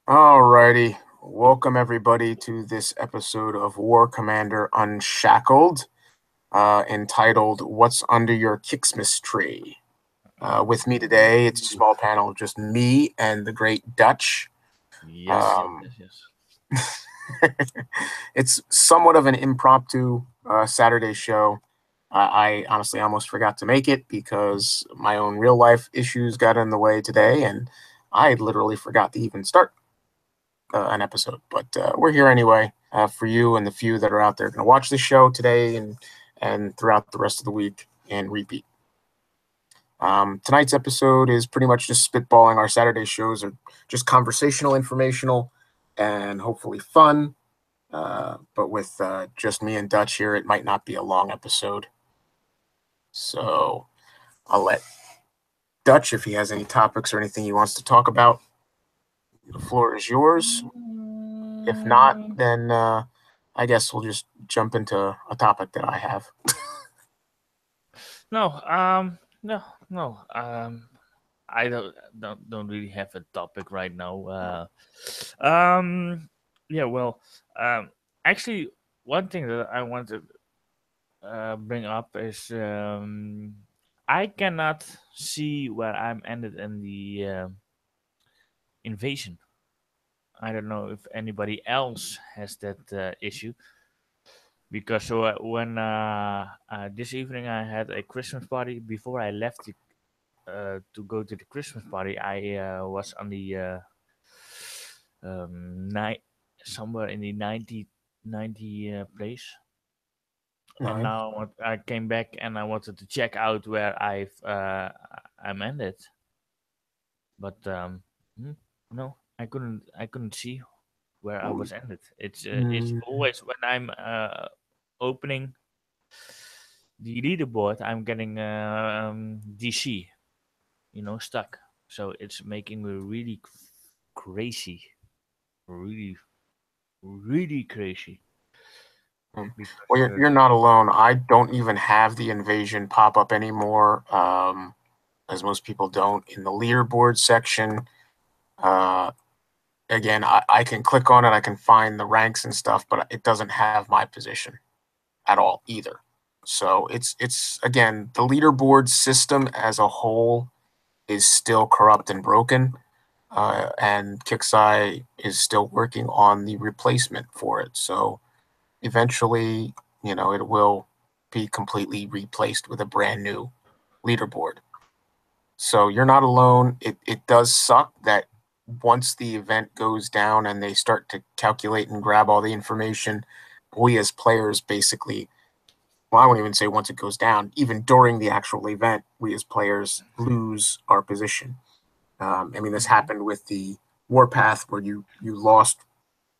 Alrighty, welcome everybody to this episode of War Commander Unshackled, entitled "What's Under Your Kixmas Tree?" With me today, it's a small panel of just me and the great Dutch. Yes. It's somewhat of an impromptu Saturday show. I honestly almost forgot to make it because my own real life issues got in the way today, and I literally forgot to even start an episode. But we're here anyway for you and the few that are out there going to watch the show today and throughout the rest of the week and repeat. Tonight's episode is pretty much just spitballing. Our Saturday shows are just conversational, informational, and hopefully fun. But with just me and Dutch here, it might not be a long episode. So I'll let Dutch, if he has any topics or anything he wants to talk about, the floor is yours. If not, then I guess we'll just jump into a topic that I have. No. I don't really have a topic right now. Yeah. Well. Actually, one thing that I want to bring up is I cannot see where I'm ended in the invasion. I don't know if anybody else has that issue. Because when this evening I had a Christmas party. Before I left to go to the Christmas party, I was on the night somewhere in the 90 place. And now I came back and I wanted to check out where I'm ended, but no, I couldn't see where I was ended. It's always when I'm opening the leaderboard, I'm getting DC, stuck. So it's making me really crazy, really, really crazy. Well, you're not alone. I don't even have the invasion pop up anymore, as most people don't. In the leaderboard section, again, I can click on it, I can find the ranks and stuff, but it doesn't have my position at all either. So it's again, the leaderboard system as a whole is still corrupt and broken, and kix3 is still working on the replacement for it. So eventually, it will be completely replaced with a brand new leaderboard. So you're not alone. It does suck that once the event goes down and they start to calculate and grab all the information, we as players basically, well, I won't even say once it goes down, even during the actual event, we as players lose our position. I mean, this happened with the Warpath where you lost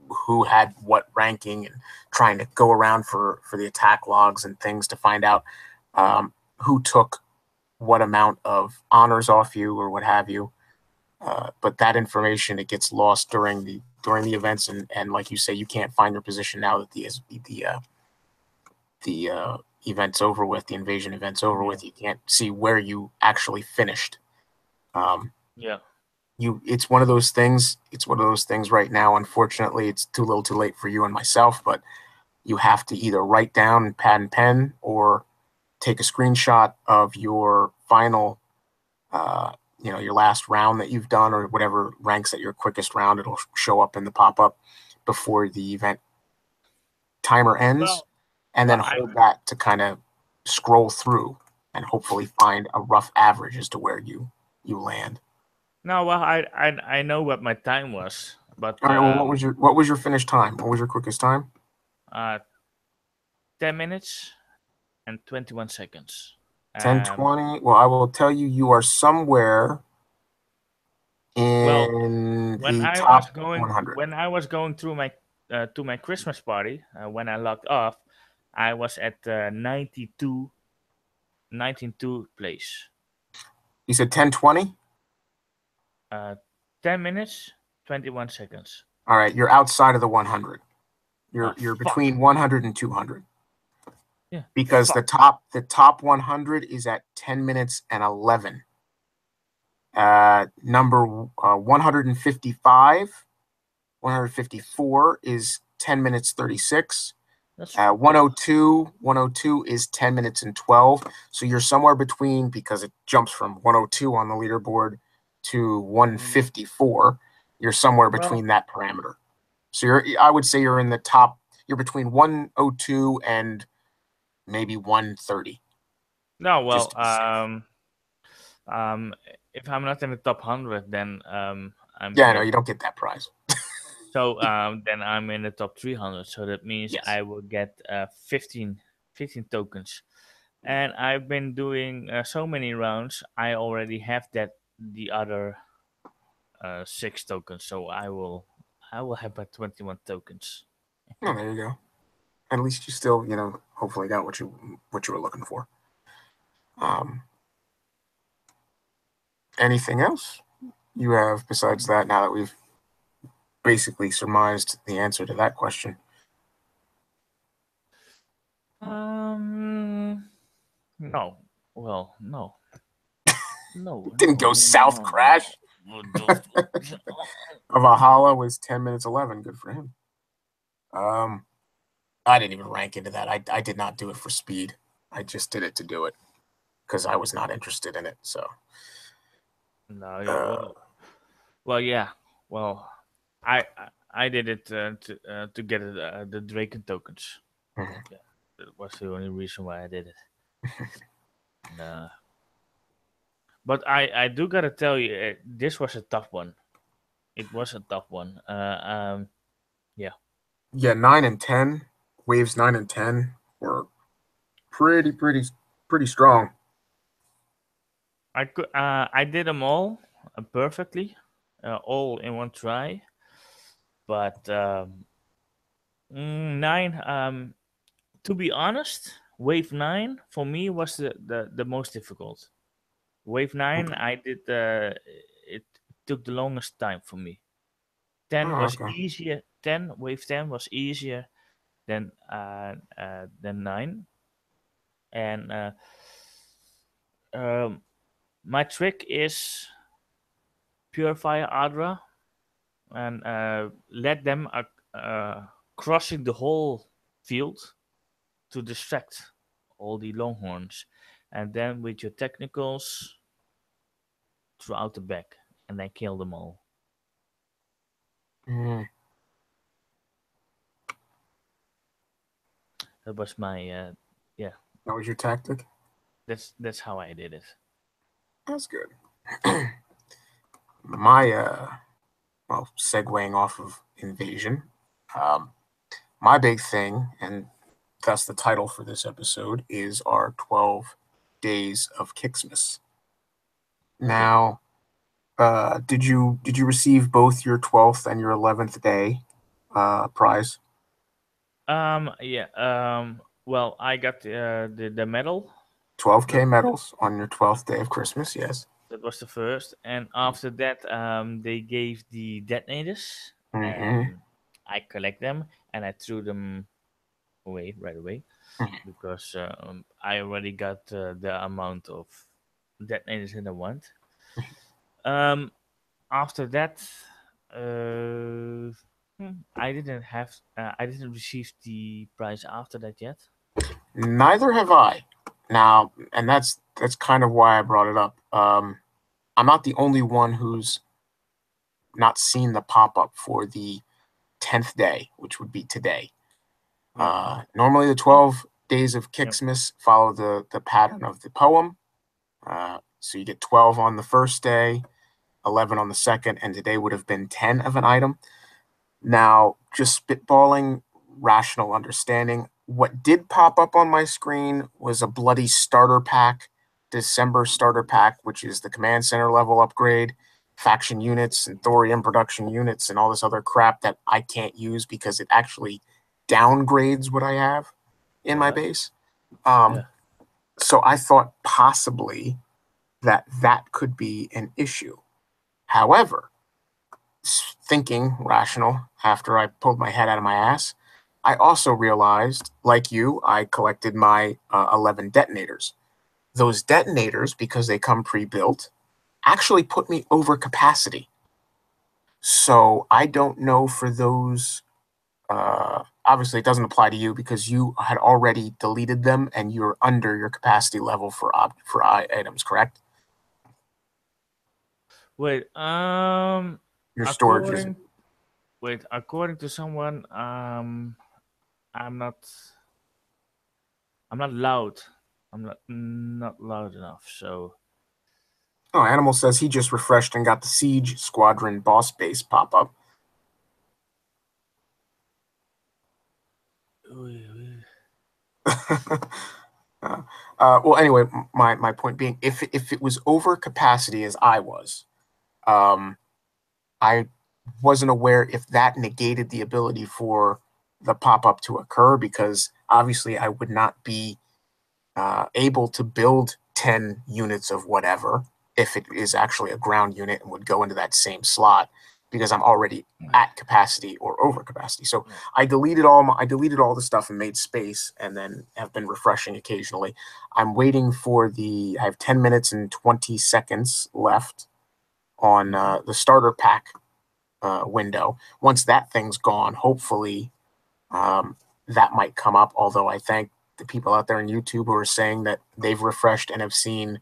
who had what ranking and trying to go around for the attack logs and things to find out who took what amount of honors off you or what have you. But that information, it gets lost during the events, and like you say, you can't find your position now that the event's over with, the invasion event's over with. You can't see where you actually finished. Yeah. It's one of those things. It's one of those things right now. Unfortunately, it's too little too late for you and myself, but you have to either write down pad and pen or take a screenshot of your final, your last round that you've done or whatever ranks at your quickest round. It'll show up in the pop-up before the event timer ends, and then hold that to kind of scroll through and hopefully find a rough average as to where you land. No, well, I know what my time was, but all right. Well, what was your finish time? What was your quickest time? 10 minutes and 21 seconds. 10:20. Well, I will tell you, you are somewhere in the top 100. When I was going through my to my Christmas party, when I logged off, I was at 92 place. You said 10:20? 10 minutes, 21 seconds. All right, you're outside of the 100. You're between 100 and 200. Yeah. Because the top 100 is at 10 minutes and 11. Number 155 154 is 10 minutes 36. That's 102 is 10 minutes and 12. So you're somewhere between, because it jumps from 102 on the leaderboard to 154. You're somewhere between that parameter. So I would say you're in the top. You're between 102 and maybe 130. No, well, if I'm not in the top 100, then I'm no, you don't get that prize. So then I'm in the top 300. So that means Yes. I will get 15 tokens. And I've been doing so many rounds. I already have the other 6 tokens. So I will have my 21 tokens. Oh, there you go. At least you still, hopefully got what you were looking for. Anything else you have besides that, now that we've basically surmised the answer to that question? No. Well, no. No. Didn't go south, Crash. Valhalla was 10 minutes 11. Good for him. I didn't even rank into that. I did not do it for speed. I just did it to do it because I was not interested in it. So. No. Well, yeah. Well, I did it to get the Draken tokens. Mm-hmm. Yeah, that was the only reason why I did it. But I do gotta tell you, this was a tough one. It was a tough one. Yeah. Yeah, 9 and 10 waves. 9 and 10 were pretty strong. I did them all perfectly, all in one try. But 9. To be honest, wave 9 for me was the most difficult. Wave 9, I did. It took the longest time for me. 10 was easier. Wave 10 was easier than 9. And my trick is Purifier Adra and let them crossing the whole field to distract all the longhorns, and then with your technicals throughout the back, and then kill them all. That was my yeah. That was your tactic? That's how I did it. That's good. My well, segueing off of Invasion, my big thing, and thus the title for this episode, is our 12 days of Kixmas. Now, did you receive both your 12th and your 11th day prize? Yeah. Well, I got the medal. 12K medals on your 12th day of Christmas, yes. That was the first, and after that, they gave the detonators, Mm-hmm. and I collect them, and I threw them away right away because I already got the amount of detonators that I want. After that, I didn't receive the prize after that yet. Neither have I. Now, and that's kind of why I brought it up. I'm not the only one who's not seen the pop-up for the 10th day, which would be today. Normally the 12 days of Kixmas follow the pattern of the poem. So you get 12 on the first day, 11 on the second, and today would have been 10 of an item. Now, just spitballing, rational understanding, what did pop up on my screen was a bloody starter pack, December starter pack, which is the command center level upgrade, faction units and thorium production units and all this other crap that I can't use because it actually downgrades what I have in my base. So I thought possibly that could be an issue. However, thinking rational after I pulled my head out of my ass, I also realized, like you, I collected my 11 detonators. Those detonators, because they come pre-built, actually put me over capacity. So I don't know for those. Obviously, it doesn't apply to you because you had already deleted them and you're under your capacity level for items, correct? Wait, Your storage is. according to someone, I'm not loud. I'm not loud enough. So. Oh, Animal says he just refreshed and got the Siege Squadron boss base pop up. Well, anyway, my point being, if it was over capacity as I was, I wasn't aware if that negated the ability for the pop-up to occur, because obviously I would not be able to build 10 units of whatever if it is actually a ground unit and would go into that same slot, because I'm already at capacity or over capacity. So I deleted all the stuff and made space, and then have been refreshing occasionally. I'm waiting for I have 10 minutes and 20 seconds left on the starter pack window. Once that thing's gone, hopefully that might come up. Although I thank the people out there on YouTube who are saying that they've refreshed and have seen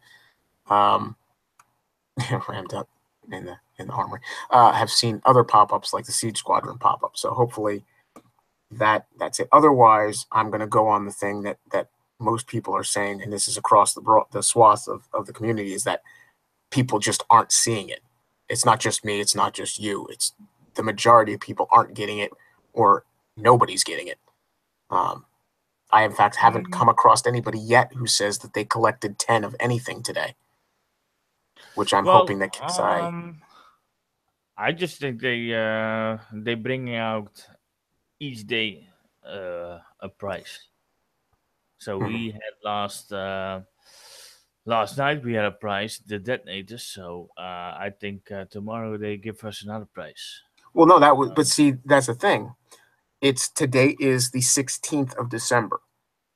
rammed up in the armory, have seen other pop-ups like the Siege Squadron pop-up. So hopefully that's it. Otherwise, I'm going to go on the thing that most people are saying, and this is across the swath of the community, is that people just aren't seeing it. It's not just me. It's not just you. It's the majority of people aren't getting it, or nobody's getting it. I, in fact, haven't come across anybody yet who says that they collected 10 of anything today, which I'm hoping that I just think they bring out each day a price. So we had last night we had a prize, the detonators. So I think tomorrow they give us another prize. Well, no, but see, that's the thing. Today is the 16th of December,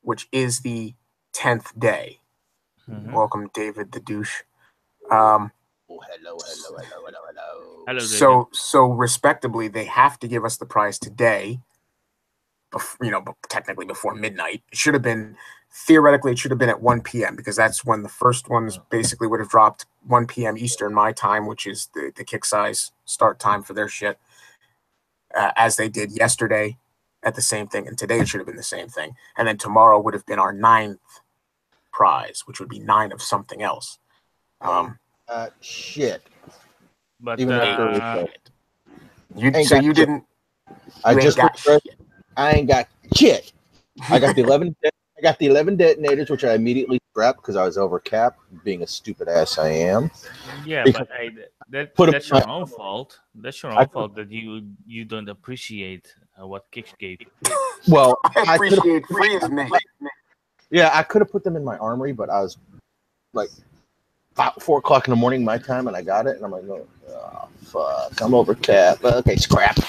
which is the 10th day. Welcome, David the douche. Hello. Hello, so respectably, they have to give us the prize today. Technically before midnight. It should have been, theoretically, it should have been at 1 p.m. because that's when the first ones basically would have dropped 1 p.m. Eastern my time, which is the kix start time for their shit, as they did yesterday at the same thing. And today it should have been the same thing. And then tomorrow would have been our 9th prize, which would be 9 of something else. Shit. But even you didn't. I ain't got shit. I got the 11. I got the 11 detonators, which I immediately scrapped because I was over cap, being a stupid ass I am. Yeah, but that's your own fault. That's your own fault that you don't appreciate what Kix gave you. Well, I appreciate free as me. Yeah, I could have put them in my armory, but I was like 4 o'clock in the morning my time, and I got it, and I'm like, oh fuck, I'm over cap. Okay, scrap.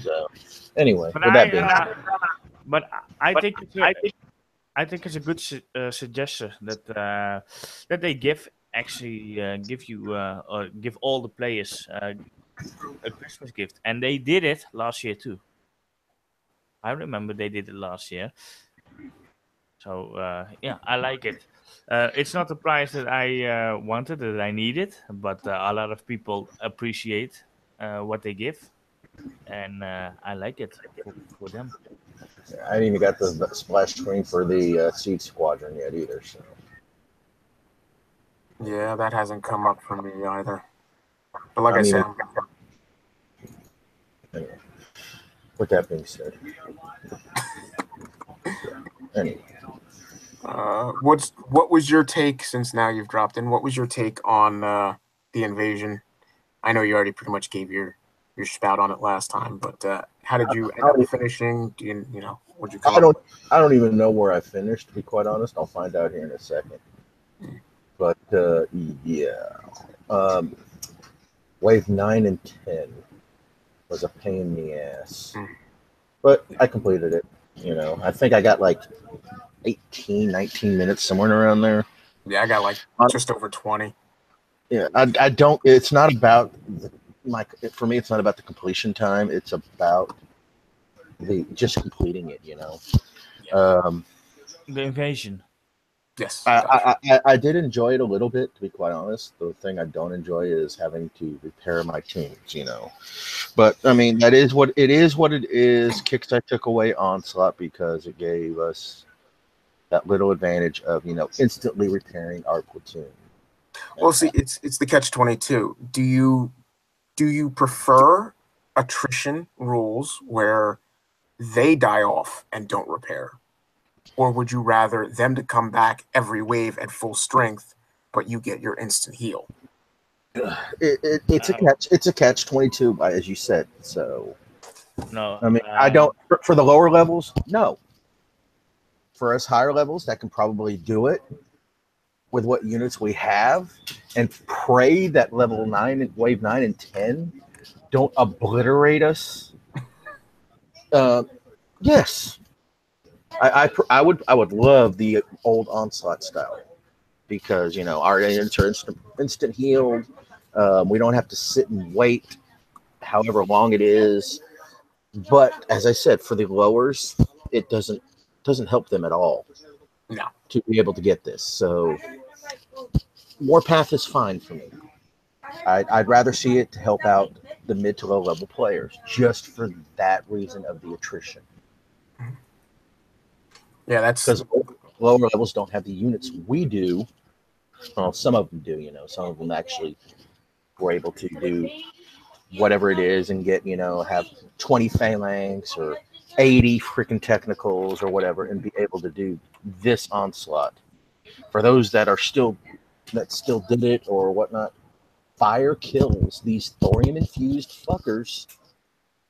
So anyway, but I think it's a good suggestion that they give you or give all the players a Christmas gift, and they did it last year too. I remember they did it last year. So yeah, I like it. It's not the price that I wanted, that I needed, but a lot of people appreciate what they give, and I like it for them. I ain't even got the splash screen for the Siege Squadron yet either. So yeah, that hasn't come up for me either. But like I said, anyway, with that being said, anyway. What was your take, since now you've dropped in? What was your take on the invasion? I know you already pretty much gave your spout on it last time, but how did you end up finishing? What'd you come up with? I don't even know where I finished, to be quite honest. I'll find out here in a second. But yeah, wave 9 and 10 was a pain in the ass, but I completed it. I think I got like 18, 19 minutes, somewhere around there. Yeah, I got like just over 20. Yeah, I don't. It's not about for me, it's not about the completion time. It's about just completing it. The invasion. Yes. I did enjoy it a little bit, to be quite honest. The thing I don't enjoy is having to repair my tunes, But I mean, that is what it is. kix took away Onslaught because it gave us that little advantage of instantly repairing our platoon. Well, see, it's the catch-22. Do you prefer attrition rules where they die off and don't repair? Or would you rather them to come back every wave at full strength, but you get your instant heal? It's a catch-22, as you said. So no, I mean, I don't for the lower levels. No, for us higher levels, that can probably do it with what units we have, and pray that level 9 and wave 9 and 10 don't obliterate us. Yes. I would love the old Onslaught style because our units are instant healed. We don't have to sit and wait however long it is. But as I said, for the lowers, it doesn't help them at all. No. To be able to get this. So Warpath is fine for me. I'd rather see it to help out the mid to low level players just for that reason of the attrition. Yeah, that's because lower levels don't have the units we do. Well, some of them do, some of them actually were able to do whatever it is and get, have 20 phalanx or 80 freaking technicals or whatever and be able to do this Onslaught. For those that still did it or whatnot, fire kills these thorium-infused fuckers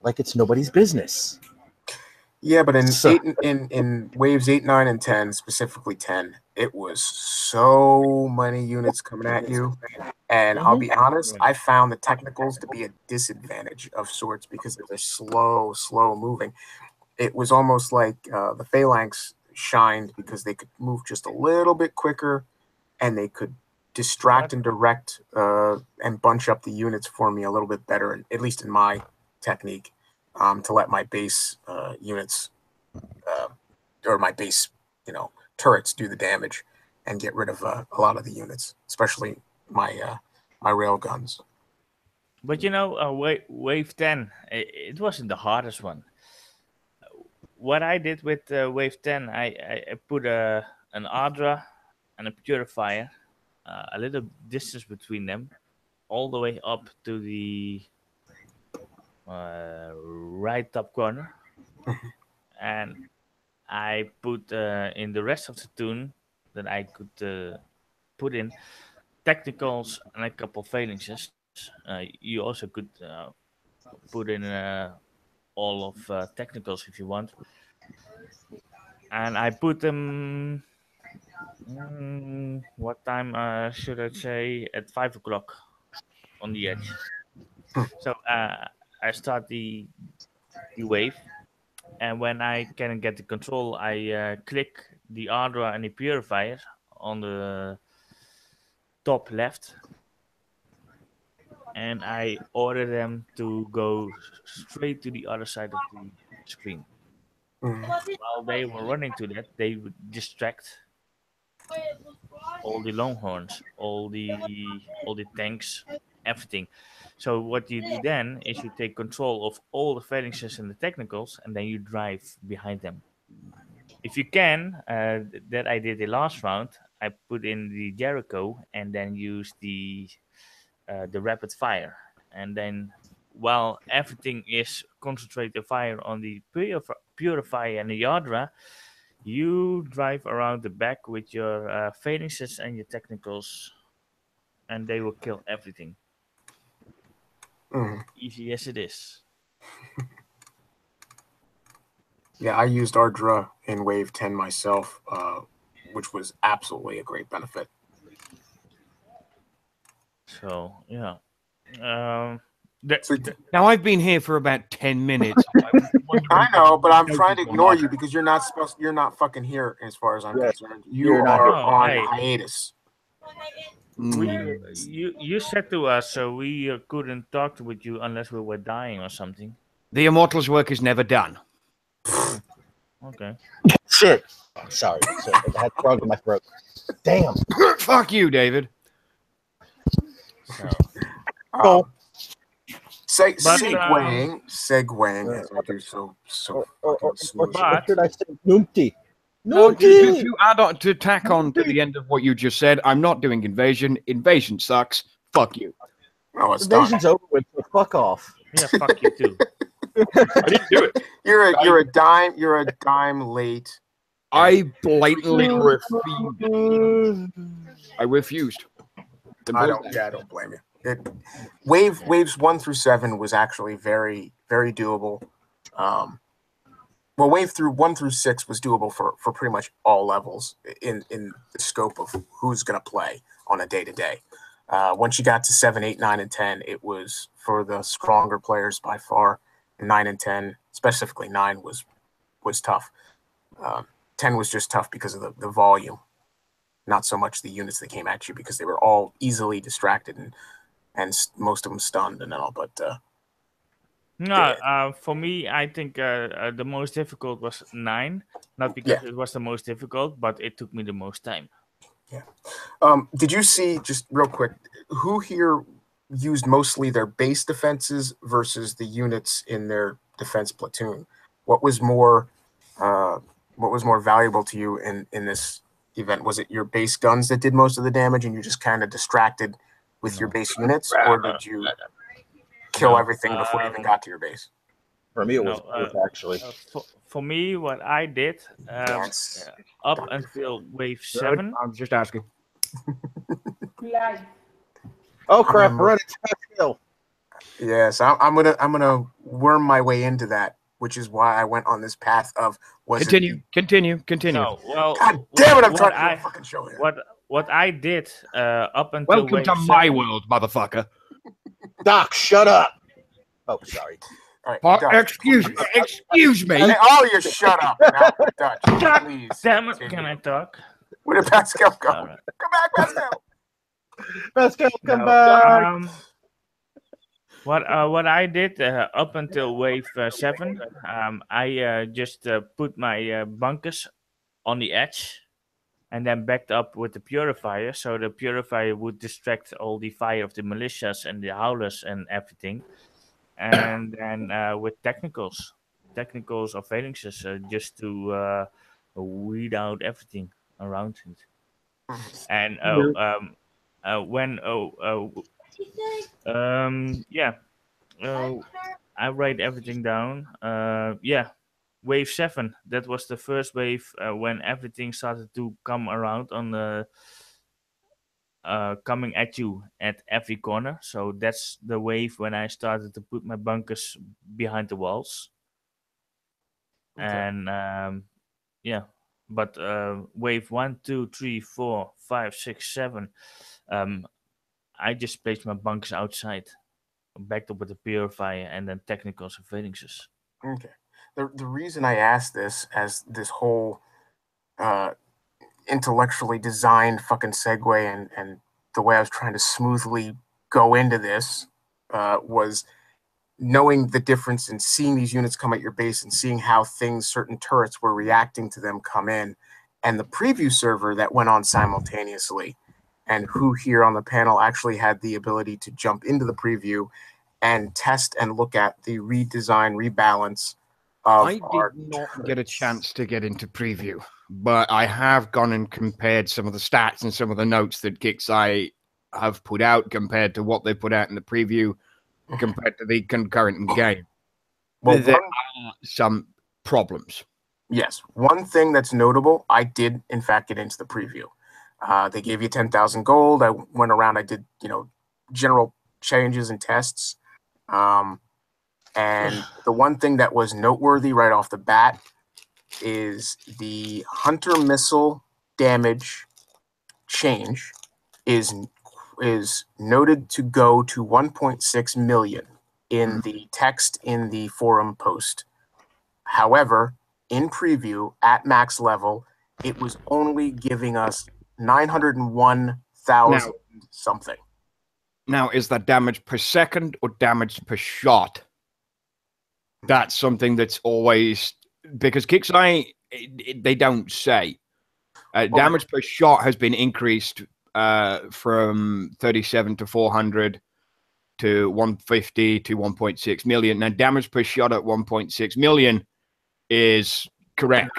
like it's nobody's business. Yeah, but in waves 8, 9, and 10, specifically 10, it was so many units coming at you. And I'll be honest, I found the technicals to be a disadvantage of sorts because they're slow moving. It was almost like the phalanx shined because they could move just a little bit quicker and they could distract and direct and bunch up the units for me a little bit better, at least in my technique. To let my base units or my base, turrets do the damage and get rid of a lot of the units, especially my rail guns. But wave 10, it wasn't the hardest one. What I did with wave 10, I put an Adra and a Purifier, a little distance between them, all the way up to the right top corner, and I put in the rest of the tune that I could put in technicals and a couple phalanxes. You also could put in all of technicals if you want, and I put them. What time should I say? At 5 o'clock on the edge. So I start the wave, and when I can get the control, I click the Ardra and the Purifier on the top left, and I order them to go straight to the other side of the screen. While they were running to that, they would distract all the Longhorns, all the tanks, everything. So what you do then is you take control of all the phalanxes and the technicals, and then you drive behind them. If you can, that I did the last round, I put in the Jericho and then use the rapid fire. And then while everything is concentrated fire on the Purifier and the Yadra, you drive around the back with your phalanxes and your technicals, and they will kill everything. Easy as it is. Yeah, I used Ardra in Wave 10 myself, which was absolutely a great benefit. So, yeah. Now, I've been here for about 10 minutes. I know, but I'm trying to ignore you because you're not fucking here as far as I'm concerned. You are on hiatus. You said to us we couldn't talk with you unless we were dying or something. The Immortals' work is never done. Okay. Shit. Oh, sorry. I had frog in my throat. Damn. Fuck you, David. Oh. Segueing, as I do so fucking smooth. What should I say? Numpty. No, to add on, to tack on to the end of what you just said, I'm not doing Invasion. Invasion sucks. Fuck you. No, it's Invasion's over with, so fuck off. Yeah, fuck you too. I didn't do it. You're a dime late. I blatantly refused. I refused. I don't blame you. Waves 1 through 7 was actually very, very doable. Well, wave 1 through 6 was doable for pretty much all levels in the scope of who's going to play on a day-to-day. Once you got to 7, 8, 9, and 10, it was for the stronger players by far. 9 and 10, specifically 9, was tough. 10 was just tough because of the volume, not so much the units that came at you, because they were all easily distracted and most of them stunned and all. But for me, I think the most difficult was 9, not because it was the most difficult, but it took me the most time. Yeah. Did you see, just real quick, who here used mostly their base defenses versus the units in their defense platoon? What was more valuable to you in this event? Was it your base guns that did most of the damage and you just kind of distracted with your base units, or did you kill everything before you even got to your base? For me, it was both, actually. For me, what I did up until wave 7. I'm just asking. Oh crap! We're at a hill. Yes, I'm gonna worm my way into that, which is why I went on this path of continue. No, well, God damn it! I'm trying to do a fucking show here. What I did up until welcome wave to 7, my world, motherfucker. Doc, shut up. Oh, sorry. All right, excuse me. Hey, oh, you shut up now, Dutch. Please. Damn it! Can I talk? Where did Pascal go? Right. Come back, Pascal. Pascal, come back. What I did up until wave 7, I just put my bunkers on the edge, and then backed up with the purifier, so the purifier would distract all the fire of the militias and the howlers and everything, and then with technicals or phalanxes, just to weed out everything around it. And I write everything down. Wave 7, that was the first wave when everything started to come around on the coming at you at every corner. So that's the wave when I started to put my bunkers behind the walls. Okay. And but wave 1, 2, 3, 4, 5, 6, 7, I just placed my bunkers outside, backed up with the purifier, and then technicals and phalanxes. Okay. The reason I asked this, as this whole intellectually designed fucking segue and the way I was trying to smoothly go into this was knowing the difference and seeing these units come at your base and seeing how certain turrets were reacting to them come in, and the preview server that went on simultaneously, and who here on the panel actually had the ability to jump into the preview and test and look at the redesign, rebalance of I did not get a chance to get into preview, but I have gone and compared some of the stats and some of the notes that kix have put out compared to what they put out in the preview, compared to the concurrent game. Well, there are some problems. Yes. One thing that's notable, I did, in fact, get into the preview. They gave you 10,000 gold. I went around, I did, general changes and tests. And the one thing that was noteworthy right off the bat is the hunter missile damage change is noted to go to 1.6 million in the text in the forum post. However, in preview at max level, it was only giving us 901,000 something. Now, is that damage per second or damage per shot? That's something that's always, because kix they don't say. Damage per shot has been increased from 37 to 400 to 150 to 1.6 million. Now, damage per shot at 1.6 million is correct.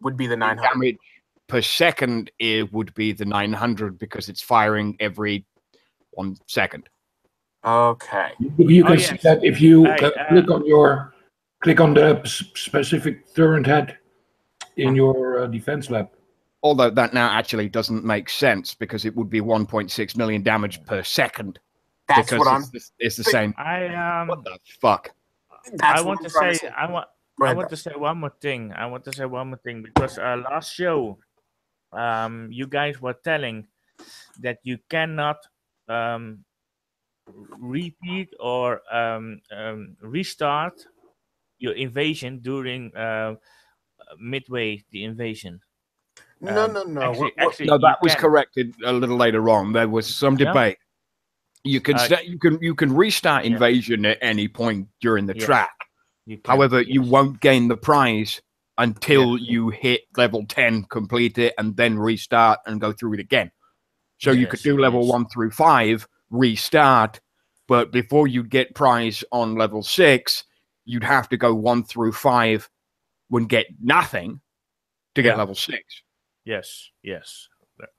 Would be the 900. Damage per second, it would be the 900 because it's firing every 1 second. Okay. You can see that if you click on the specific turret head in your defense lab. Although that now actually doesn't make sense because it would be 1.6 million damage per second. That's what I'm. It's the same. What the fuck? That's I want to say. I want to say one more thing. I want to say one more thing because last show, you guys were telling that you cannot repeat or restart your invasion during midway the invasion. No. Actually, No, that was corrected a little later on. There was some debate. You can you can restart invasion at any point during the track. However, you won't gain the prize until you hit level 10, complete it, and then restart and go through it again. So you could do level 1 through 5, restart, but before you get prize on level 6, you'd have to go 1 through 5 and get nothing to get level 6. Yes,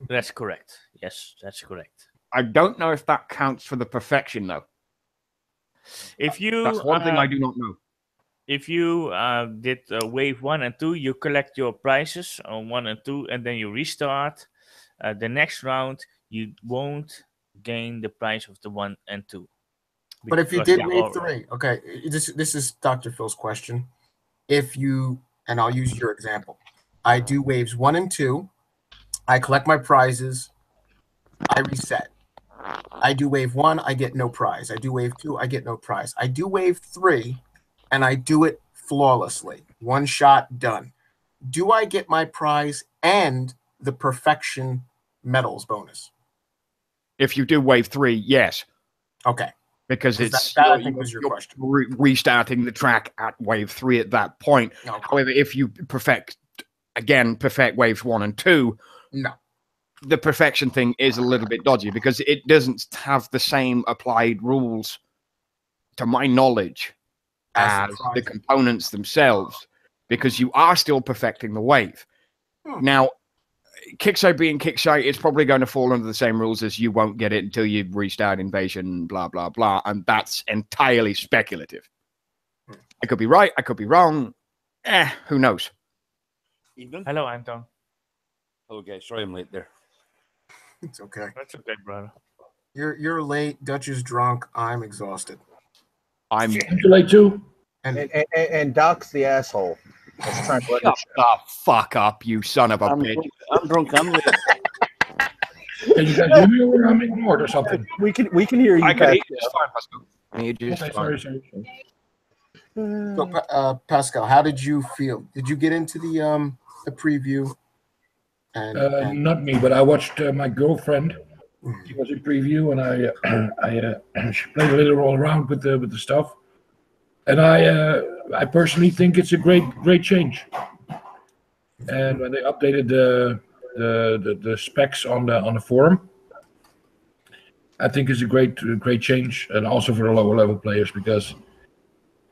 that's correct. Yes, that's correct. I don't know if that counts for the perfection, though. If you, that's one thing I do not know. If you did wave 1 and 2, you collect your prizes on 1 and 2, and then you restart. The next round, you won't gain the prize of the 1 and 2. But if you did wave 3, okay, this is Dr. Phil's question. If you, and I'll use your example, I do waves 1 and 2, I collect my prizes, I reset. I do wave 1, I get no prize. I do wave 2, I get no prize. I do wave 3, and I do it flawlessly. 1 shot, done. Do I get my prize and the perfection medals bonus? If you do wave 3, yes. Okay. Because it's that I think was your question. Restarting the track at wave 3 at that point. Okay. However, if you perfect waves 1 and 2, no. The perfection thing is a little bit dodgy because it doesn't have the same applied rules, to my knowledge, as the components themselves, because you are still perfecting the wave. Now, kix being kix, it's probably going to fall under the same rules as you won't get it until you restart invasion, blah, blah, blah, and that's entirely speculative. I could be right, I could be wrong. Who knows? Evening. Hello, Anton. Hello, guys. Sorry I'm late there. It's okay. That's okay, brother. You're late. Dutch is drunk. I'm exhausted. I'm late too. And Doc's the asshole. Shut the fuck up, you son of a bitch. I'm drunk. I'm late. Can you guys hear me or I'm ignored or something? We can hear you. I can hear you just fine, Pascal. I hear you just fine. Sorry. So, Pascal, how did you feel? Did you get into the preview? And not me, but I watched my girlfriend. She was in preview, and she played a little all around with the stuff. And I personally think it's a great change. And when they updated the specs on the forum, I think it's a great change, and also for the lower level players, because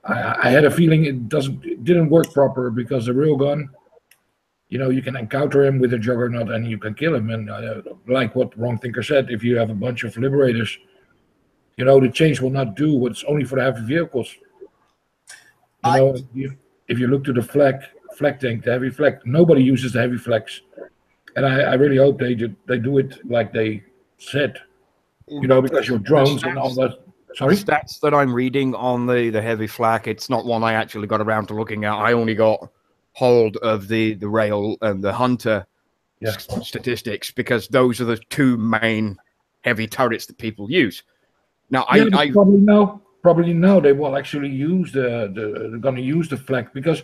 I had a feeling it didn't work proper, because the railgun, you can encounter him with a juggernaut and you can kill him. And like what Wrong Thinker said, if you have a bunch of liberators, the change will not do what's only for the heavy vehicles. If you look to the flak tank, the heavy flak, nobody uses the heavy flaks. And I really hope they do it like they said, because your drones and all that. Sorry? The stats that I'm reading on the heavy flak, it's not one I actually got around to looking at. I only got hold of the rail and the hunter statistics, because those are the two main heavy turrets that people use. Now, probably now they will actually use they're going to use the flak, because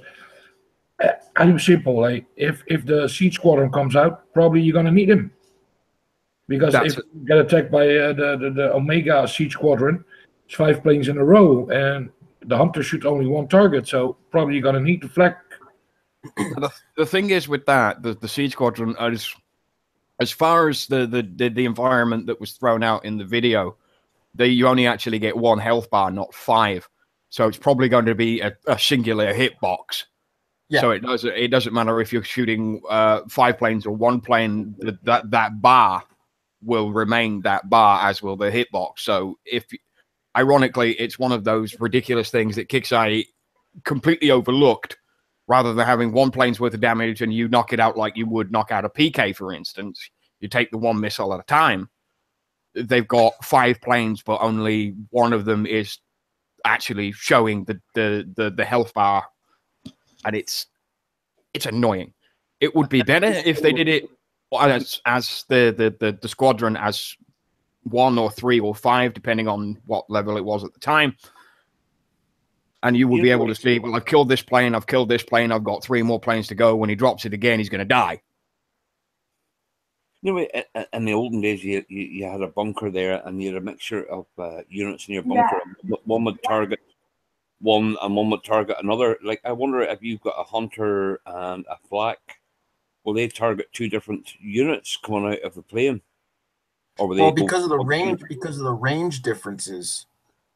I'm simple. If the siege squadron comes out, probably you're going to need him. Because if you get attacked by the Omega Siege Squadron, it's 5 planes in a row, and the Hunter shoot only one target, so probably you're going to need the flak. The thing is with that, the Siege Squadron, as far as the environment that was thrown out in the video, you only actually get 1 health bar, not 5. So it's probably going to be a singular hitbox. Yeah. So it doesn't matter if you're shooting 5 planes or 1 plane, that bar will remain that bar, as will the hitbox. So ironically, it's one of those ridiculous things that kix completely overlooked. Rather than having 1 plane's worth of damage and you knock it out like you would knock out a PK, for instance, you take the 1 missile at a time. They've got 5 planes, but only 1 of them is actually showing the health bar, and it's annoying. It would be better if they did it as the squadron as 1 or 3 or 5, depending on what level it was at the time. And you will be able to see, well, I've killed this plane, I've killed this plane, I've got 3 more planes to go. When he drops it again, he's going to die. You know, in the olden days, you had a bunker there, and you had a mixture of units in your bunker. Yeah. One would target one, and one would target another. Like, I wonder if you've got a Hunter and a flak, will they target 2 different units coming out of the plane? Or will they because of the range differences,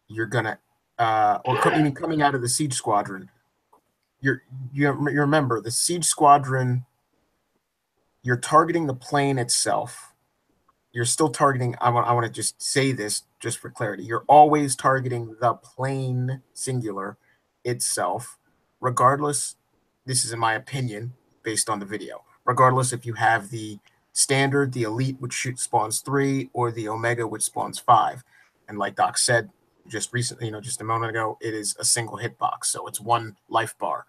you're gonna. Or coming out of the Siege Squadron, you remember the Siege Squadron. You're targeting the plane itself. You're still targeting. I want to just say this just for clarity. You're always targeting the plane singular itself, regardless. This is in my opinion, based on the video. Regardless if you have the standard, the elite, which spawns 3, or the Omega, which spawns 5, and like Doc said. Just recently, just a moment ago, it is a single hitbox, so it's 1 life bar,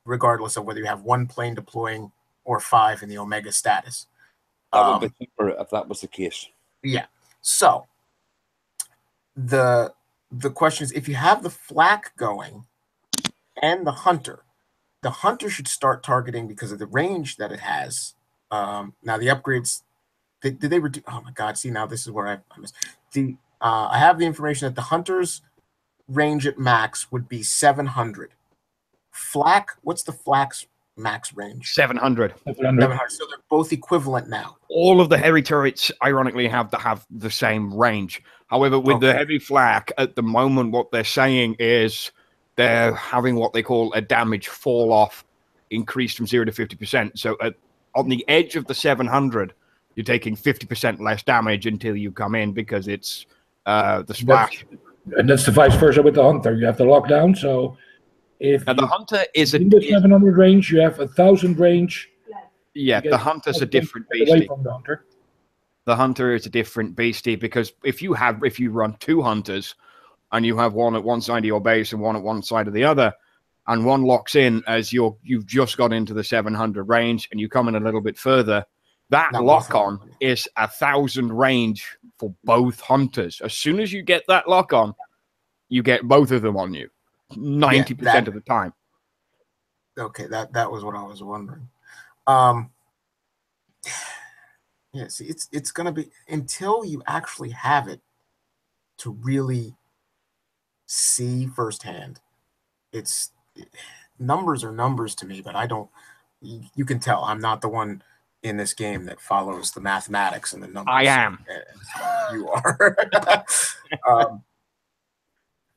regardless of whether you have 1 plane deploying or 5 in the Omega status. That would be cheaper if that was the case. Yeah. So the question is, if you have the flak going and the Hunter should start targeting because of the range that it has. Now the upgrades, did they reduce? Oh my God! See, now this is where I missed. I have the information that the Hunter's range at max would be 700. Flak, what's the flak's max range? 700. 700. So they're both equivalent now. All of the heavy turrets, ironically, have the same range. However, with the heavy flak, at the moment, what they're saying is they're having what they call a damage fall off, increased from 0 to 50%. So on the edge of the 700, you're taking 50% less damage until you come in, because it's the splash. And that's the vice versa with the Hunter. You have the lockdown, so if the Hunter is in the 700 range, you have 1,000 range. Yeah, the Hunter's a different beastie. The Hunter is a different beastie, because if you run 2 Hunters and you have 1 at one side of your base and 1 at one side of the other, and one locks in as you've just got into the 700 range and you come in a little bit further, that lock-on is 1,000 range for both Hunters. As soon as you get that lock-on, you get both of them on you, 90% of the time. Okay, that was what I was wondering. Yeah, see, it's going to be, until you actually have it to really see firsthand, numbers are numbers to me, but I don't, you can tell I'm not the one in this game that follows the mathematics and the numbers. I am. You are.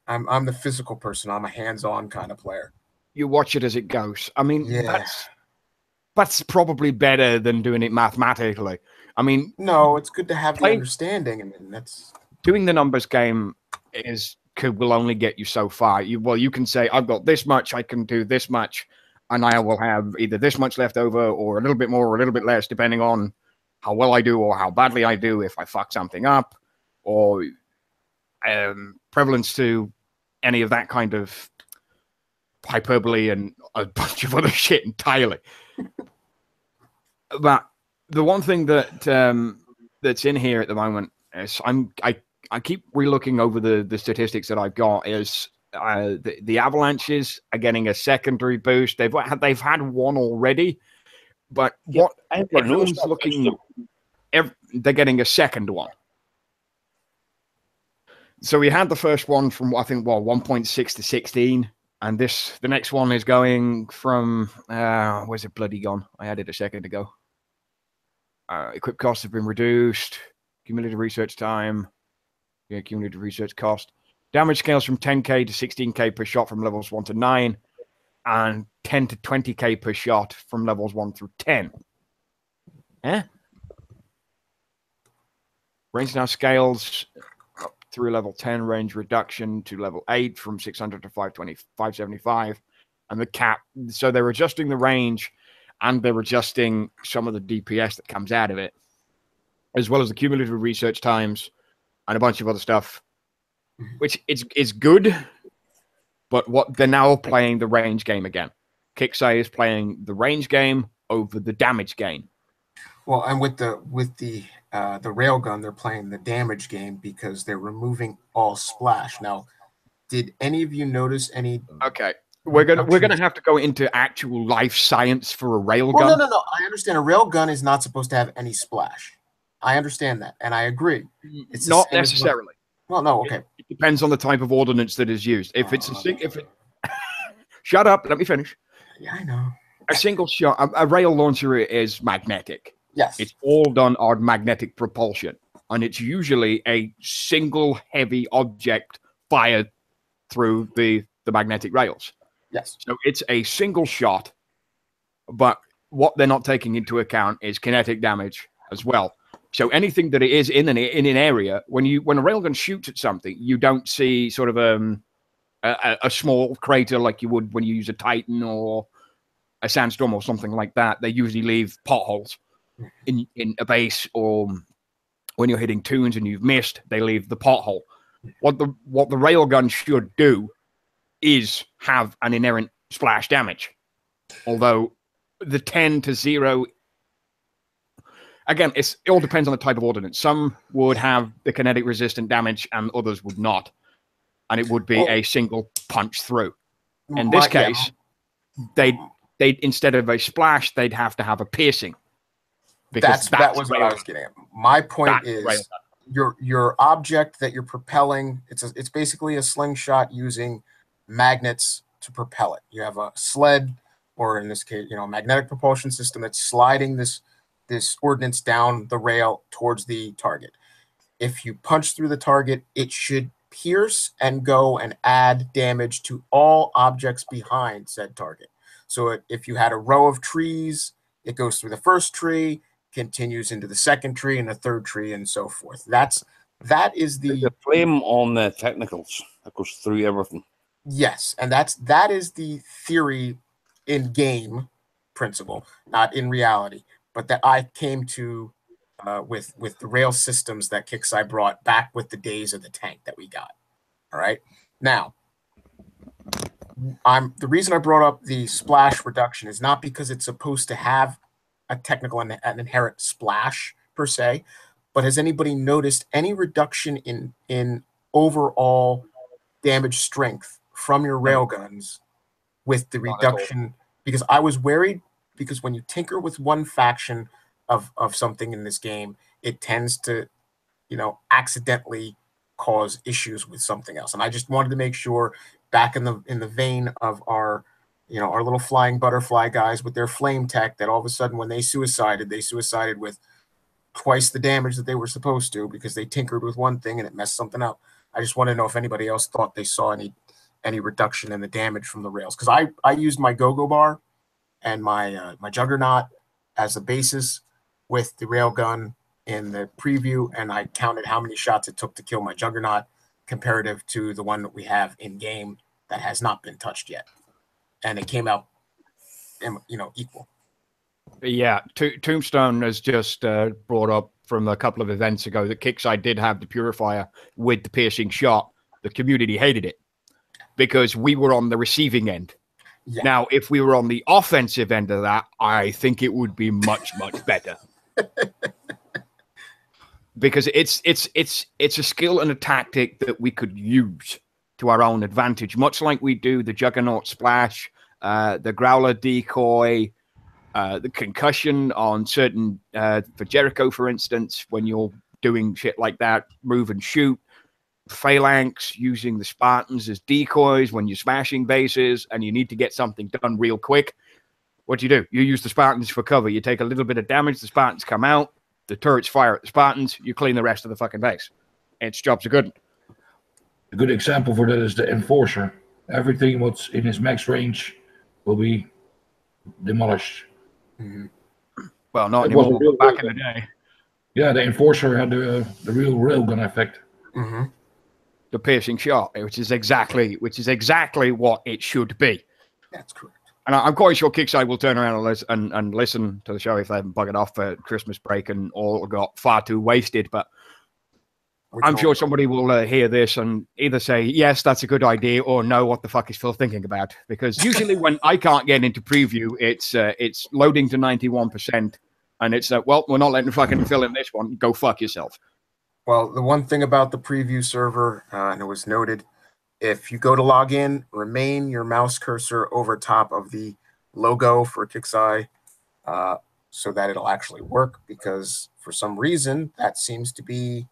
I'm the physical person. I'm a hands-on kind of player. You watch it as it goes. I mean, that's probably better than doing it mathematically. I mean, no, it's good to have the understanding, and that's doing the numbers game will only get you so far. You can say, I've got this much, I can do this much, and I will have either this much left over or a little bit more or a little bit less, depending on how well I do or how badly I do, if I fuck something up, or prevalence to any of that kind of hyperbole and a bunch of other shit entirely. But the one thing that that's in here at the moment is I keep relooking over the statistics that I've got. Is the avalanches are getting a secondary boost. They've had one already, but what everyone's looking, they're getting a second one. So we had the first one from, I think, 1.6 to 16. And the next one is going from, where's it bloody gone? I had it a second ago. Equip costs have been reduced. Cumulative research time. Yeah, cumulative research cost. Damage scales from 10k to 16k per shot from levels 1 to 9. And 10 to 20k per shot from levels 1 through 10. Range now scales up through level 10, range reduction to level 8 from 600 to 575. And the cap, so they're adjusting the range and they're adjusting some of the DPS that comes out of it, as well as the cumulative research times and a bunch of other stuff, which is good, but what they're now playing the range game again. kix3 is playing the range game over the damage game. Well, and with the railgun, they're playing the damage game because they're removing all splash. Now, did any of you notice any? Okay, we're gonna have to go into actual life science for a railgun. Well, no. I understand a railgun is not supposed to have any splash. I understand that, and I agree. It's not necessarily. Well, no, okay. It depends on the type of ordnance that is used. If it's shut up, let me finish. Yeah, I know. A single shot, a rail launcher is magnetic. Yes. It's all done on magnetic propulsion, and it's usually a single heavy object fired through the magnetic rails. Yes. So it's a single shot, but what they're not taking into account is kinetic damage as well. So anything that it is in an area, when a railgun shoots at something, you don't see sort of a small crater like you would when you use a Titan or a Sandstorm or something like that. They usually leave potholes in a base, or when you're hitting tunes and you've missed, they leave the pothole. What the railgun should do is have an inherent splash damage. Although the 10 to 0, again, it all depends on the type of ordnance. Some would have the kinetic resistant damage and others would not. And it would be a single punch through. In this case, they'd instead of a splash, they'd have to have a piercing. That was what I was getting at. My point is your object that you're propelling, it's basically a slingshot using magnets to propel it. You have a sled, or in this case, a magnetic propulsion system that's sliding this ordnance down the rail towards the target. If you punch through the target, it should pierce and go and add damage to all objects behind said target. So if you had a row of trees, it goes through the first tree, continues into the second tree and the third tree, and so forth. That is the flame on the technicals that goes through everything. Yes, and that is the theory in game principle, not in reality, but that I came to with the rail systems that kix3 brought back with the days of the tank that we got. All right, now the reason I brought up the splash reduction is not because it's supposed to have a technical and an inherent splash per se, but has anybody noticed any reduction in overall damage strength from your railguns with the reduction? Because I was worried, because when you tinker with one faction of something in this game, it tends to, accidentally cause issues with something else. And I just wanted to make sure, back in the vein of our little flying butterfly guys with their flame tech, that all of a sudden when they suicided with twice the damage that they were supposed to, because they tinkered with one thing and it messed something up. I just want to know if anybody else thought they saw any reduction in the damage from the rails, because I used my go-go bar and my juggernaut as a basis with the railgun in the preview, and I counted how many shots it took to kill my juggernaut comparative to the one that we have in game that has not been touched yet, and it came out equal. Yeah, Tombstone has just brought up from a couple of events ago that kix3 did have the purifier with the piercing shot. The community hated it because we were on the receiving end. Yeah. Now, if we were on the offensive end of that, I think it would be much, much better. Because it's a skill and a tactic that we could use to our own advantage, much like we do the Juggernaut Splash, the Growler Decoy, the concussion on certain, for Jericho, for instance, when you're doing shit like that, move and shoot. Phalanx, using the Spartans as decoys when you're smashing bases and you need to get something done real quick. What do? You use the Spartans for cover. You take a little bit of damage, the Spartans come out, the turrets fire at the Spartans, you clean the rest of the fucking base. Its job's a good one. A good example for that is the Enforcer. Everything what's in his max range will be demolished. Mm-hmm. Well, not anymore, but back in the day. Yeah, the Enforcer had the real railgun effect. Mm-hmm. The piercing shot, which is exactly what it should be. That's correct. And I'm quite sure kix will turn around and listen to the show if they haven't buggered off for Christmas break and all got far too wasted. But I'm sure somebody will hear this and either say, yes, that's a good idea, or no, what the fuck is Phil thinking about? Because usually when I can't get into preview, it's loading to 91%. And it's well, we're not letting fucking Phil in this one. Go fuck yourself. Well, the one thing about the preview server, and it was noted, if you go to log in, remain your mouse cursor over top of the logo for kix so that it'll actually work, because for some reason that seems to be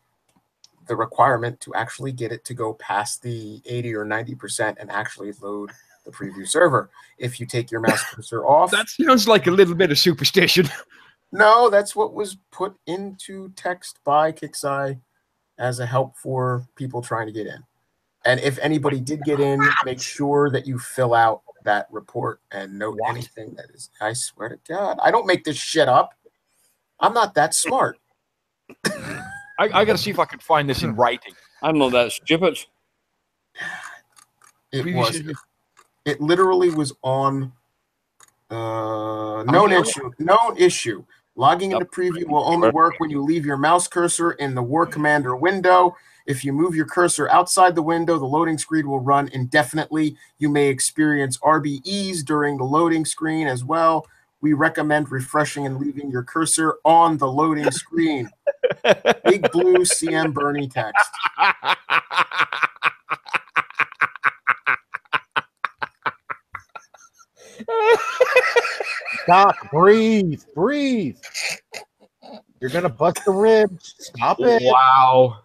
the requirement to actually get it to go past the 80 or 90% and actually load the preview server. If you take your mouse cursor off... That sounds like a little bit of superstition. No, that's what was put into text by kix as a help for people trying to get in. And if anybody did get in, make sure that you fill out that report and note anything that is... I swear to God, I don't make this shit up. I'm not that smart. I got to see if I can find this in writing. I'm not that stupid. It literally was on known issue. Logging into preview will only work when you leave your mouse cursor in the War Commander window. If you move your cursor outside the window, the loading screen will run indefinitely. You may experience RBEs during the loading screen as well. We recommend refreshing and leaving your cursor on the loading screen. Big blue CM Bernie text. Doc, breathe. You're gonna bust the ribs. Stop it. Wow.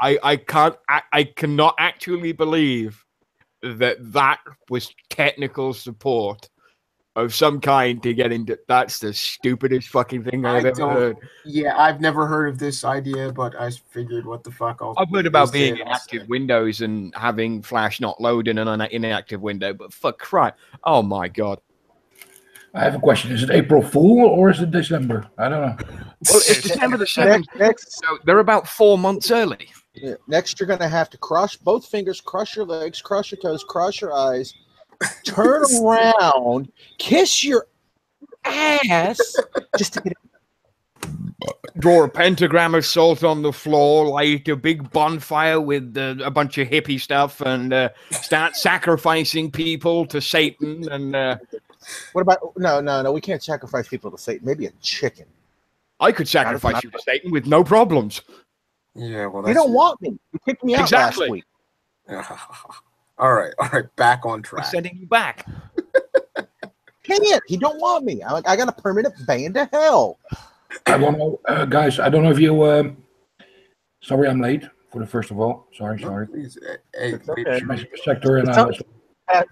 I cannot actually believe that was technical support of some kind to get into. That's the stupidest fucking thing I've ever heard. Yeah, I've never heard of this idea, but I figured, what the fuck? I've heard about being in active windows and having Flash not load in an inactive window, but for crap. Oh my God. I have a question. Is it April Fool or is it December? I don't know. Well, it's December the 7th. So they're about 4 months early. Yeah. Next, you're going to have to crush both fingers, crush your legs, crush your toes, crush your eyes, turn around, kiss your ass, just to get it. Draw a pentagram of salt on the floor, light a big bonfire with a bunch of hippie stuff, and start sacrificing people to Satan. And what about no? We can't sacrifice people to Satan. Maybe a chicken. I could sacrifice you to Satan with no problems. Yeah, well, you don't want me. You kicked me out last week. All right, back on track. I'm sending you back. Can't. He don't want me. I got a permanent ban to hell. I don't know, guys. I don't know if you. Sorry, I'm late. First of all, sorry. Please. Hey, okay. Sector and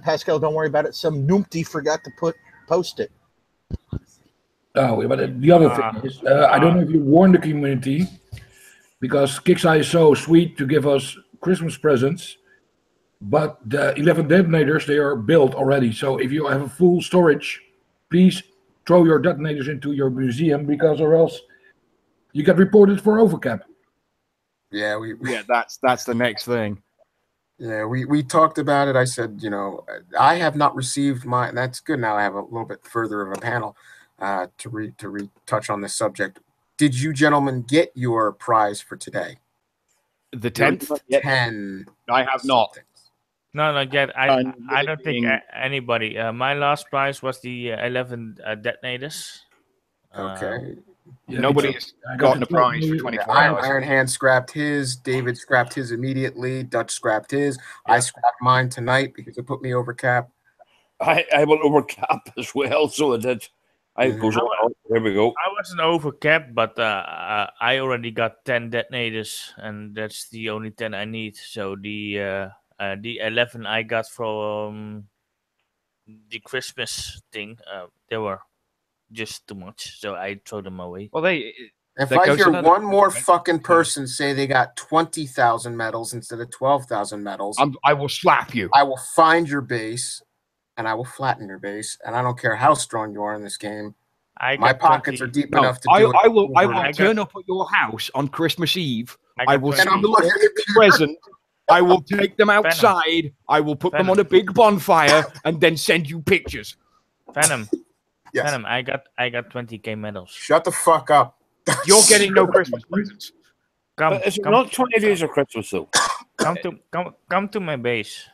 Pascal, don't worry about it. Some numpty forgot to post it. Oh, but the other thing is, I don't know if you warned the community, because kix is so sweet to give us Christmas presents, but the 11 detonators, they are built already. So if you have a full storage, please throw your detonators into your museum, because or else you get reported for overcap. Yeah, that's the next thing. Yeah, we talked about it. I said, I have not received mine. That's good. Now I have a little bit further of a panel to retouch on this subject. Did you gentlemen get your prize for today? The 10th? 10. I have not. No, not yet. I don't think anybody. My last prize was the 11 detonators. Okay. Nobody has gotten a prize for 24 hours. Iron Hand scrapped his. David scrapped his immediately. Dutch scrapped his. Yeah. I scrapped mine tonight because it put me over cap. I went over cap as well, so it did. Goes on. Oh, here we go. I wasn't over cap, but I already got 10 detonators, and that's the only 10 I need. So the 11 I got from the Christmas thing, they were just too much, so I throw them away. Well, If I hear one more fucking person say they got 20,000 medals instead of 12,000 medals, I will slap you. I will find your base, and I will flatten your base, and I don't care how strong you are in this game. My pockets are deep enough to do it. I will turn up at your house on Christmas Eve. I will and I'm looking at you. present. I will take them outside. I will put them on a big bonfire and then send you pictures. Venom. Yes. Venom, I got 20k medals. Shut the fuck up. You're getting no Christmas presents. Come, But it's come, not 20 days of Christmas though. come to my base.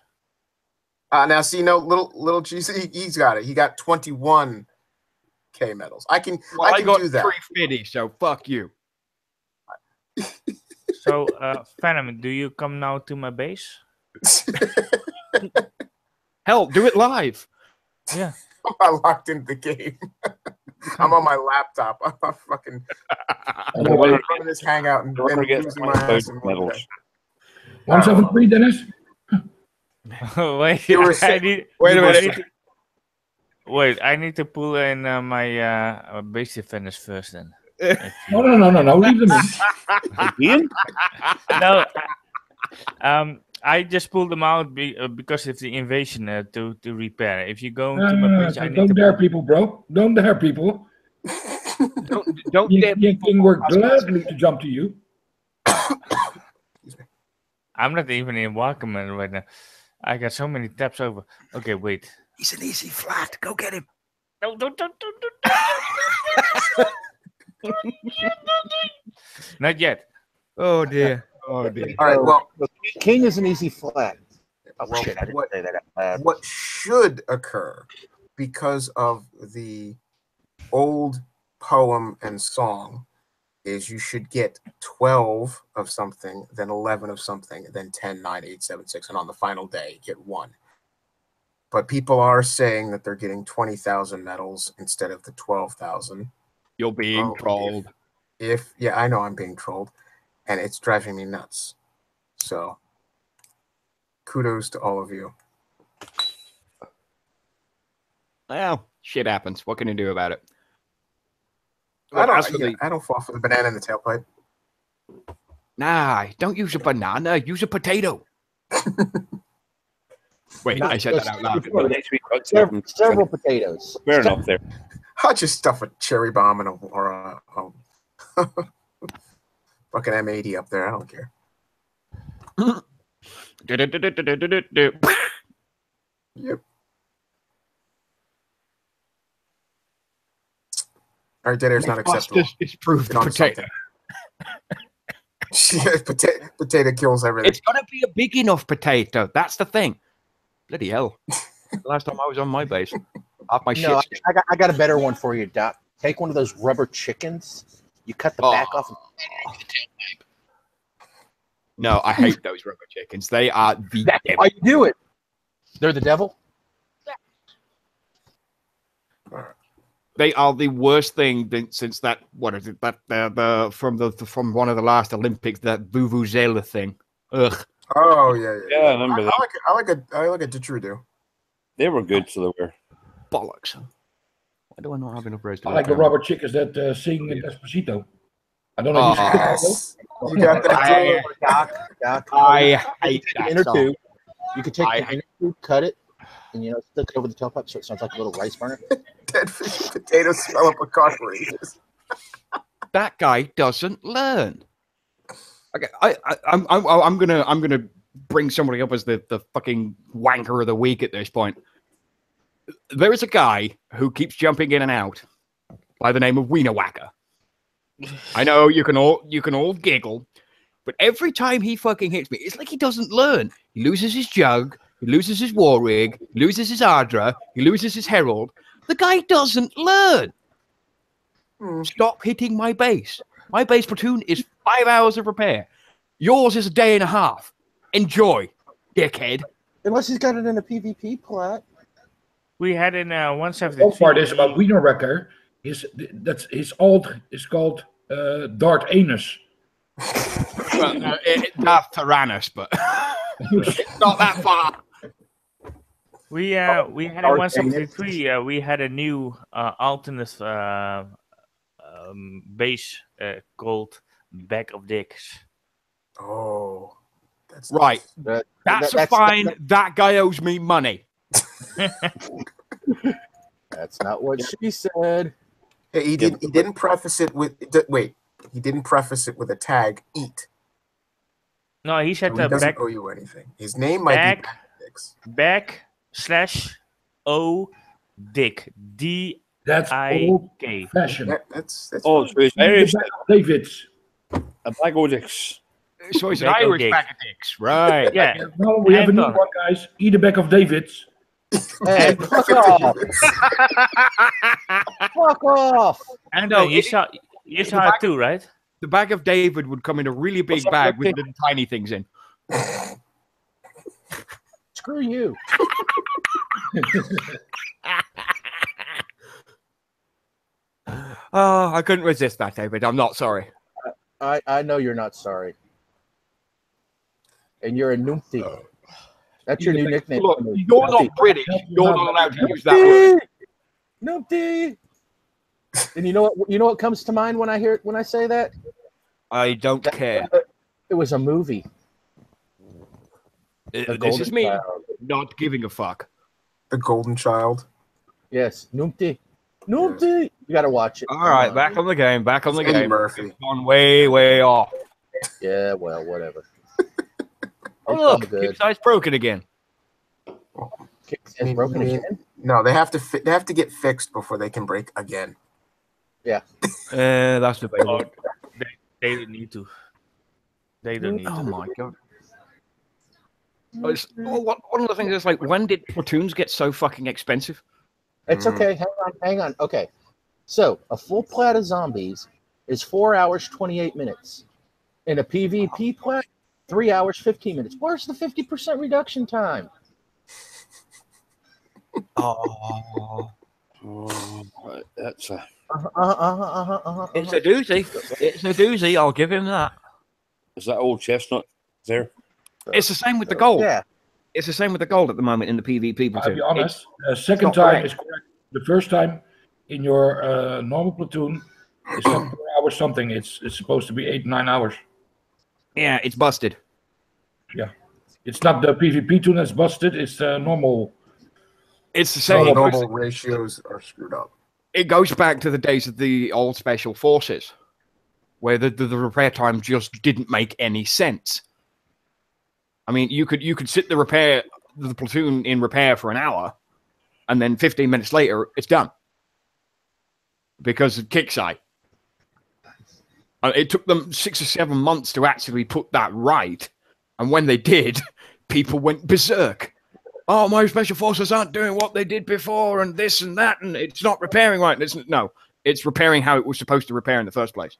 Now see, no little GC, he's got it. He got 21k medals. I can got do that. 350, so fuck you. So, Venom, do you come now to my base? Hell, do it live. Yeah. I'm not locked into the game. I'm on my laptop. I'm not fucking running this hangout and then losing my ass in one day. 173, Dennis. Wait, Wait a minute. Wait, I need to pull in my base defenders first then. No. Leave them in. No. I just pulled them out because of the invasion to repair. If you go to my base, don't dare people, bro. Don't dare people. Don't dare people. King work gladly to jump to you. I'm not even in Wackerman right now. I got so many tabs over. Okay, wait. He's an easy flat. Go get him. No, don't. Not yet. Oh dear. Oh dear. All right, well, King is an easy flat. Well, Shit, I didn't say that out loud. what should occur because of the old poem and song is you should get 12 of something, then 11 of something, then 10, 9, 8, 7, 6, and on the final day, get 1. But people are saying that they're getting 20,000 medals instead of the 12,000. You're being trolled. Yeah, I know I'm being trolled, and it's driving me nuts. So, kudos to all of you. Well, shit happens. What can you do about it? I don't fall for the banana in the tailpipe. Nah, don't use a banana. Use a potato. Wait, I said that out loud. Several potatoes. Fair enough there. I'll just stuff a cherry bomb or a fucking M80 up there. I don't care. Yep. All right, dead air's not acceptable. It's proved potato. Potato kills everything. It's got to be a big enough potato. That's the thing. Bloody hell. Last time I was on my base, off my shit. No, I got a better one for you, Doc. Take one of those rubber chickens. You cut the back off. No, I hate those rubber chickens. They are the That's devil. why you do it. They're the devil. They are the worst thing since that. What is it? That from one of the last Olympics, that vuvuzela thing. Ugh. Oh yeah. Yeah, I remember that. I like a Detrudo. They were good, so they were. Bollocks. Why do I not have enough roast? I like the rubber chickens that sing in Despacito. I don't know if Yes. You got that. Doc. I hate that inner song. tube. You could take the inner tube, cut it, and stick it over the tailpipe so it sounds like a little rice burner. Dead fish potatoes smell up a carburetor. That guy doesn't learn. Okay, I'm gonna bring somebody up as the fucking wanker of the week at this point. There is a guy who keeps jumping in and out by the name of Wiener Whacker. I know you can all giggle, but every time he fucking hits me, it's like he doesn't learn. He loses his jug, he loses his war rig, he loses his Ardra, he loses his Herald. The guy doesn't learn. Stop hitting my base. My base platoon is 5 hours of repair. Yours is a day and a half. Enjoy, dickhead. Unless he's got it in a PvP plat. We had in 173. The part is about Wiener Wrecker. That's his alt is called Dart Anus. Well, that's Tyrannus, but it's not that far. We had in 173. We had a new alternate base called Bag of Dicks. Oh, that's Right. nice. That's a fine. That guy owes me money. That's not what she said. Hey, he didn't preface it with wait. He didn't preface it with a tag. Eat. No, he said So he doesn't back owe you anything. His name might be /O Dick D. That's old I-K. fashioned. That's Oh, fine. so it's Irish. David's. A bag of dicks. So it's an Bag of Irish dicks. bag of dicks, right? Yeah. No, we have a new Anton. one, guys. Eat a bag of David's. Hey, fuck off! Fuck off! And No, you saw it too, right? The bag of David would come in a really big bag with little tiny things in. Screw you. Oh, I couldn't resist that, David. I'm not sorry. I know you're not sorry. And you're a numpty. That's your new nickname. Look, you're not British. You're not allowed to use that word. Numpty. And you know what comes to mind when I say that? I don't care. It was a movie. The This is Golden me Child. not giving a fuck. The Golden Child. Yes, Numpty. Numpty. You gotta watch it. All right, back on the game. Back on the Eddie game. Murphy. It's gone way, way off. Yeah, well, whatever. Oh, It's look, good. Kick's broken again. It's broken again. No, they have to get fixed before they can break again. Yeah. That's debatable. They don't need to. They don't need Oh to. my god. One of the things is like, when did platoons get so fucking expensive? It's okay. Hang on. Okay. So a full plat of zombies is 4 hours 28 minutes. In a PvP plat, 3 hours 15 minutes. Where's the 50% reduction time? Oh, That's a. it's a doozy. It's a doozy. I'll give him that. Is that old chestnut there? It's the same with the gold. Yeah. It's the same with the gold at the moment in the PvP I'll platoon. be honest. Second not time correct. is correct. The first time in your normal platoon, it's not 4 hours something. It's supposed to be 8-9 hours. Yeah, it's busted. It's not the PvP tune that's busted. It's the normal. It's the The same. normal ratios are screwed up. It goes back to the days of the old special forces, where the repair time just didn't make any sense. I mean, you could sit the platoon in repair for an hour, and then 15 minutes later, it's done. Because of kix. It took them 6 or 7 months to actually put that right. And when they did, people went berserk. Oh, my special forces aren't doing what they did before, and this and that, and it's not repairing right. It's repairing how it was supposed to repair in the first place.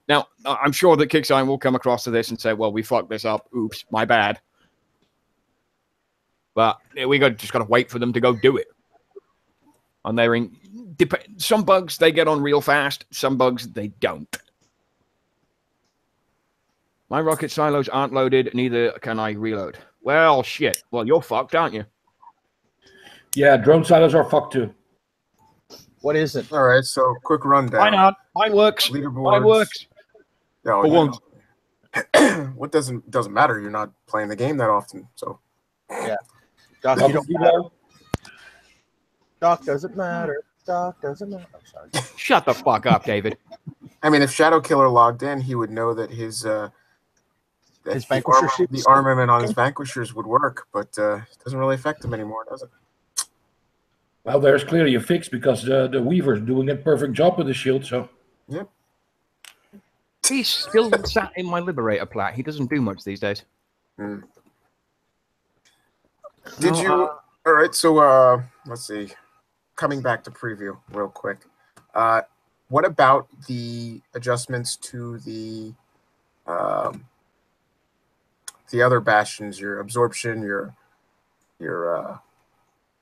Now, I'm sure that kix will come across to this and say, well, we fucked this up. Oops, my bad. But we just got to wait for them to go do it. And some bugs, they get on real fast. Some bugs, they don't. My rocket silos aren't loaded, neither can I reload. Well, shit. Well, you're fucked, aren't you? Yeah, drone silos are fucked too. What is it? All right, so quick rundown. Why not? Mine works. Leaderboards. Mine works. No, For once. what doesn't matter. You're not playing the game that often, so Yeah. Doc, you don't matter. Doc doesn't matter. Doc doesn't matter. I'm sorry. Shut the fuck up, David. I mean, if Shadow Killer logged in, he would know that his Vanquisher the armament on his Vanquishers would work, but it doesn't really affect him anymore, does it? Well, there's clearly a fix because the Weaver's doing a perfect job with the shield. So Yep. He's still sat in my Liberator plat. He doesn't do much these days. Mm. Did you? All right, so let's see. Coming back to preview real quick. What about the adjustments to the other bastions? Your absorption, your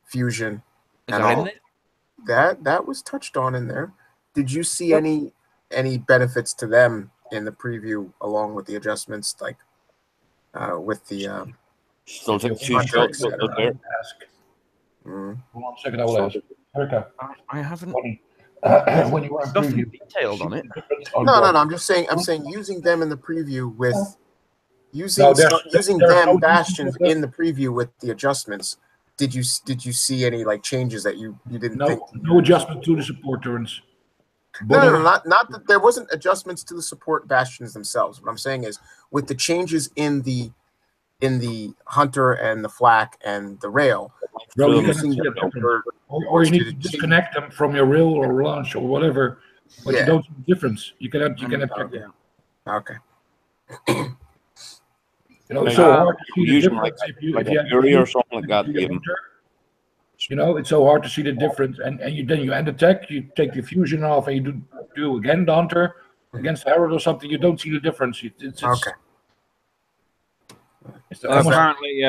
fusion, Is and that in all there? that was touched on in there. Did you see any benefits to them in the preview along with the adjustments, like with the Still take 2 Hunter, shots etc. out there. Mm. Hold on a second, I will ask. Erica, I haven't when you were in nothing preview, detailed on it. No. I'm just saying. I'm saying using them in the preview with using No, there's them no bastions difference. in the preview with the adjustments. Did you see any like changes that you didn't think? No adjustment to the support turns. No, not that there wasn't adjustments to the support bastions themselves. What I'm saying is with the changes in the Hunter and the Flak and the rail, Bro, you using can the Hunter, or you need to disconnect them from your rail or launch or whatever, but you don't see the difference. You cannot check them. Okay. You know, it's so hard to see the Using difference like if you a Fury or something like that. You know, it's so hard to see the difference, and then you end attack, you take the fusion off, and you do again the Hunter against Herald or something. You don't see the difference. It's Okay. Apparently,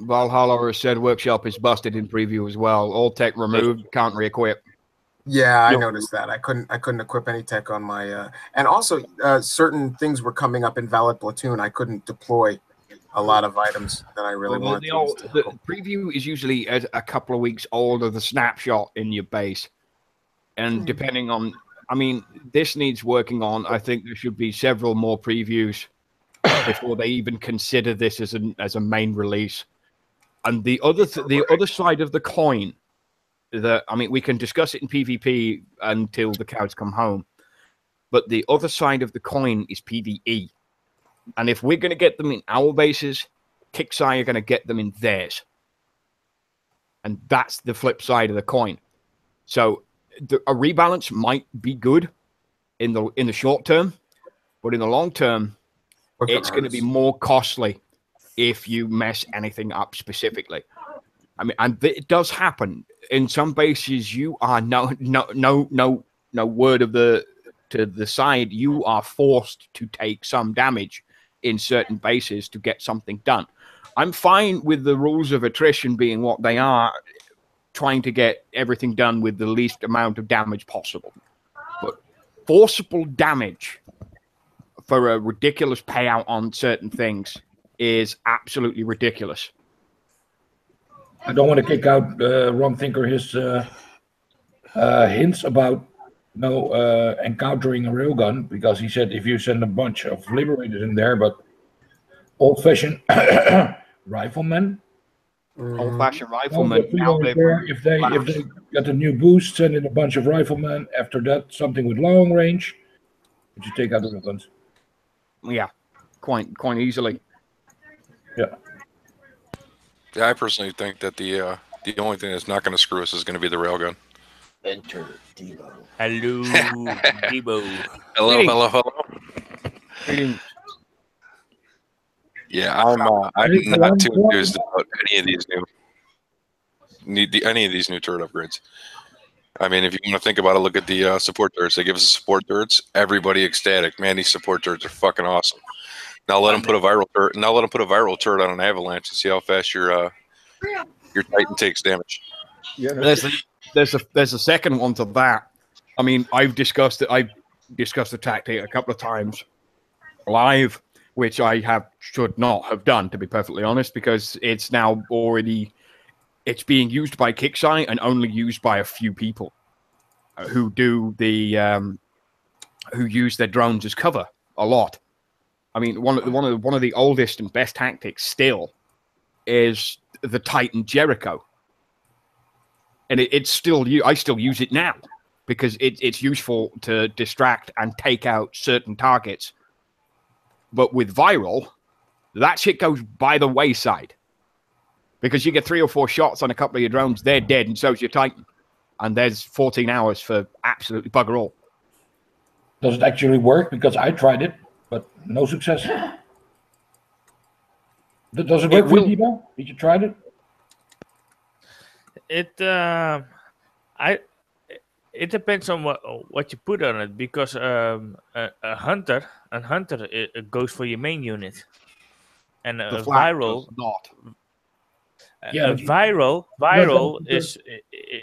Valhalla has said Workshop is busted in preview as well. All tech removed, can't re-equip. Yeah, I noticed that. I couldn't equip any tech on my and also certain things were coming up in Valid Platoon. I couldn't deploy a lot of items that I really wanted to. The preview is usually a couple of weeks old of the snapshot in your base, and depending on, I mean, this needs working on. I think there should be several more previews before they even consider this as a main release. And the other side of the coin, I mean, we can discuss it in PvP until the cows come home, but the other side of the coin is PvE. And if we're going to get them in our bases, kix3 are going to get them in theirs. And that's the flip side of the coin. So a rebalance might be good in the short term, but in the long term, it's going to be more costly if you mess anything up specifically. I mean, and it does happen in some bases. You are no word of to the side. You are forced to take some damage in certain bases to get something done. I'm fine with the rules of attrition being what they are, trying to get everything done with the least amount of damage possible. But forcible damage for a ridiculous payout on certain things is absolutely ridiculous. I don't want to kick out Ron Thinker his hints about encountering a railgun, because he said if you send a bunch of liberators in there, but old-fashioned riflemen. Old-fashioned riflemen. If they got a new boost, send in a bunch of riflemen. After that, something with long range, would you take out the guns? Yeah, quite easily. Yeah. Yeah, I personally think that the only thing that's not going to screw us is going to be the railgun. Enter Debo. Hello, Debo. Hello. Yeah, I'm not too enthused about any of these new turret upgrades. I mean, if you want to think about it, look at the support turrets. They give us support turrets. Everybody ecstatic. Man, these support turrets are fucking awesome. Now let them put a viral turret. Now let them put a viral turret on an avalanche and see how fast your Titan takes damage. Yeah, there's a second one to that. I mean, I've discussed the tactic a couple of times live, which I should not have done, to be perfectly honest, because it's now already being used by kix3 and only used by a few people who do who use their drones as cover a lot. I mean, one of the oldest and best tactics still is the Titan Jericho, and I still use it now because it's useful to distract and take out certain targets. But with viral, that shit goes by the wayside because you get 3 or 4 shots on a couple of your drones, they're dead, and so's your Titan, and there's 14 hours for absolutely bugger all. Does it actually work? Because I tried it, but no success. Does it work for you, Debo? Did you try it? It depends on what you put on it, because a hunter it goes for your main unit, and a viral not. viral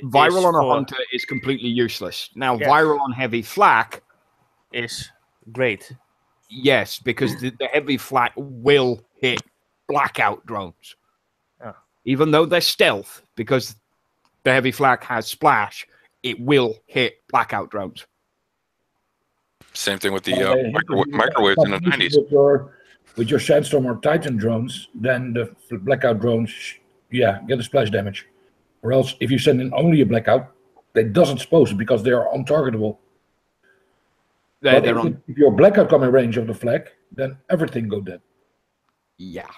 viral on a hunter is completely useless. Now, viral on heavy flak is great. Yes, because the heavy flak will hit blackout drones. Oh. Even though they're stealth, because the heavy flak has splash, it will hit blackout drones. Same thing with the microwaves in the 90s. With your Sandstorm or Titan drones, then the blackout drones, get a splash damage. Or else, if you send in only a blackout, that doesn't suppose because they are untargetable. If your blackout come in range of the flag, then everything go dead. Yeah.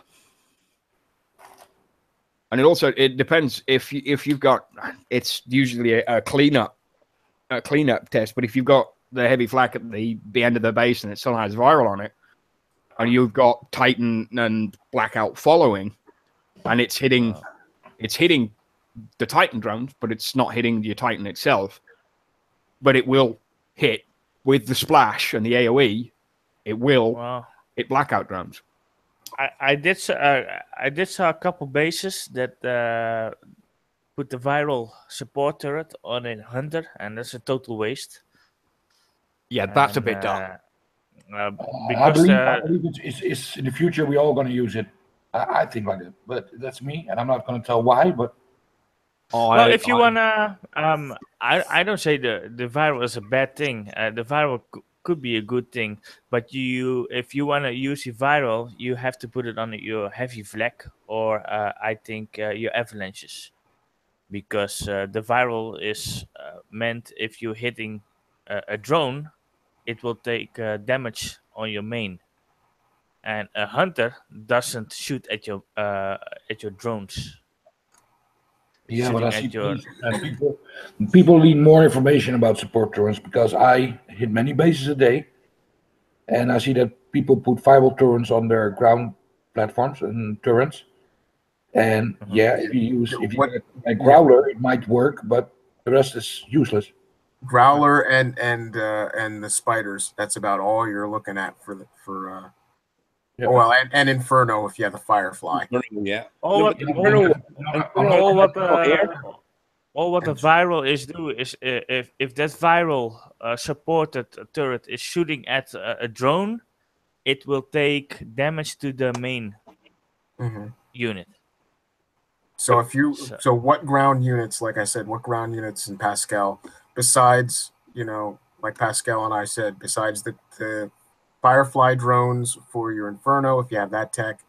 And it depends if you've got, it's usually a cleanup test, but if you've got the heavy flak at the end of the base and it still has viral on it, and you've got Titan and blackout following, and it's hitting the Titan drones, but it's not hitting your Titan itself, but it will hit with the splash and the AoE, it will hit blackout drones. I did saw a couple bases that put the viral support turret on a hunter, and that's a total waste. Yeah, that's a bit dumb. Because I believe it's in the future we're all going to use it. I think like that, but that's me, and I'm not going to tell why. But if you wanna, I don't say the viral is a bad thing. The viral could be a good thing, but if you wanna use the viral, you have to put it on your heavy flak or I think your avalanches, because the viral is meant if you're hitting a drone, it will take damage on your main, and a hunter doesn't shoot at your drones. Yeah, but I see people need more information about support turrets, because I hit many bases a day, and I see that people put viral turrets on their ground platforms and turrets. And if you get a growler, it might work, but the rest is useless. Growler and the spiders. That's about all you're looking at for well, and Inferno if you have the Firefly. Yeah. All what the viral is if that viral supported turret is shooting at a drone, it will take damage to the main unit. So so what ground units, like I said, what ground units in Pascal, besides, like Pascal and I said, besides the Firefly drones for your Inferno, if you have that tech,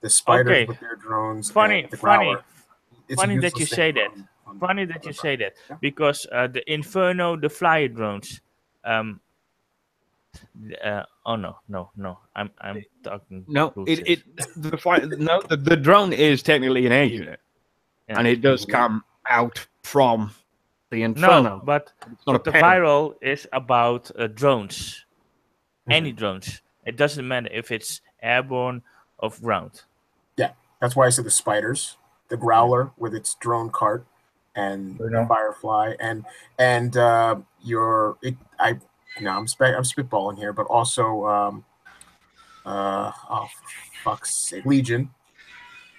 the spiders with their drones. Funny that you say that. Funny that you say that, because the Inferno, the flyer drones. Oh no! I'm talking. No, the drone is technically an air unit, and it does come out from the Inferno. No, but the viral is about drones. Any drones. It doesn't matter if it's airborne or ground. Yeah, that's why I said the spiders, the Growler with its drone cart, and Firefly, and I'm spitballing here, but also oh fuck's sake, Legion,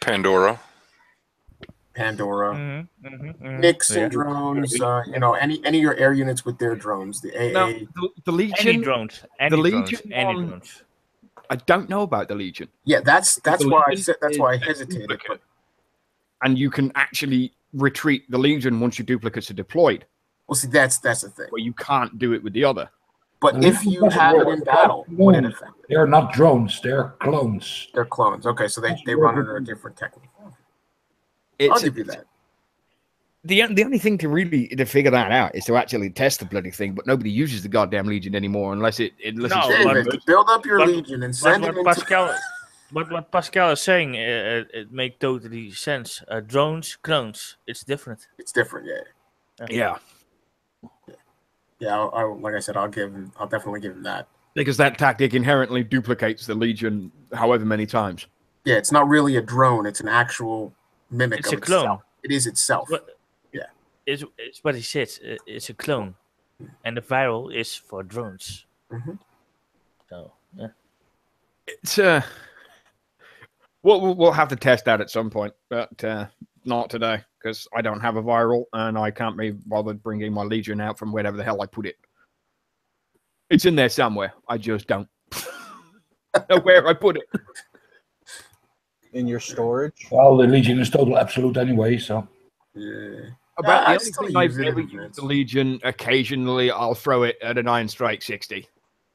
Pandora, Nixon drones, any of your air units with their drones, the AA, the Legion, any drones. I don't know about the Legion. Yeah, that's why I said, that's why I hesitated. And you can actually retreat the Legion once your duplicates are deployed. Well, see, that's the thing. Well, you can't do it with the other. But if you have it in battle, would it affect it? They're not drones. They're clones. They're clones. Okay, so they run under a different technique. I'll give you that. The only thing to figure that out is to actually test the bloody thing, but nobody uses the goddamn Legion anymore unless it's build up your Legion and send it Pascal. But what Pascal is saying, it makes totally sense. Drones, clones, it's different. It's different, yeah. Like I said, I'll definitely give him that, because that tactic inherently duplicates the Legion however many times. Yeah, it's not really a drone; it's an actual mimic. It's a clone. Itself. It is itself. It's what he says. It's a clone, and the viral is for drones. So it's we'll have to test that at some point, but not today because I don't have a viral and I can't be bothered bringing my Legion out from wherever the hell I put it. It's in there somewhere. I just don't know where I put it. In your storage? Well, the Legion is total absolute anyway, so. Yeah. About I the still only thing use I've it ever in used events. the Legion, occasionally I'll throw it at an Iron Strike 60.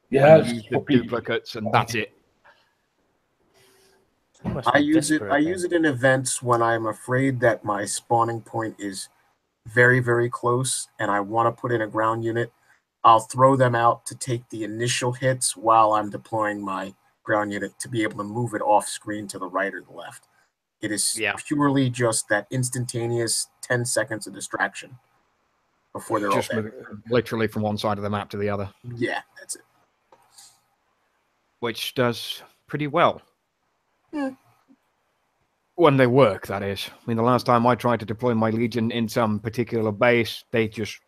Yeah, And use the duplicates, and that's it. I use it in events when I'm afraid that my spawning point is very, very close and I want to put in a ground unit. I'll throw them out to take the initial hits while I'm deploying my ground unit to be able to move it off screen to the right or the left. It is purely just that instantaneous 10 seconds of distraction before they're just all dead. Literally from one side of the map to the other. Yeah, that's it. Which does pretty well. Yeah. When they work, that is. I mean, the last time I tried to deploy my Legion in some particular base, they just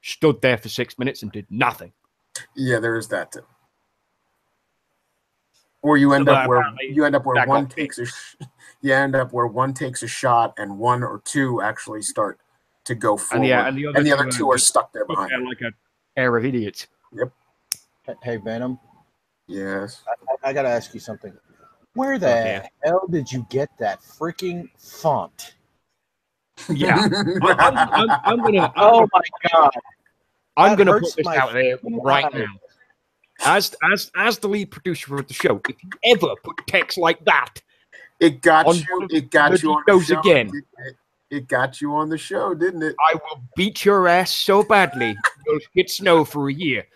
stood there for 6 minutes and did nothing. Yeah, there is that too. Or you end up where one takes a shot and one or two actually start to go forward, and the other two are stuck there behind. Like a pair of idiots. Yep. Hey, Venom. Yes. I gotta ask you something. Where the hell did you get that freaking font? Yeah. I'm gonna. Oh my god. I'm gonna put this out there right now. As the lead producer of the show, if you ever put text like that, it got you. It got you on the show again. It got you on the show, didn't it? I will beat your ass so badly you'll get snow for a year.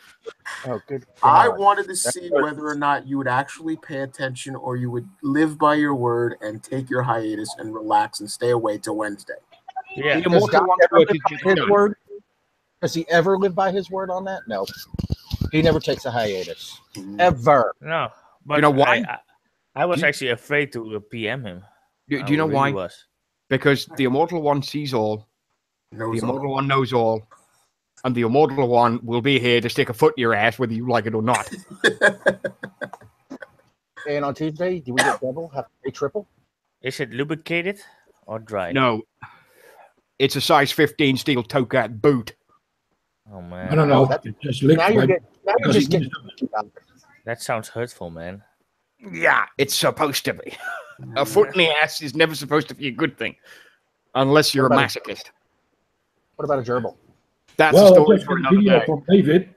Oh, good. I wanted to see whether or not you would actually pay attention or you would live by your word and take your hiatus and relax and stay away till Wednesday. Yeah. Does he ever live by his word on that? No. He never takes a hiatus. Ever. No. But you know why? I was actually afraid to PM him. Do you know why? Because the Immortal One sees all. The Immortal One knows all. And the Immortal One will be here to stick a foot in your ass whether you like it or not. And on Tuesday, do we get double? Have to pay triple? Is it lubricated or dry? No. It's a size 15 steel toe cat boot. Oh, man. No. Just liquid. That sounds hurtful, man. Yeah, it's supposed to be. A foot in the ass is never supposed to be a good thing. Unless you're a masochist. What about a gerbil? That's a story for another day. From David.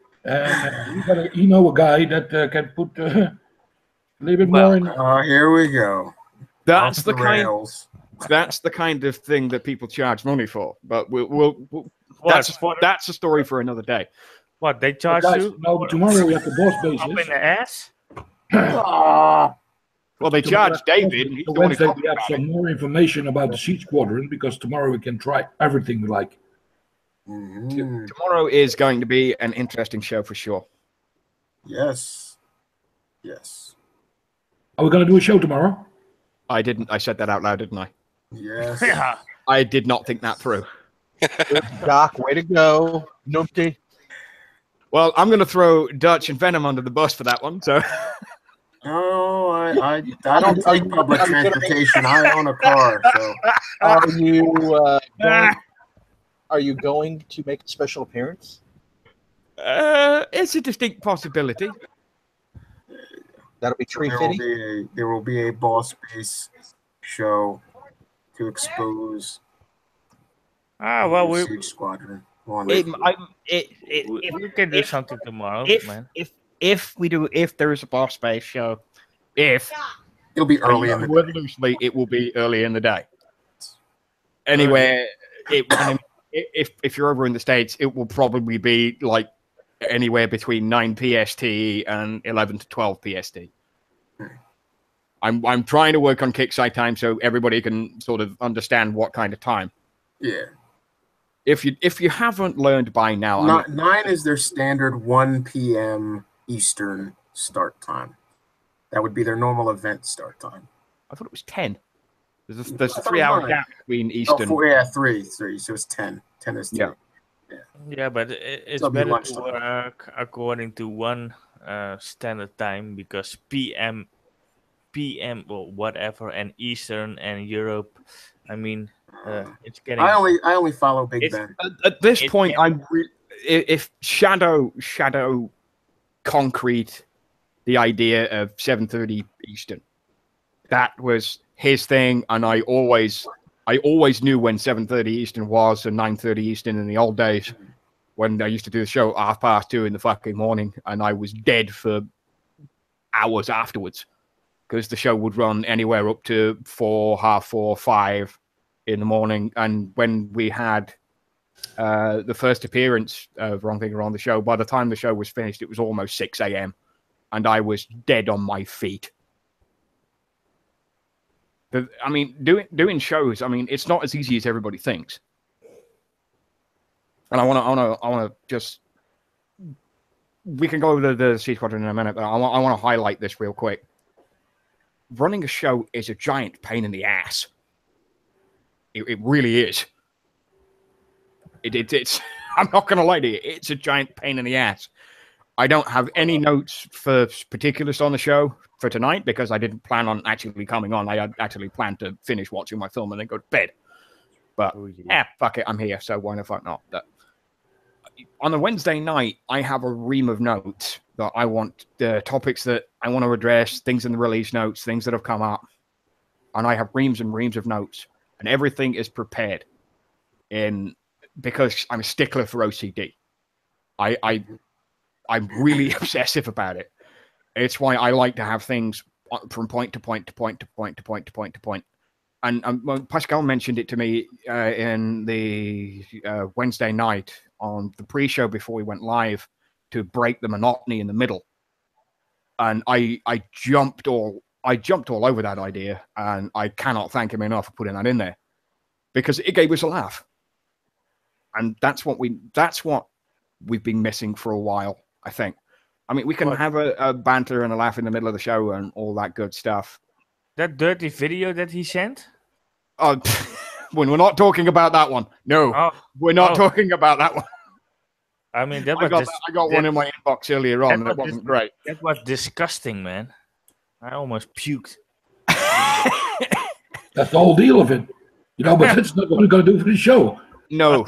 You know a guy that can put a little bit more in. Here we go. That's the kind of thing that people charge money for. But that's a story for another day. What, they charge you? No, tomorrow we have the boss bases. Up in the ass? Well, they charge David. Wednesday we have some more information about the Siege Squadron because tomorrow we can try everything we like. Tomorrow is going to be an interesting show for sure. Yes. Are we going to do a show tomorrow? I didn't. I said that out loud, didn't I? Yes. Yeah. I did not think that through. Doc, way to go. Numpty. Well, I'm going to throw Dutch and Venom under the bus for that one. So. Oh, I don't take public transportation. I own a car. So. Are you going to make a special appearance? It's a distinct possibility. That'll be Tree Fitty. There will be a boss base show to expose. The Siege Squadron. We can do something tomorrow, man. If there is a boss base show, it'll be early in the day. Loosely, it will be early in the day. Anywhere, if you're over in the States, it will probably be like anywhere between 9 PST and 11 to 12 PST. I'm trying to work on kickside time so everybody can sort of understand what kind of time. Yeah. If you haven't learned by now, 9 is their standard 1 p.m. Eastern start time. That would be their normal event start time. I thought it was 10. There's a 3-hour gap between Eastern. 3. So it's 10. 10 is 3. Yeah, but it's better to work according to one standard time because PM or whatever and Eastern and Europe. I mean, It's getting. I only follow Big Ben. At this point, if Shadow concrete the idea of 7:30 Eastern, that was his thing, and I always knew when 7:30 Eastern was and 9:30 Eastern in the old days when I used to do the show at 2:30 in the fucking morning, and I was dead for hours afterwards because the show would run anywhere up to 4, 4:30, 5 in the morning. And when we had the first appearance of Wrong Thing on the show, by the time the show was finished, it was almost 6 a.m. and I was dead on my feet. I mean, doing shows, I mean, it's not as easy as everybody thinks. And I want to just, we can go over the C Squadron in a minute, but I want to highlight this real quick. Running a show is a giant pain in the ass. It really is. It's I'm not going to lie to you. It's a giant pain in the ass. I don't have any notes for particulars on the show for tonight because I didn't plan on actually coming on. I had actually planned to finish watching my film and then go to bed. But fuck it, I'm here, so why the fuck not? But on a Wednesday night, I have a ream of notes that I want, the topics that I want to address, things in the release notes, things that have come up. And I have reams and reams of notes. And everything is prepared because I'm a stickler for OCD. I'm really obsessive about it. It's why I like to have things from point to point to point to point to point to point to point. And Pascal mentioned it to me in the Wednesday night on the pre-show before we went live to break the monotony in the middle. And I jumped all over that idea, and I cannot thank him enough for putting that in there because it gave us a laugh. And that's what we've been missing for a while, I think. I mean, we can have a banter and a laugh in the middle of the show and all that good stuff. That dirty video that he sent? Oh, when we're not talking about that one. No, we're not talking about that one. I mean, I got one in my inbox earlier on. That wasn't great. That was disgusting, man. I almost puked. That's the whole deal of it. You know, but that's not what we're going to do for the show. No.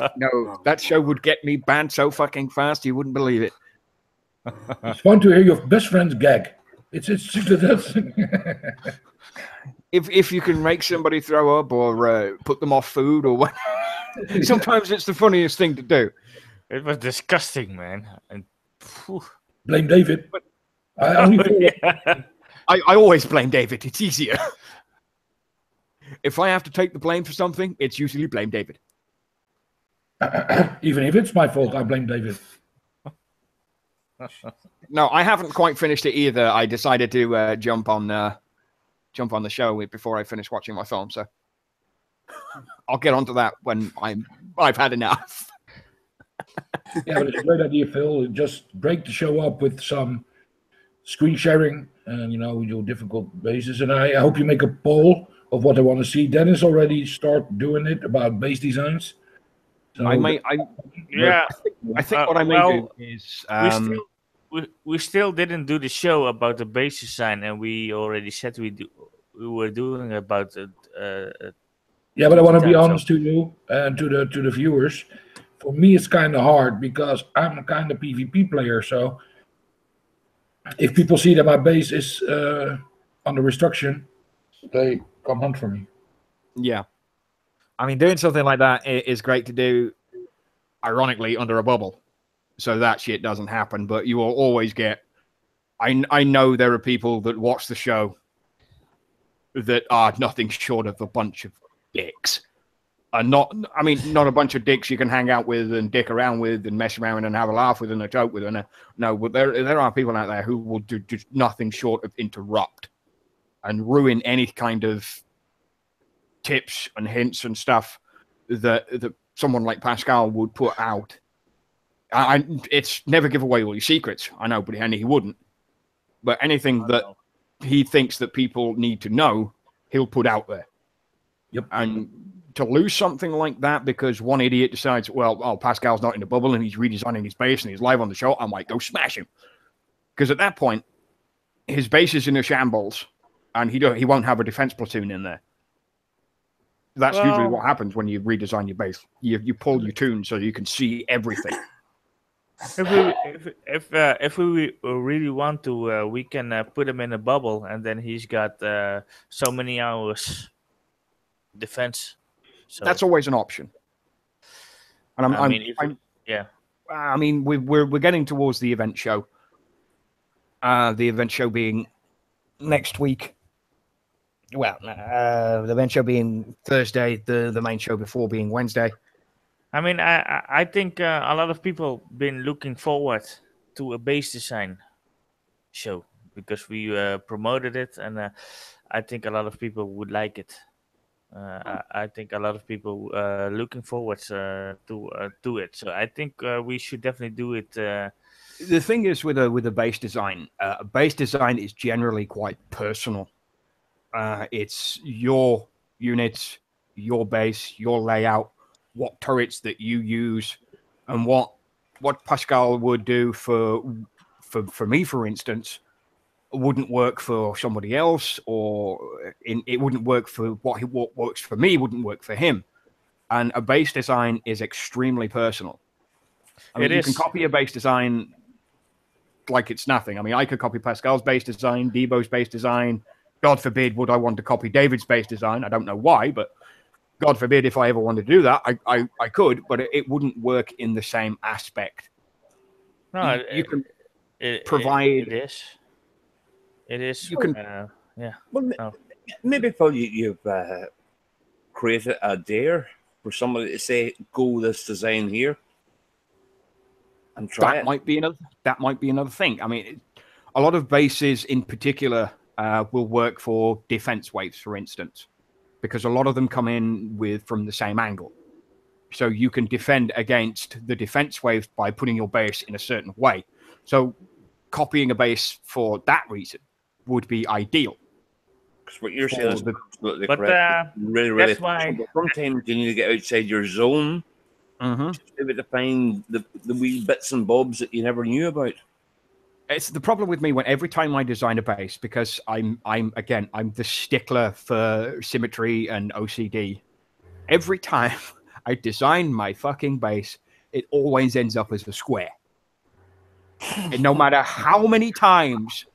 That show would get me banned so fucking fast you wouldn't believe it. It's fun to hear your best friend's gag. It's that's if you can make somebody throw up or put them off food or what, sometimes it's the funniest thing to do. It was disgusting, man. And blame David. I always blame David. It's easier. If I have to take the blame for something, it's usually blame David. Even if it's my fault, I blame David. No, I haven't quite finished it either. I decided to jump on the show before I finish watching my film, so I'll get onto that when I've had enough. Yeah, but it's a great idea, Phil. Just break the show up with some screen sharing, and we do difficult bases. And I hope you make a poll of what I want to see. Dennis already start doing it about base designs. So I think what I may do is we still didn't do the show about the base design, and we already said we were doing about it. Yeah, but I want to be honest to you and to the viewers. For me, it's kind of hard because I'm a kind of PvP player. So if people see that my base is under restriction, they come hunt for me. Yeah. I mean, doing something like that is great to do, ironically, under a bubble. So that shit doesn't happen. But you will always get... I know there are people that watch the show that are nothing short of a bunch of dicks. Not a bunch of dicks you can hang out with and dick around with and mess around and have a laugh with and a joke with. No, but there are people out there who will do just nothing short of interrupt and ruin any kind of tips and hints and stuff that someone like Pascal would put out. It's never give away all your secrets. I know, but he wouldn't. But anything that he thinks that people need to know, he'll put out there. Yep. And to lose something like that because one idiot decides, Pascal's not in the bubble and he's redesigning his base and he's live on the show, I might go smash him. Because at that point, his base is in a shambles and he won't have a defense platoon in there. That's usually what happens when you redesign your base. You pull your tunes so you can see everything. If we really want to, we can put him in a bubble, and then he's got so many hours defense. So That's always an option. And I mean, we're getting towards the event show. The event show being next week. Well, the event show being Thursday, the main show before being Wednesday. I mean, I think a lot of people been looking forward to a base design show because we promoted it, and I think a lot of people would like it. I think a lot of people looking forward to it. So I think we should definitely do it. The thing is with a base design is generally quite personal. It's your units, your base, your layout, what turrets that you use, and what Pascal would do for me, for instance, wouldn't work for somebody else, or it wouldn't work for what works for me wouldn't work for him. And a base design is extremely personal. I mean, you can copy a base design like it's nothing. I mean, I could copy Pascal's base design, Debo's base design. God forbid would I want to copy David's base design. I don't know why, but God forbid if I ever wanted to do that, I could, but it wouldn't work in the same aspect. No, you can provide. It is. You can, yeah. Well, maybe Phil, you've created a dare for somebody to say, "Go this design here," and try it. That might be another thing. I mean, a lot of bases in particular will work for defense waves, for instance, because a lot of them come in from the same angle. So you can defend against the defense waves by putting your base in a certain way. So copying a base for that reason would be ideal. Because what you're saying is absolutely correct. Really, that's why sometimes you need to get outside your zone to find the wee bits and bobs that you never knew about. It's the problem with me when every time I design a base, because I'm the stickler for symmetry and OCD. Every time I design my fucking base, it always ends up as a square. And no matter how many times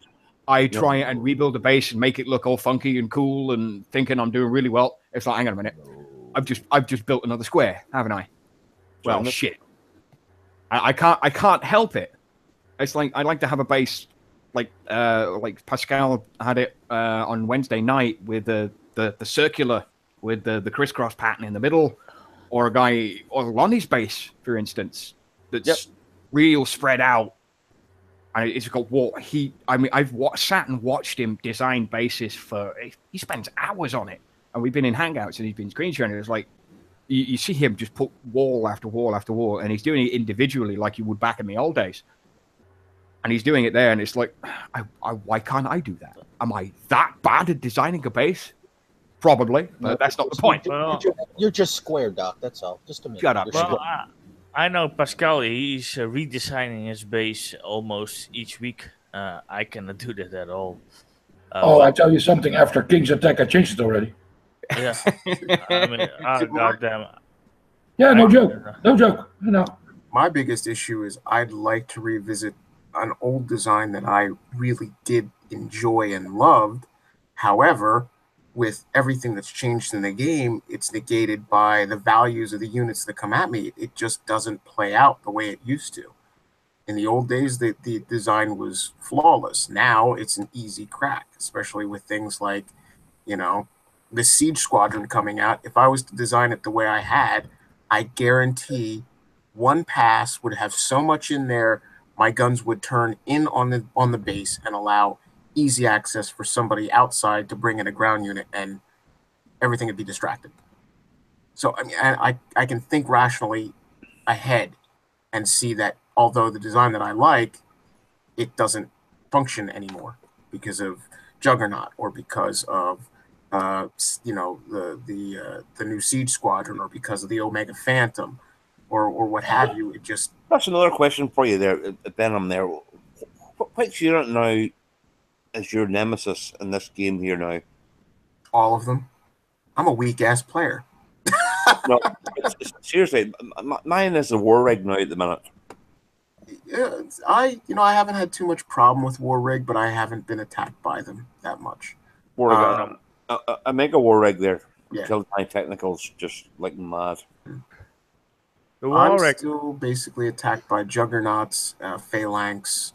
I try and rebuild a base and make it look all funky and cool and thinking I'm doing really well, it's like, hang on a minute, I've just built another square, haven't I? Well, shit. I can't help it. It's like I like to have a base like Pascal had it on Wednesday night with the circular with the crisscross pattern in the middle, or a guy or Lonnie's base, for instance, that's real spread out. And it's got what I've sat and watched him design bases he spends hours on it, and we've been in Hangouts and he's been screen sharing. It's like you see him just put wall after wall after wall, and he's doing it individually like you would back in the old days. And he's doing it there, and it's like, why can't I do that? Am I that bad at designing a base? Probably, but that's not the point. You're just square, Doc. That's all. Just a minute. Shut up. Well, I know Pascal. He's redesigning his base almost each week. I cannot do that at all. I tell you something. After King's Attack, I changed it already. Yeah, I mean, goddamn. Yeah, no joke. No joke. No. My biggest issue is I'd like to revisit an old design that I really did enjoy and loved. However, with everything that's changed in the game, it's negated by the values of the units that come at me. It just doesn't play out the way it used to. In the old days, the design was flawless. Now it's an easy crack, especially with things like, the Siege Squadron coming out. If I was to design it the way I had, I guarantee one pass would have so much in there, my guns would turn in on the base and allow easy access for somebody outside to bring in a ground unit, and everything would be distracted. So I mean, I can think rationally ahead and see that although the design that I like, it doesn't function anymore because of Juggernaut or because of the new Siege Squadron or because of the Omega Phantom or what have you. It just that's another question for you there, Venom. There, what's your now is your nemesis in this game here now? All of them. I'm a weak ass player. No, seriously, mine is a war rig now at the minute. Yeah, I haven't had too much problem with war rig, but I haven't been attacked by them that much. War rig, I make a war rig there. Yeah. Killed my technicals just like mad. I'm still basically attacked by juggernauts, phalanx,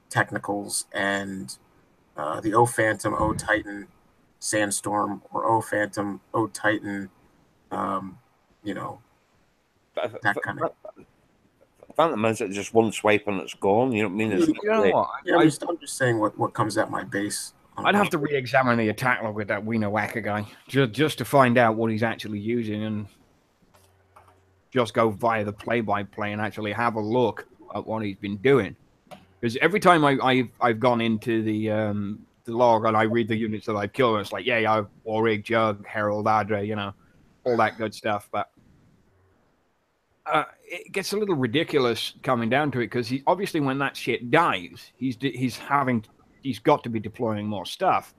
technicals, and the O Phantom, O Titan, Sandstorm, or O Phantom, O Titan. You know, that kind of. Phantom is just one swipe and it's gone. You know what I mean? It's You know what? I'm just saying what comes at my base. I'd have to re-examine the attack log with that Wiener Whacker guy just to find out what he's actually using, and just go via the play-by-play and actually have a look at what he's been doing. Because every time I've gone into the log and I read the units that I've killed, it's like, yeah, I've Warrig, Jug, Herald, Adre, you know, all that good stuff. But it gets a little ridiculous coming down to it, because he obviously, when that shit dies, he's got to be deploying more stuff.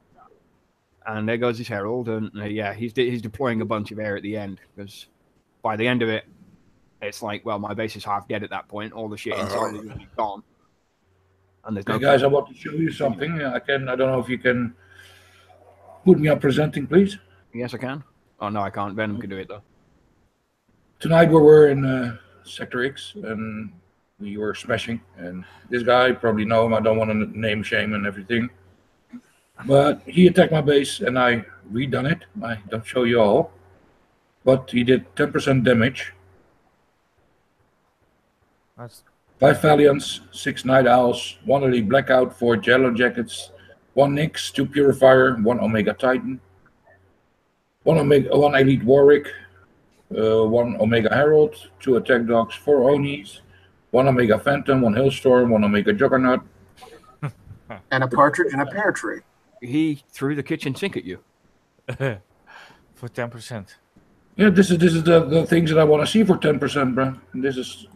And there goes his Herald, and yeah, he's deploying a bunch of air at the end, because by the end of it, it's like, well, my base is half dead at that point. All the shit inside is really gone. And there's no guys, I want to show you something. I don't know if you can put me up presenting, please. Yes, I can. Oh no, I can't. Venom can do it though. Tonight we were in Sector X and we were smashing. And this guy, you probably know him. I don't want to name shame and everything. But he attacked my base and I redone it. I don't show you all. But he did 10% damage. That's 5 Valiants, 6 Night Owls, 1 Elite Blackout, 4 Jello Jackets, 1 Nyx, 2 Purifier, 1 Omega Titan, 1 Elite Warwick, 1 Omega Herald, 2 Attack Dogs, 4 Onis, 1 Omega Phantom, 1 Hailstorm, 1 Omega Juggernaut. And a partridge and a pear tree. He threw the kitchen sink at you. For 10%. Yeah, this is the things that I want to see for 10%, bro. And this is,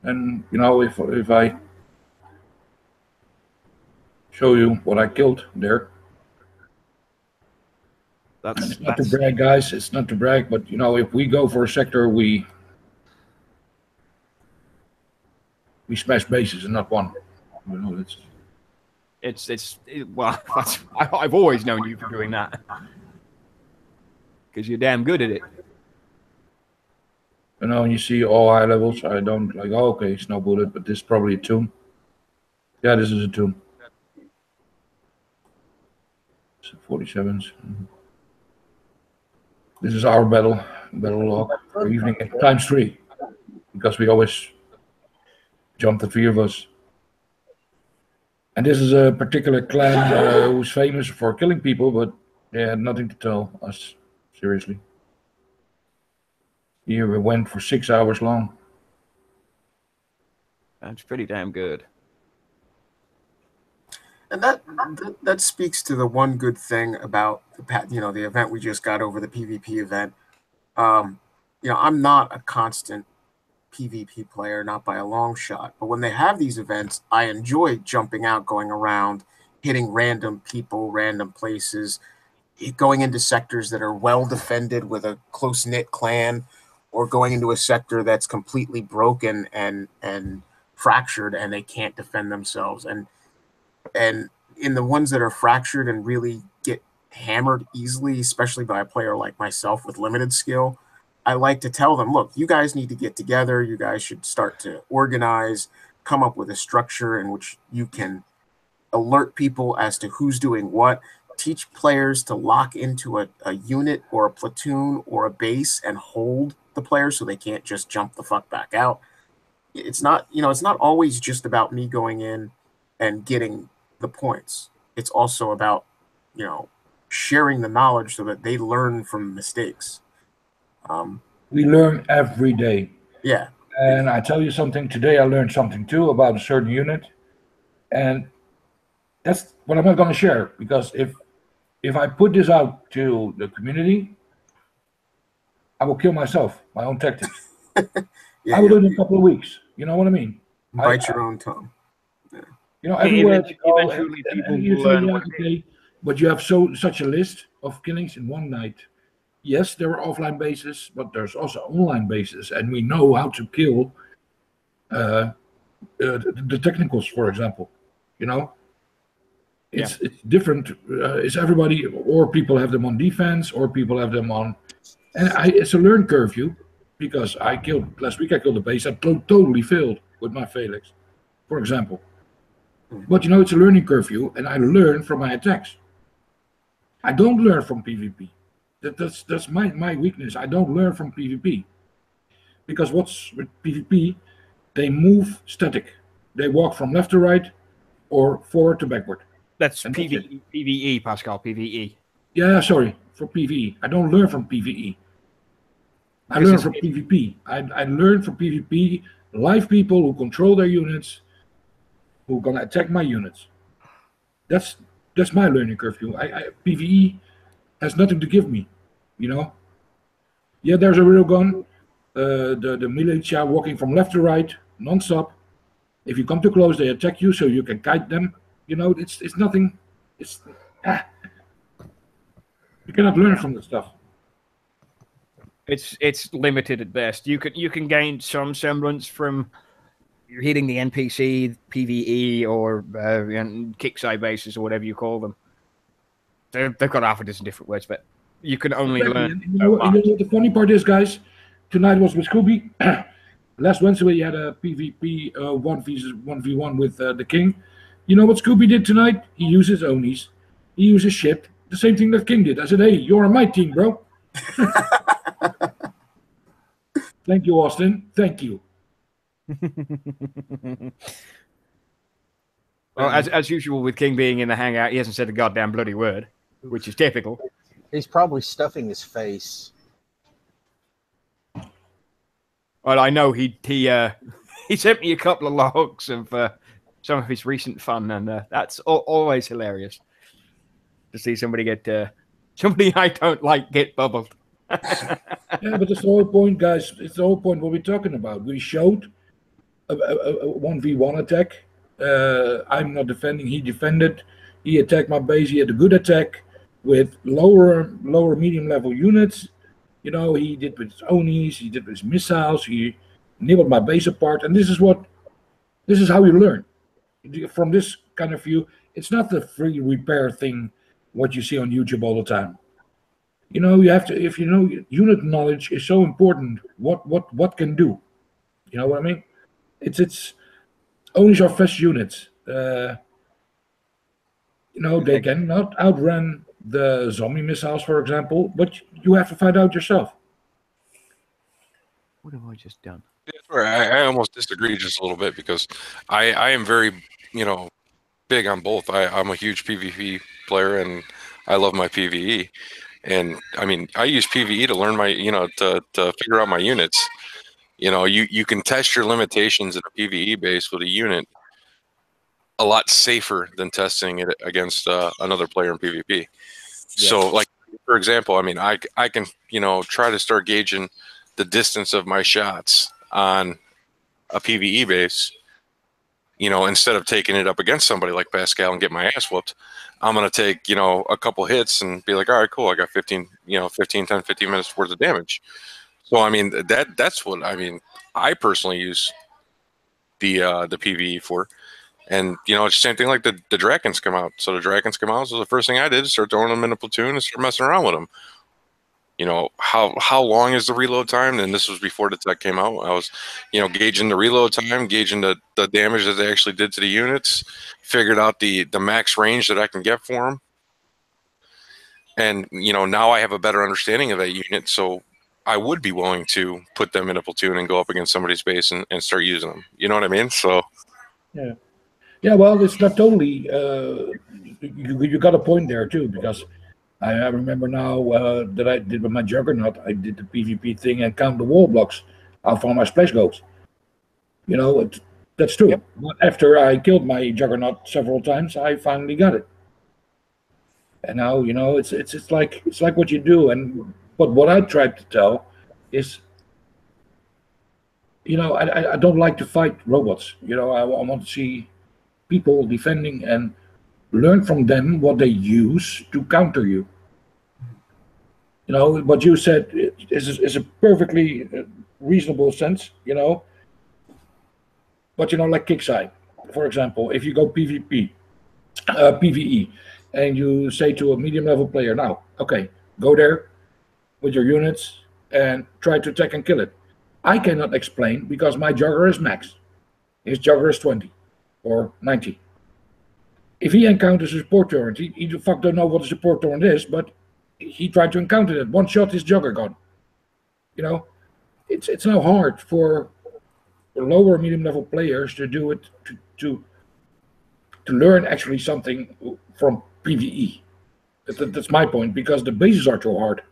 and you know, if I show you what I killed there. It's not to brag, guys. It's not to brag, but you know, if we go for a sector, we smash bases and not one. You know, well, I've always known you for doing that, because you're damn good at it. You know, when you see all high levels, I don't like, oh, okay, Snow Bullet, but this is probably a tomb. Yeah, this is a tomb. It's 47s. This is our battle log for evening times 3, because we always jump the 3 of us. And this is a particular clan who's famous for killing people, but they had nothing to tell us, seriously. Here we went for 6 hours long. That's pretty damn good. And that speaks to the one good thing about the event we just got over, the PvP event. I'm not a constant PvP player, not by a long shot. But when they have these events, I enjoy jumping out, going around, hitting random people, random places, going into sectors that are well defended with a close-knit clan, or going into a sector that's completely broken and fractured and they can't defend themselves. And in the ones that are fractured and really get hammered easily, especially by a player like myself with limited skill, I like to tell them, look, you guys need to get together. You guys should start to organize, come up with a structure in which you can alert people as to who's doing what, teach players to lock into a unit or a platoon or a base and hold the players so they can't just jump the fuck back out. It's not always just about me going in and getting the points. It's also about, sharing the knowledge so that they learn from mistakes. We learn every day. Yeah. And I tell you something, today I learned something too about a certain unit. And that's what I'm not going to share, because if I put this out to the community, I will kill myself, my own tactics. Yeah, I will do it in a couple of weeks. You know what I mean? Bite your own tongue. Yeah. You know, everywhere eventually people will learn what it is. But you have such a list of killings in one night. yes, there are offline bases, but there's also online bases, and we know how to kill the technicals, for example. You know, it's different. It's everybody, or people have them on defense, or people have them on, and it's a learn curve, because last week I killed a base that totally failed with my Felix, for example. But you know, it's a learning curve, and I learn from my attacks. I don't learn from PvP. That's my weakness. I don't learn from PvP, because what's with PvP, they move static. They walk from left to right or forward to backward. That's PvE, Pascal, PvE. Yeah, sorry, for PvE. I don't learn from PvE. I learn from PvP. I learn from PvP, live people who control their units, who are gonna attack my units. That's my learning curve. PvE has nothing to give me, you know. Yeah, there's a real gun. The militia walking from left to right, non-stop. If you come too close, they attack you, so you can kite them. You know, it's nothing. It's you cannot learn from the stuff. It's limited at best. You can gain some semblance from hitting the NPC, PvE, or kix bases, or whatever you call them. They've got half a dozen different words, but you can only learn. You know what the funny part is, guys? Tonight was with Scooby. Last Wednesday we had a PvP 1v1 with the King. You know what Scooby did tonight? He used his Onis. He used his ship. The same thing that King did. I said, hey, you're on my team, bro. Thank you, Austin. Thank you. Well, as usual with King being in the hangout, he hasn't said a goddamn bloody word, which is typical. He's probably stuffing his face. Well, I know he sent me a couple of logs of some of his recent fun, and that's always hilarious to see somebody somebody I don't like get bubbled. Yeah, but that's the whole point, guys. It's the whole point what we're talking about. We showed a 1v1 attack. I'm not defending. He defended. He attacked my base. He had a good attack with lower medium level units. You know, he did with his Onis, he did with his missiles, he nibbled my base apart, and this is how you learn. From this kind of view, it's not the free repair thing, what you see on YouTube all the time. You know, you have to, if you know, unit knowledge is so important. What can do? You know what I mean? It's Onis are fast units. You know, they cannot outrun the zombie missiles, for example, but you have to find out yourself. What have I just done? I almost disagree just a little bit, because I am very, big on both. I'm a huge PvP player, and I love my PvE. And I mean, I use PvE to learn my, to figure out my units. You can test your limitations in a PvE base with a unit a lot safer than testing it against another player in PvP. Yeah. So, like, for example, I mean, I can, try to start gauging the distance of my shots on a PvE base, instead of taking it up against somebody like Pascal and get my ass whooped. I'm going to take, a couple hits and be like, all right, cool. I got 15 minutes worth of damage. So, I mean, that's what, I personally use the PvE for. And, it's the same thing like the Drakens come out. So the Drakens come out. So the first thing I did is start throwing them in a platoon and start messing around with them. How long is the reload time? And this was before the tech came out. I was, gauging the reload time, gauging the damage that they actually did to the units, figured out the max range that I can get for them. And, now I have a better understanding of that unit. So I would be willing to put them in a platoon and go up against somebody's base and start using them. You know what I mean? So, yeah. Yeah, well, it's not totally. You got a point there too, because I remember now that I did with my Juggernaut, I did the PvP thing and count the wall blocks, how far my splash goes. That's true. Yep. But after I killed my Juggernaut several times, I finally got it. And now it's like what you do. But what I tried to tell is, I don't like to fight robots. I want to see people defending and learn from them what they use to counter you. You know, what you said is a perfectly reasonable sense, you know. But, you know, like kix3, for example, if you go PvP, PvE, and you say to a medium level player, now, okay, go there with your units and try to attack and kill it. I cannot explain because my jogger is max. His jogger is 20 or 90. If he encounters a support turret, he the fuck don't know what a support turret is, but he tried to encounter it. One shot, his jogger gone. You know, it's now hard for lower medium level players to do it to learn actually something from PvE. That's my point, because the bases are too hard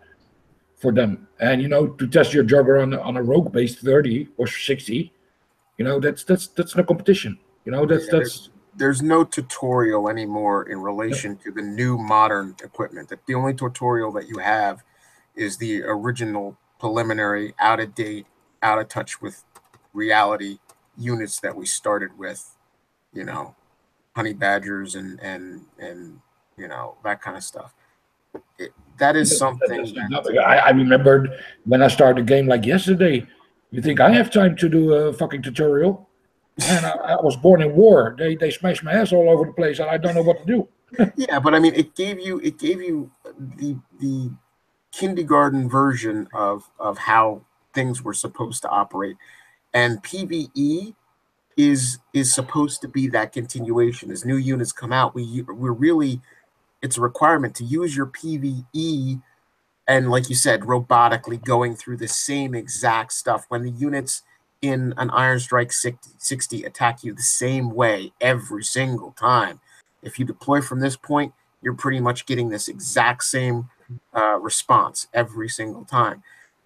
for them. And you know, to test your jogger on a rogue base 30 or 60, you know, that's no competition. You know, there's no tutorial anymore in relation to the new modern equipment. That the only tutorial that you have is the original preliminary, out of date, out of touch with reality units that we started with, you know, honey badgers and you know, that kind of stuff. That is something. I remembered when I started a game like yesterday. You think I have time to do a fucking tutorial? And I was born in war. They smashed my ass all over the place, and I don't know what to do. Yeah, but I mean, it gave you the kindergarten version of how things were supposed to operate, and PvE is supposed to be that continuation. As new units come out, we're really, it's a requirement to use your PvE, and like you said, robotically going through the same exact stuff when the units in an Iron Strike 60 attack you the same way every single time. If you deploy from this point, you're pretty much getting this exact same response every single time.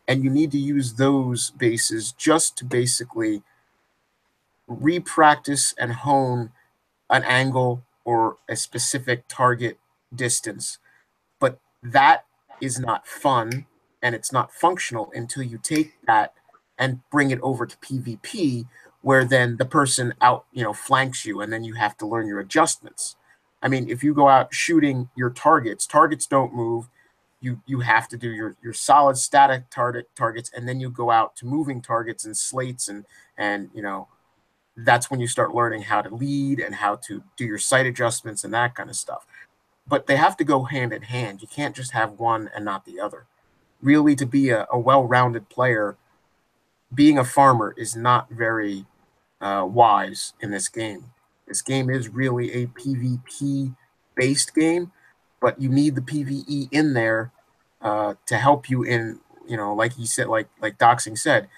And you need to use those bases just to basically re-practice and hone an angle or a specific target distance. But that is not fun, and it's not functional until you take that and bring it over to PvP, where then the person out, you know, flanks you, and then you have to learn your adjustments. I mean, if you go out shooting your targets don't move. You have to do your solid static targets, and then you go out to moving targets and slates, and you know, that's when you start learning how to lead and how to do your sight adjustments and that kind of stuff. But they have to go hand in hand. You can't just have one and not the other. Really, to be a well-rounded player, being a farmer is not very wise in this game. This game is really a PvP-based game, but you need the PvE in there to help you in, you know, like he said, like Doxing said,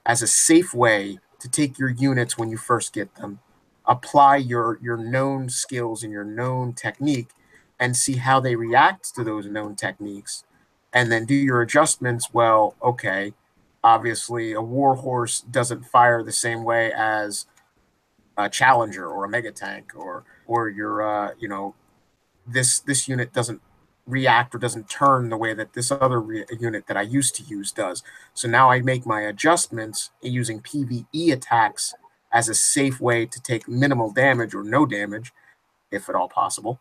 as a safe way to take your units when you first get them, apply your known skills and your known technique, and see how they react to those known techniques, and then do your adjustments. Well, okay, obviously a warhorse doesn't fire the same way as a Challenger or a mega tank, or your you know, this unit doesn't react or doesn't turn the way that this other unit that I used to use does. So now I make my adjustments using PvE attacks as a safe way to take minimal damage or no damage, if at all possible,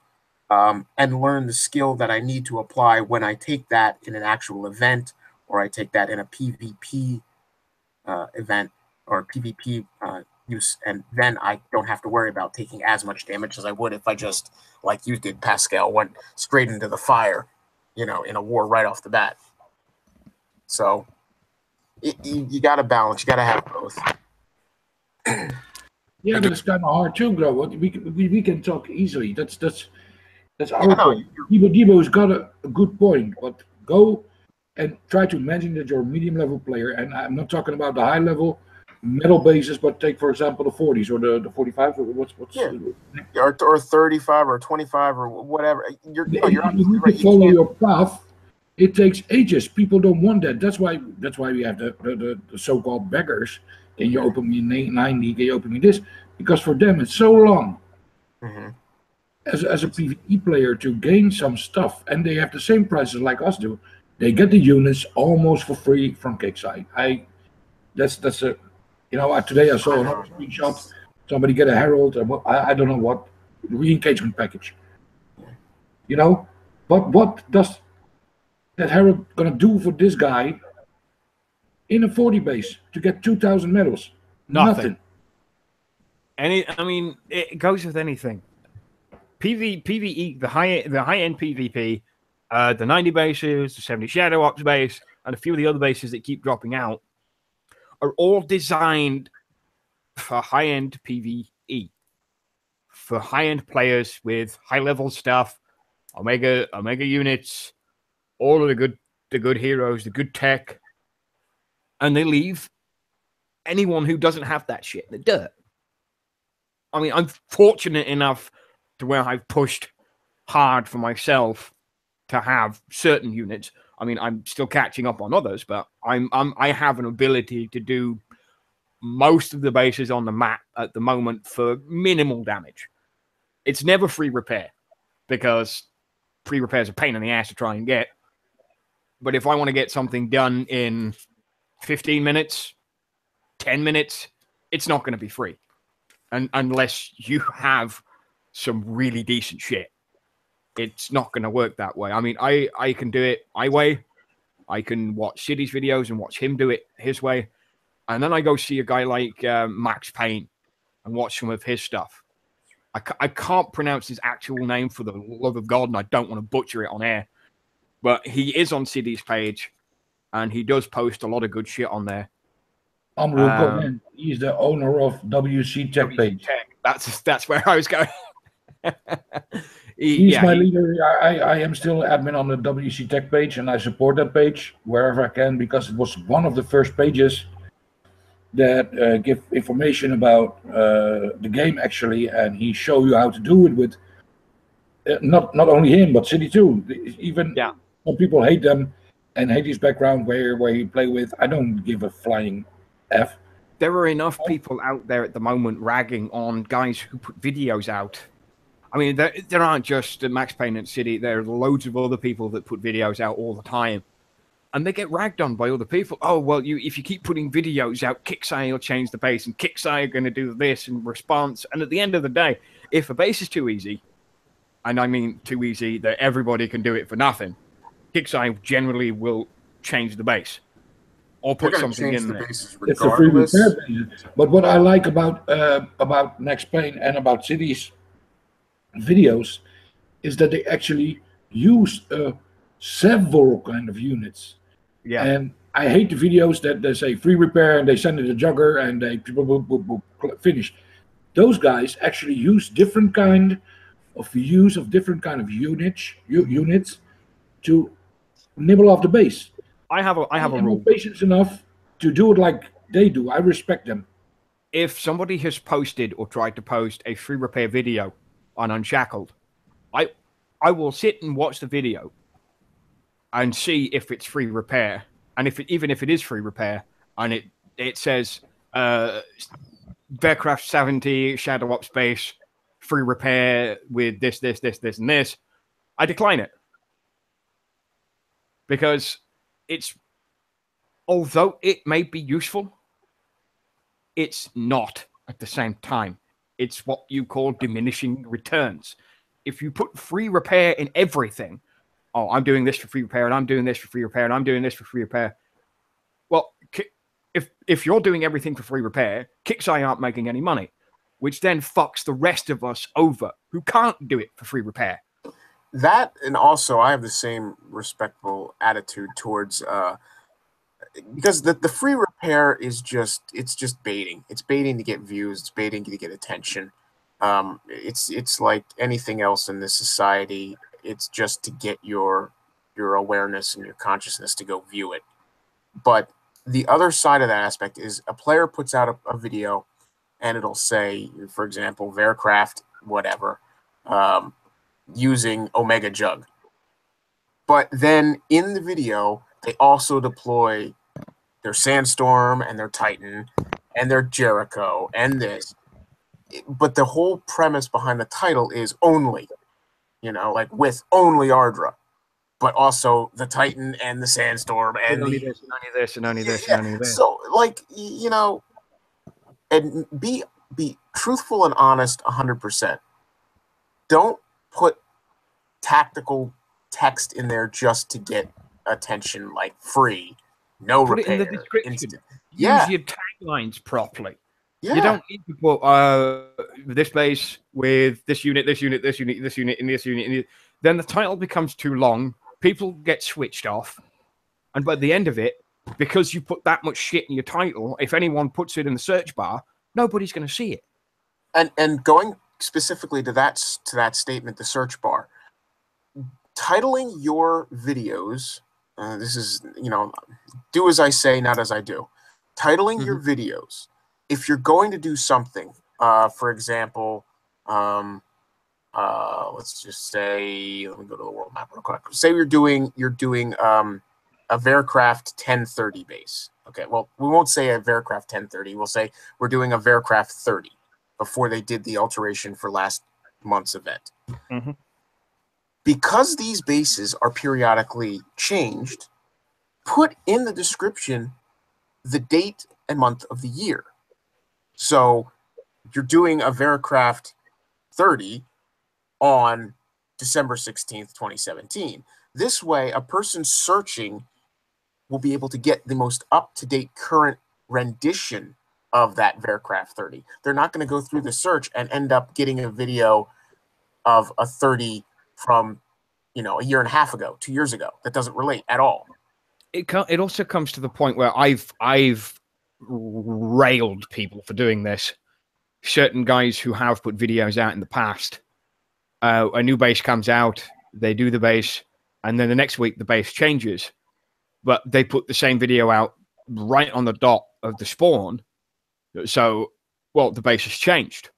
and learn the skill that I need to apply when I take that in an actual event, or I take that in a PvP event or PvP use, and then I don't have to worry about taking as much damage as I would if I just, like you did, Pascal, went straight into the fire, you know, in a war right off the bat. So you got to balance. You got to have both. Yeah, but it's kind of hard too, bro. We can talk easily. That's our point. Debo's got a good point, but go and try to imagine that you're a medium level player, and I'm not talking about the high level metal bases, but take, for example, the 40s or the 45. What's yeah. or 35 or 25 or whatever. You're right. Follow your path. It takes ages. People don't want that. That's why we have the so-called beggars. Can you open me 90? Can you open me this? Because for them it's so long. Mm-hmm. As a PvE player to gain some stuff, and they have the same prices like us do. They get the units almost for free from kix3. That's a, you know, today I saw another screenshot. Somebody get a Herald, I don't know what, re-engagement package. You know, but what does that Harold gonna do for this guy in a 40 base to get 2,000 medals? Nothing. I mean, it goes with anything. PvE, the high end PvP, the 90 bases, the 70 Shadow Ops base, and a few of the other bases that keep dropping out are all designed for high end PvE, for high end players with high level stuff, Omega units, all of the good heroes, the good tech, and they leave anyone who doesn't have that shit in the dirt. I mean, I'm fortunate enough to where I've pushed hard for myself to have certain units. I mean, I'm still catching up on others, but I have an ability to do most of the bases on the map at the moment for minimal damage. It's never free repair, because free repair is a pain in the ass to try and get. But if I want to get something done in 15 minutes, 10 minutes, it's not going to be free. And unless you have some really decent shit, it's not going to work that way. I mean, I can do it my way. I can watch City's videos and watch him do it his way. And then I go see a guy like Max Payne and watch some of his stuff. I can't pronounce his actual name for the love of God, and I don't want to butcher it on air. But he is on City's page, and he does post a lot of good shit on there. He's the owner of WC Tech page. That's where I was going. He's my leader. I am still admin on the WC Tech page, and I support that page wherever I can, because it was one of the first pages that give information about the game, actually, and he show you how to do it with not only him but City too. Even some people hate them and hate his background where he play with. I don't give a flying F. There are enough people out there at the moment ragging on guys who put videos out. I mean, there aren't just Max Payne and City. There are loads of other people that put videos out all the time. And they get ragged on by other people. Oh, well, if you keep putting videos out, kix3 will change the base, and kix3 are going to do this in response. And at the end of the day, if a base is too easy, and I mean too easy that everybody can do it for nothing, kix3 generally will change the base or put something in there. It's a free repair base. But what I like about Max Payne and about City's videos is that they actually use several kind of units. Yeah. And I hate the videos that they say free repair and they send it a jugger and they finish. Those guys actually use different kind of units to nibble off the base. I have a rule. Patience enough to do it like they do. I respect them. If somebody has posted or tried to post a free repair video on Unshackled, I will sit and watch the video and see if it's free repair, and even if it is free repair, and it says Aircraft 70 Shadow Ops base free repair with this, and this, I decline it, because although it may be useful, it's not at the same time. It's what you call diminishing returns. If you put free repair in everything, oh, I'm doing this for free repair, and I'm doing this for free repair, and I'm doing this for free repair. Well, if you're doing everything for free repair, kix3 aren't making any money, which then fucks the rest of us over who can't do it for free repair. That, and also I have the same respectful attitude towards because the free repair is just baiting. It's baiting to get views. It's baiting to get attention. It's like anything else in this society. It's just to get your awareness and your consciousness to go view it. But the other side of that aspect is a player puts out a video and it'll say, for example, Aircraft, whatever, using Omega Jug. But then in the video, they also deploy their Sandstorm and their Titan and their Jericho and this. But the whole premise behind the title is only, like with only Ardra, but also the Titan and the Sandstorm and only this, and only this, and only this, and only this. So, like, and be truthful and honest 100%. Don't put tactical text in there just to get attention like free, no Put repair, it in the description. instant. Use your taglines properly. Yeah. You don't need to put this base with this unit, this unit, this unit, this unit, and this unit. And then the title becomes too long. People get switched off. And by the end of it, because you put that much shit in your title, if anyone puts it in the search bar, nobody's going to see it. And going specifically to that statement, the search bar, titling your videos, this is, you know, do as I say, not as I do. Titling your videos, if you're going to do something, for example, let's just say, let me go to the world map real quick. Say you're doing a Vercraft 1030 base. Okay, well, we won't say a Vercraft 1030. We'll say we're doing a Vercraft 30 before they did the alteration for last month's event. Because these bases are periodically changed, put in the description the date and month of the year. So you're doing a Vercraft 30 on December 16th, 2017. This way, a person searching will be able to get the most up-to-date current rendition of that Vercraft 30. They're not going to go through the search and end up getting a video of a 30 from, you know, a year and a half ago, 2 years ago. That doesn't relate at all. It also comes to the point where I've railed people for doing this. Certain guys who have put videos out in the past, a new base comes out, they do the base, and then the next week the base changes, but they put the same video out right on the dot of the spawn. So, well, the base has changed.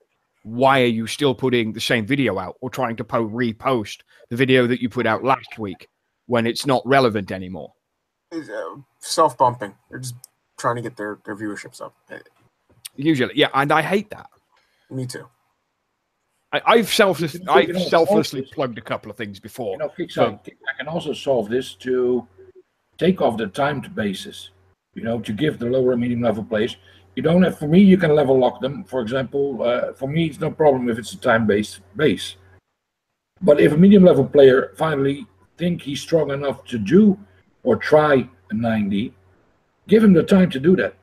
Why are you still putting the same video out or trying to repost the video that you put out last week when it's not relevant anymore? Self-bumping. They're just trying to get their viewerships up. Usually, yeah, and I hate that. Me too. I've selflessly plugged a couple of things before. You know, I can also solve this to take off the timed bases. You know, to give the lower and medium level players. You don't have, for me, you can level lock them. For example, for me, it's no problem if it's a time-based base. But if a medium level player finally think he's strong enough to do or try a 90, give him the time to do that.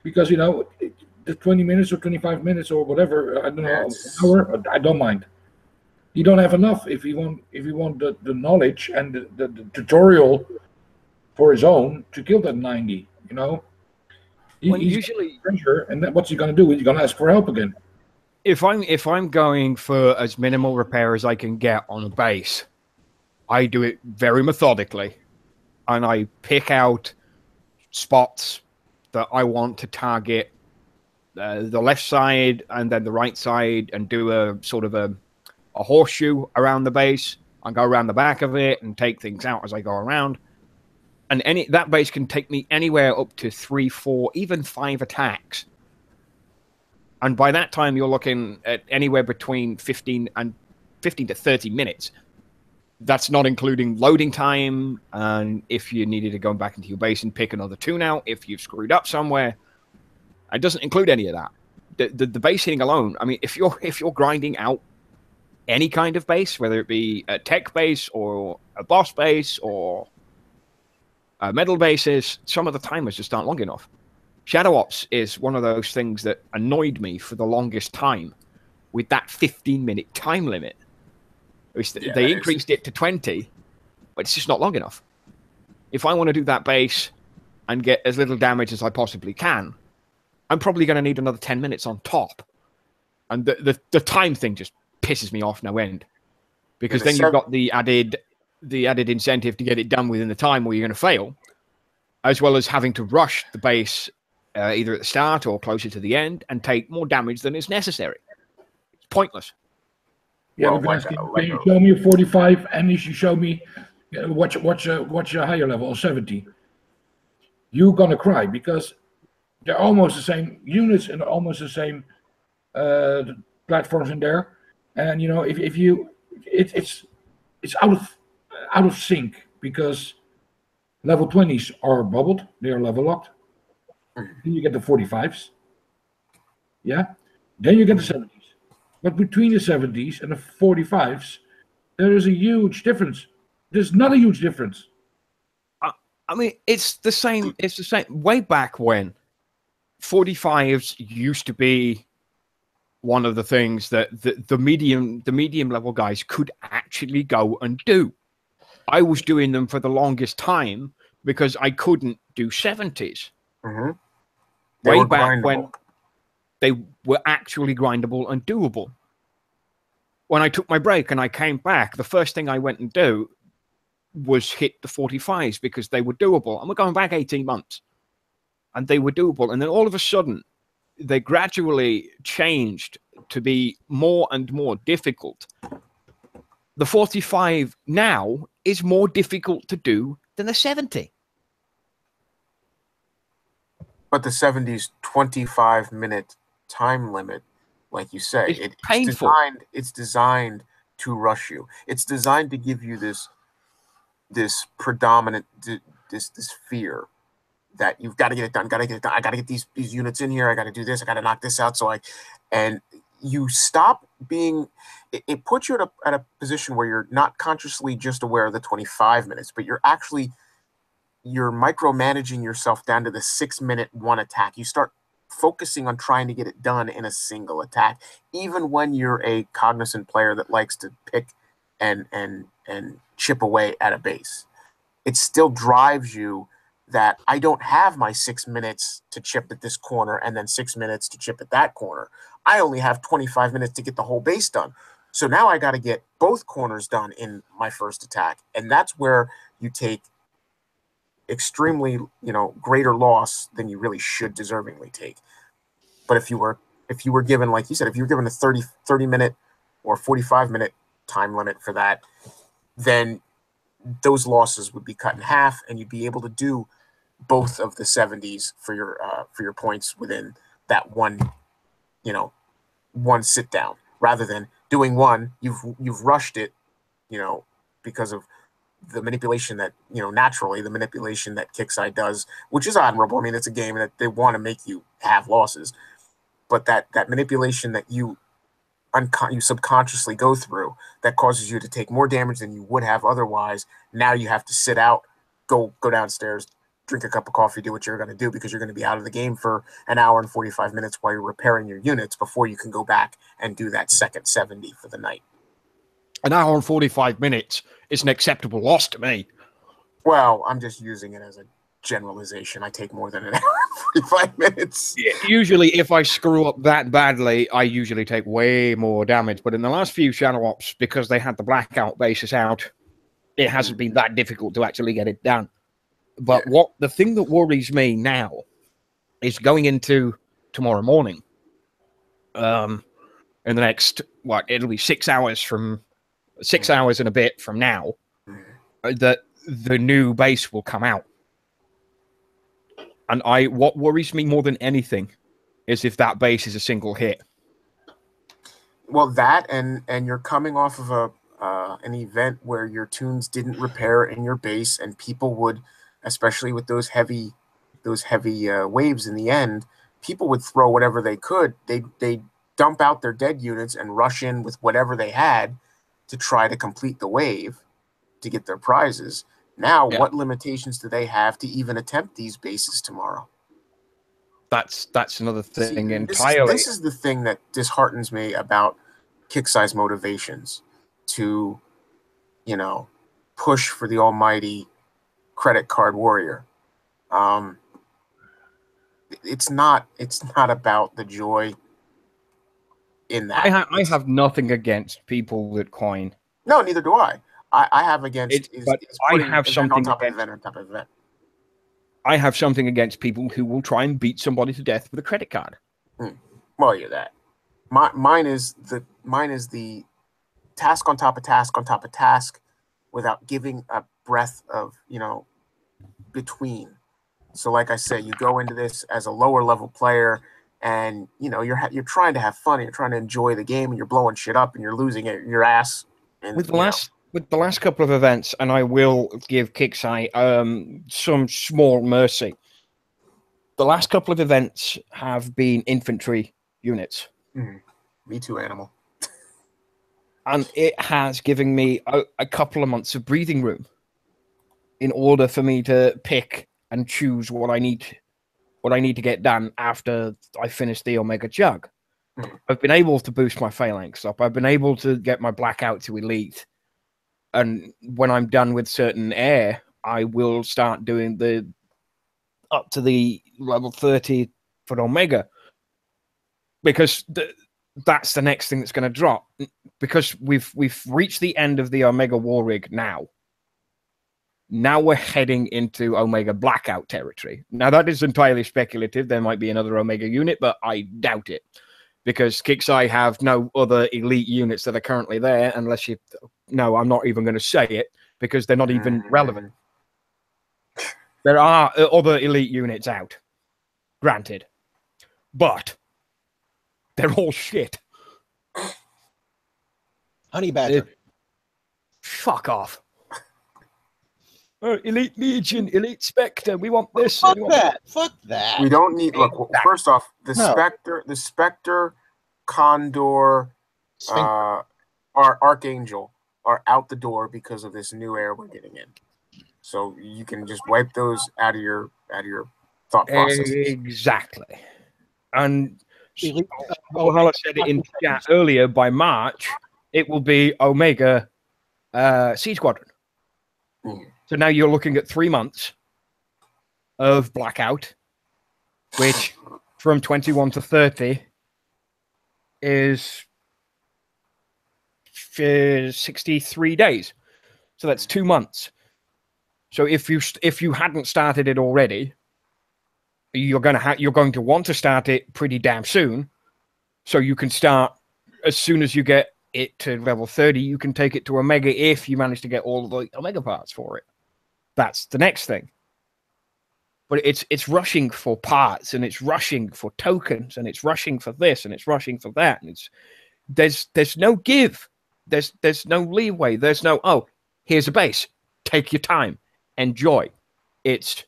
Because, you know, the 20 minutes or 25 minutes or whatever, I don't know, an hour, I don't mind. You don't have enough if you want the knowledge and the tutorial for his own to kill that 90, you know. He's usually pressure, and what's he going to do? He's going to ask for help again. If I'm going for as minimal repair as I can get on a base, I do it very methodically, and I pick out spots that I want to target the left side and then the right side, and do a sort of a horseshoe around the base and go around the back of it and take things out as I go around. And that base can take me anywhere up to 3, 4, even 5 attacks. And by that time, you're looking at anywhere between 15 to 30 minutes. That's not including loading time, and if you needed to go back into your base and pick another tune out, if you've screwed up somewhere. It doesn't include any of that. The base hitting alone, I mean, if you're grinding out any kind of base, whether it be a tech base or a boss base or metal bases, some of the timers just aren't long enough. Shadow Ops is one of those things that annoyed me for the longest time with that 15-minute time limit. They increased it to 20, but it's just not long enough. If I want to do that base and get as little damage as I possibly can, I'm probably going to need another 10 minutes on top. And the time thing just pisses me off no end. Because then you've got the added incentive to get it done within the time where you're going to fail, as well as having to rush the base either at the start or closer to the end and take more damage than is necessary. It's pointless. Yeah, well, can you show me a 45 and you should show me what's your higher level, 70? You're going to cry because they're almost the same units and almost the same platforms in there. And, you know, if you, it's out of sync because level 20s are bubbled, they are level locked. Then you get the 45s, yeah. Then you get the 70s, but between the 70s and the 45s, there is a huge difference. There's not a huge difference. I mean, it's the same. It's the same. Way back when, 45s used to be one of the things that the medium level guys could actually go and do. I was doing them for the longest time because I couldn't do 70s. Mm-hmm. Way back when they were actually grindable and doable. When I took my break and I came back, the first thing I went and do was hit the 45s because they were doable. And we're going back 18 months. And they were doable. And then all of a sudden, they gradually changed to be more and more difficult. The 45 now is more difficult to do than the 70. But the 70's 25-minute time limit, like you say, it's painful. It's designed to rush you. It's designed to give you this predominant this fear that you've got to get it done. Got to get it done. I got to get these units in here. I got to do this. I got to knock this out. And you stop being. It puts you at a position where you're not consciously just aware of the 25 minutes, but you're micromanaging yourself down to the 6-minute one attack. You start focusing on trying to get it done in a single attack, even when you're a cognizant player that likes to pick and chip away at a base. It still drives you that I don't have my 6 minutes to chip at this corner and then 6 minutes to chip at that corner. I only have 25 minutes to get the whole base done. So now I got to get both corners done in my first attack. And that's where you take extremely, greater loss than you really should deservingly take. But if you were given, like you said, if you were given a 30-minute or 45-minute time limit for that, then those losses would be cut in half, and you'd be able to do both of the 70s for your points within that one sit down, rather than doing one. You've rushed it, because of the manipulation that, naturally the manipulation that kix does, which is admirable. I mean, it's a game that they want to make you have losses, but that manipulation that you subconsciously go through that causes you to take more damage than you would have otherwise. Now you have to sit out, go downstairs, drink a cup of coffee, do what you're going to do, because you're going to be out of the game for an hour and 45 minutes while you're repairing your units before you can go back and do that second 70 for the night. An hour and 45 minutes is an acceptable loss to me. Well, I'm just using it as a generalization. I take more than an hour and 45 minutes. Yeah, usually, if I screw up that badly, I usually take way more damage. But in the last few Shadow Ops, because they had the blackout bases out, it hasn't been that difficult to actually get it done. But the thing that worries me now is going into tomorrow morning. In the next, it'll be 6 hours and a bit from now, that the new base will come out. And what worries me more than anything is if that base is a single hit. Well, that and you're coming off of an event where your tunes didn't repair in your base, and people would, especially with those heavy waves in the end, people would throw whatever they could. They dump out their dead units and rush in with whatever they had to try to complete the wave to get their prizes. Now, what limitations do they have to even attempt these bases tomorrow? That's another thing entirely. This is the thing that disheartens me about kix motivations to, push for the almighty credit card warrior. It's not about the joy in that. I have nothing against people that coin. No, neither do I. I have against I have something on top of event on top of event. I have something against people who will try and beat somebody to death with a credit card. Well, you're that. Mine is the task on top of task on top of task, without giving a breath of between. So, like I say, you go into this as a lower level player, and you're trying to have fun, and you're trying to enjoy the game, and you're blowing shit up, and you're losing your ass. And, with the last couple of events, and I will give kix some small mercy. The last couple of events have been infantry units. Me too, animal. And it has given me a couple of months of breathing room. in order for me to pick and choose what I need to get done after I finish the Omega Jug. I've been able to boost my phalanx up. I've been able to get my blackout to elite. And when I'm done with certain air, I will start doing the up to the level 30 for Omega. Because that's the next thing that's going to drop. Because we've reached the end of the Omega War Rig now. Now we're heading into Omega Blackout territory. Now, that is entirely speculative. There might be another Omega unit, but I doubt it. Because kix have no other elite units that are currently there, unless you... No, I'm not even going to say it, because they're not even relevant. There are other elite units out. Granted. But they're all shit. Honey Badger. Fuck off. Elite Legion, Elite Spectre, we want this. Fuck that. Fuck that. We don't need... Look, first off, the Spectre, Condor, Archangel are out the door because of this new air we're getting in. So you can just wipe those out of your thought process. Exactly. And Valhalla said it in chat earlier, by March, it will be Omega Sea Squadron. So now you're looking at 3 months of blackout, which from 21 to 30 is 63 days. So that's 2 months. So if you hadn't started it already, you're going to want to start it pretty damn soon, so you can start as soon as you get it to level 30. You can take it to Omega if you manage to get all of the Omega parts for it. That's the next thing. But it's rushing for parts, and it's rushing for tokens, and it's rushing for this, and it's rushing for that. And there's no give. There's no leeway. There's no, oh, here's a base. Take your time. Enjoy. It's,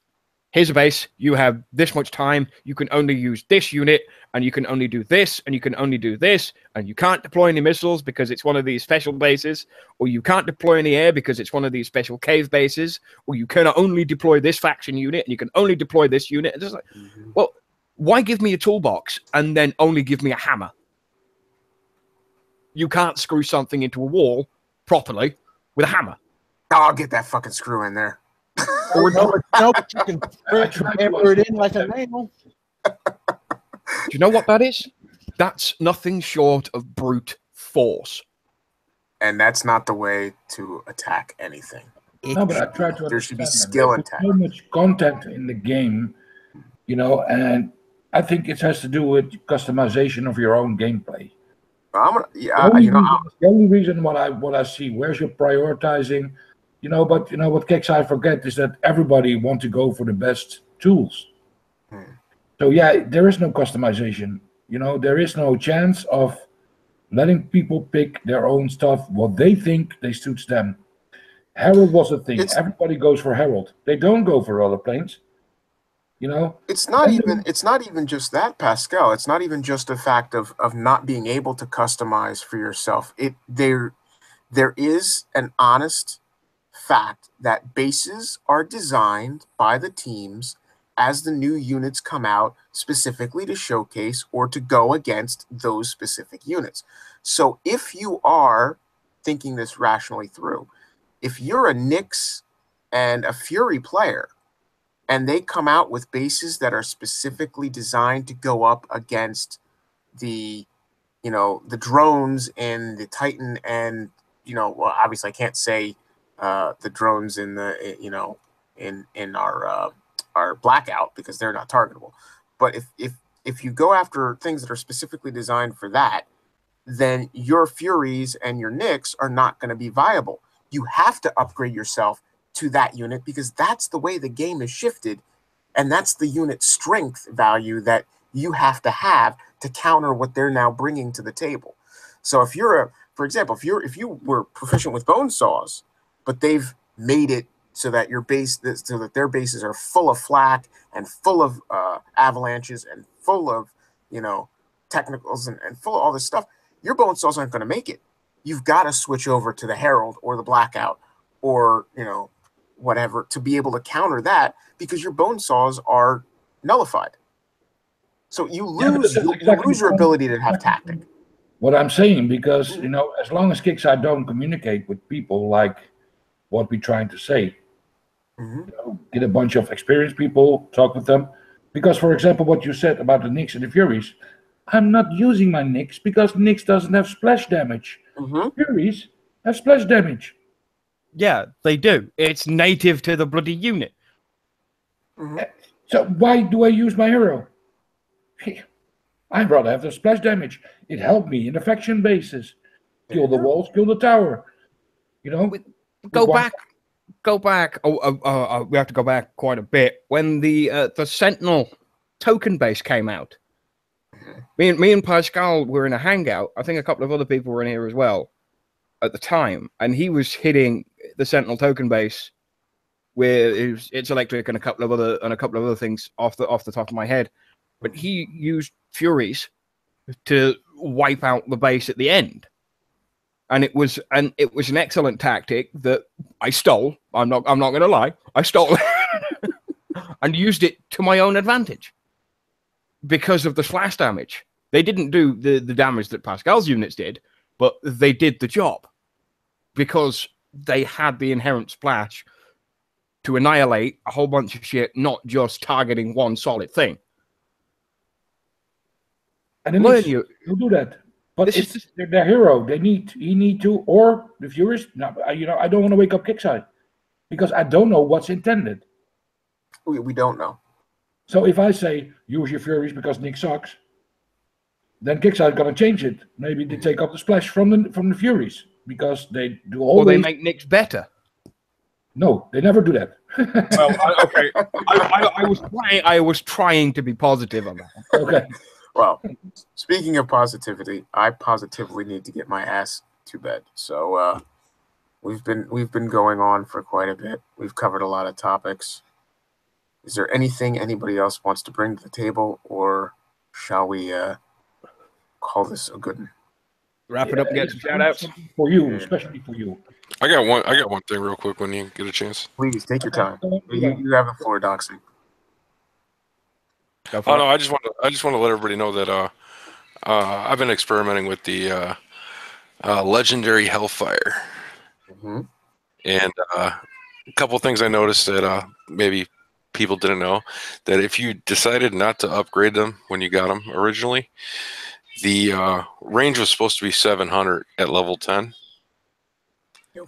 here's a base. You have this much time. You can only use this unit, and you can only do this, and you can only do this, and you can't deploy any missiles because it's one of these special bases, or you can't deploy any air because it's one of these special cave bases, or you can only deploy this faction unit, and you can only deploy this unit. And it's like, well, why give me a toolbox and then only give me a hammer? You can't screw something into a wall properly with a hammer. Oh, I'll get that fucking screw in there. Or no, but you can hammer it in like a nail. Do you know what that is? That's nothing short of brute force. And that's not the way to attack anything. No, but I try to. There should be skill attack. So much content in the game, you know, and I think it has to do with customization of your own gameplay. The only reason what I see, where's your prioritizing, you know, but you know what kix forget is that everybody want to go for the best tools. So yeah, there is no customization. You know, there is no chance of letting people pick their own stuff, what they think they suits them. Herald was a thing. Everybody goes for Herald. They don't go for other planes. You know, it's not even just that, Pascal. It's not even just a fact of not being able to customize for yourself. There is an honest fact that bases are designed by the teams as the new units come out specifically to showcase or to go against those specific units. So if you are thinking this rationally through, if you're a Nyx and a Fury player, and they come out with bases that are specifically designed to go up against the, you know, the drones in the Titan, and, you know, well, obviously I can't say the drones in the, you know, in our blackout because they're not targetable. But if you go after things that are specifically designed for that, then your Furies and your Nyx are not going to be viable. You have to upgrade yourself to that unit because that's the way the game is shifted, and that's the unit strength value that you have to counter what they're now bringing to the table. So if you're for example, if you were proficient with bone saws, but they've made it so that their bases are full of flak and full of avalanches and full of, you know, technicals and full of all this stuff, your bone saws aren't going to make it. You've got to switch over to the Herald or the Blackout or, you know, whatever to be able to counter that because your bone saws are nullified. So you lose, you lose your ability to have tactic. What I'm saying, because, you know, as long as kix don't communicate with people like what we're trying to say, you know, get a bunch of experienced people, talk with them. Because, for example, what you said about the Nyx and the Furies, I'm not using my Nyx because Nyx doesn't have splash damage. Furies have splash damage. Yeah, they do. It's native to the bloody unit. So why do I use my hero? I'd rather have the splash damage. It helped me in a faction basis. Kill the walls, kill the tower. You know? Go back. We have to go back quite a bit. When the Sentinel token base came out, me and Pascal were in a hangout. I think a couple of other people were in here as well at the time, and he was hitting the Sentinel token base with its electric and a couple of other things off the top of my head. But he used Furies to wipe out the base at the end. And it was an excellent tactic that I stole. I'm not going to lie. I stole it and used it to my own advantage because of the slash damage. They didn't do the damage that Pascal's units did, but they did the job because they had the inherent splash to annihilate a whole bunch of shit, not just targeting one solid thing. And then you do that. But it's their hero. He need to, or the viewers. No, you know, I don't want to wake up kix because I don't know what's intended. We don't know. So if I say use your Furies because Nick sucks, then kix is going to change it. Maybe they take up the splash from the Furies because they do always. Or they make Nick's better. No, they never do that. Well, okay. I was trying to be positive on that. Okay. Well, speaking of positivity, I positively need to get my ass to bed. So we've been going on for quite a bit. We've covered a lot of topics. Is there anything anybody else wants to bring to the table, or shall we call this a good one? Wrap it up and get some shout outs. For you, especially for you. I got one thing real quick when you get a chance. Please take your time. You have the floor, Doxy. Oh no, I just want to let everybody know that I've been experimenting with the legendary Hellfire, and a couple things I noticed that maybe people didn't know, that if you decided not to upgrade them when you got them originally, the range was supposed to be 700 at level 10,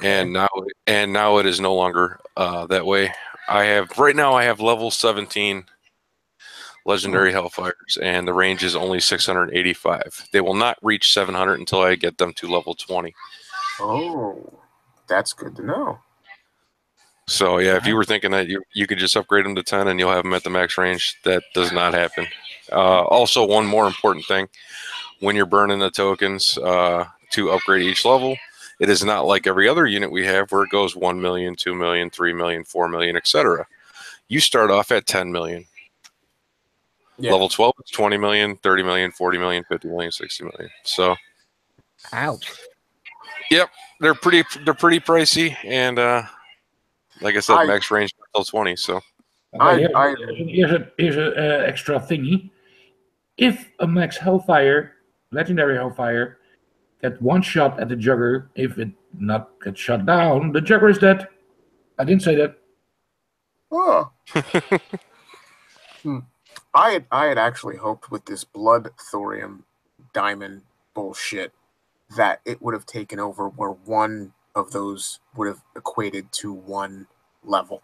and now it is no longer that way. Right now I have level 17 legendary Hellfires, and the range is only 685. They will not reach 700 until I get them to level 20. Oh, that's good to know. So yeah, if you were thinking that you could just upgrade them to 10 and you'll have them at the max range, that does not happen. Also, one more important thing: when you're burning the tokens to upgrade each level, it is not like every other unit we have where it goes 1 million, 2 million, 3 million, 4 million, etc. You start off at 10 million. Yeah. Level 12 is 20 million, 30 million, 40 million, 50 million, 60 million. So, ouch. Yep, they're pretty pricey, and like I said, max range until 20. So, here's an extra thingy. If a max Hellfire, legendary Hellfire, get one shot at the Jugger, if it not gets shut down, the Jugger is dead. I didn't say that. Oh. I had actually hoped with this blood thorium diamond bullshit that it would have taken over where one of those would have equated to one level.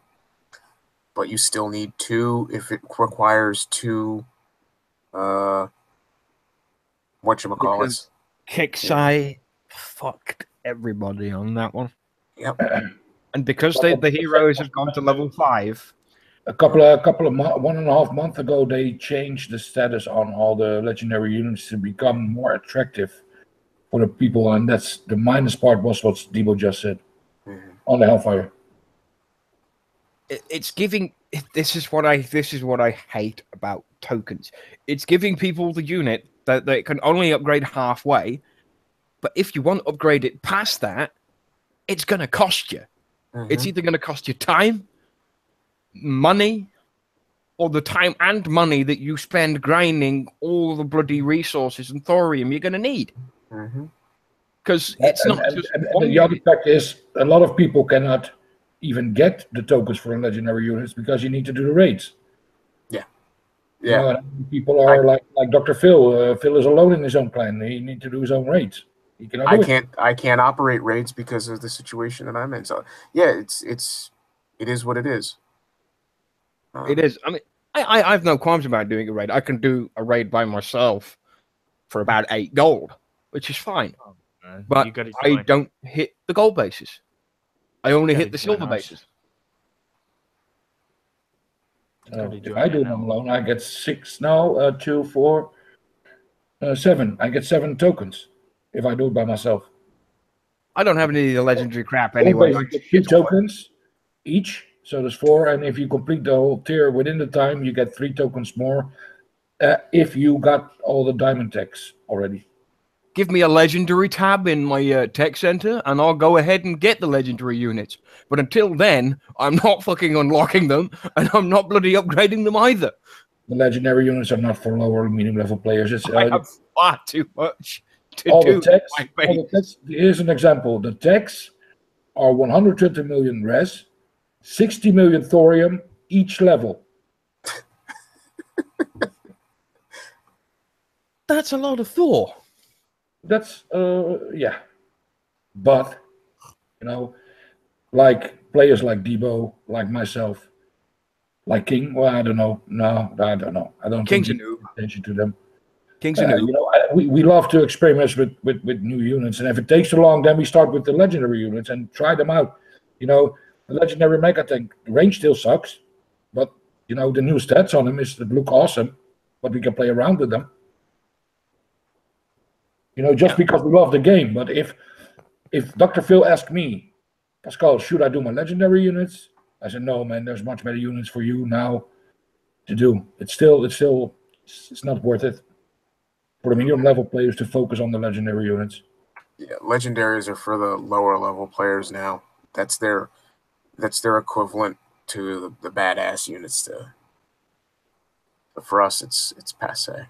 But you still need two if it requires two whatchamacallit. kix fucked everybody on that one. Yep. And because the heroes have gone to level 5. A couple of 1.5 months ago, they changed the status on all the legendary units to become more attractive for the people, and that's the minus part was what Debo just said on the Hellfire. It's giving. This is what I hate about tokens. It's giving people the unit that they can only upgrade halfway, but if you want to upgrade it past that, it's going to cost you. It's either going to cost you time, money, or the time and money that you spend grinding all the bloody resources and thorium you're going to need. Because it's not just and the other fact is, a lot of people cannot even get the tokens for legendary units because you need to do the raids. Yeah. You know, people are like Dr. Phil. Phil is alone in his own clan. He needs to do his own raids. He cannot do it. I can't operate raids because of the situation that I'm in. So yeah, it is what it is. It is. I mean, I have no qualms about doing a raid. I can do a raid by myself for about 8 gold, which is fine. But I don't hit the gold bases. I only hit the silver bases. If I do them alone, I get 6 now, 2, 4, 7. I get 7 tokens if I do it by myself. I don't have any of the legendary crap anyway. You get 2 tokens each, so there's 4. And if you complete the whole tier within the time, you get 3 tokens more if you got all the diamond techs already. Give me a legendary tab in my tech center, and I'll go ahead and get the legendary units. But until then, I'm not fucking unlocking them, and I'm not bloody upgrading them either. The legendary units are not for lower medium level players. It's I have far too much to all do. The techs, here's an example. The techs are 120 million res, 60 million thorium each level. That's a lot of Thor. That's yeah, but you know, like players like Debo, like myself, like King. Well, I don't know. No, I don't know. I don't King's think a noob. attention to them. King's a noob. You know, we love to experiment with new units, and if it takes too long, then we start with the legendary units and try them out. You know, the legendary mega tank range still sucks, but you know the new stats on them look awesome, but we can play around with them. You know, just because we love the game. But if Dr. Phil asked me, Pascal, should I do my legendary units? I said, no, man. There's much better units for you now to do. It's not worth it for the medium level players to focus on the legendary units. Yeah, legendaries are for the lower level players now. That's their equivalent to the badass units. But for us, it's passé.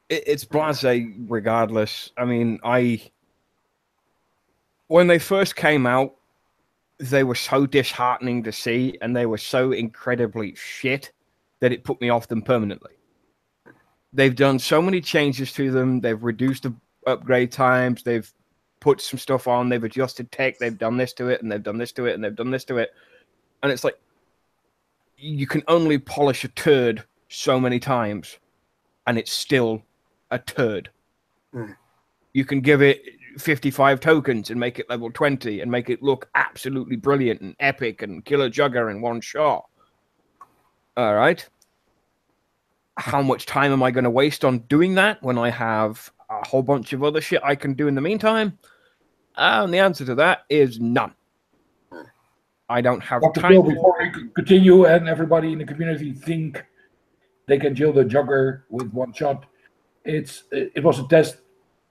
It's blasé regardless. I mean, when they first came out, they were so disheartening to see, and they were so incredibly shit that it put me off them permanently. They've done so many changes to them. They've reduced the upgrade times. They've put some stuff on. They've adjusted tech. They've done this to it, and they've done this to it, and they've done this to it. And it's like, you can only polish a turd so many times, and it's still a turd. You can give it 55 tokens and make it level 20 and make it look absolutely brilliant and epic and kill a jugger in one shot. All right. How much time am I going to waste on doing that when I have a whole bunch of other shit I can do in the meantime? And the answer to that is none. I don't have time. Bill, before we continue and everybody in the community think they can kill the jugger with one shot, it was a test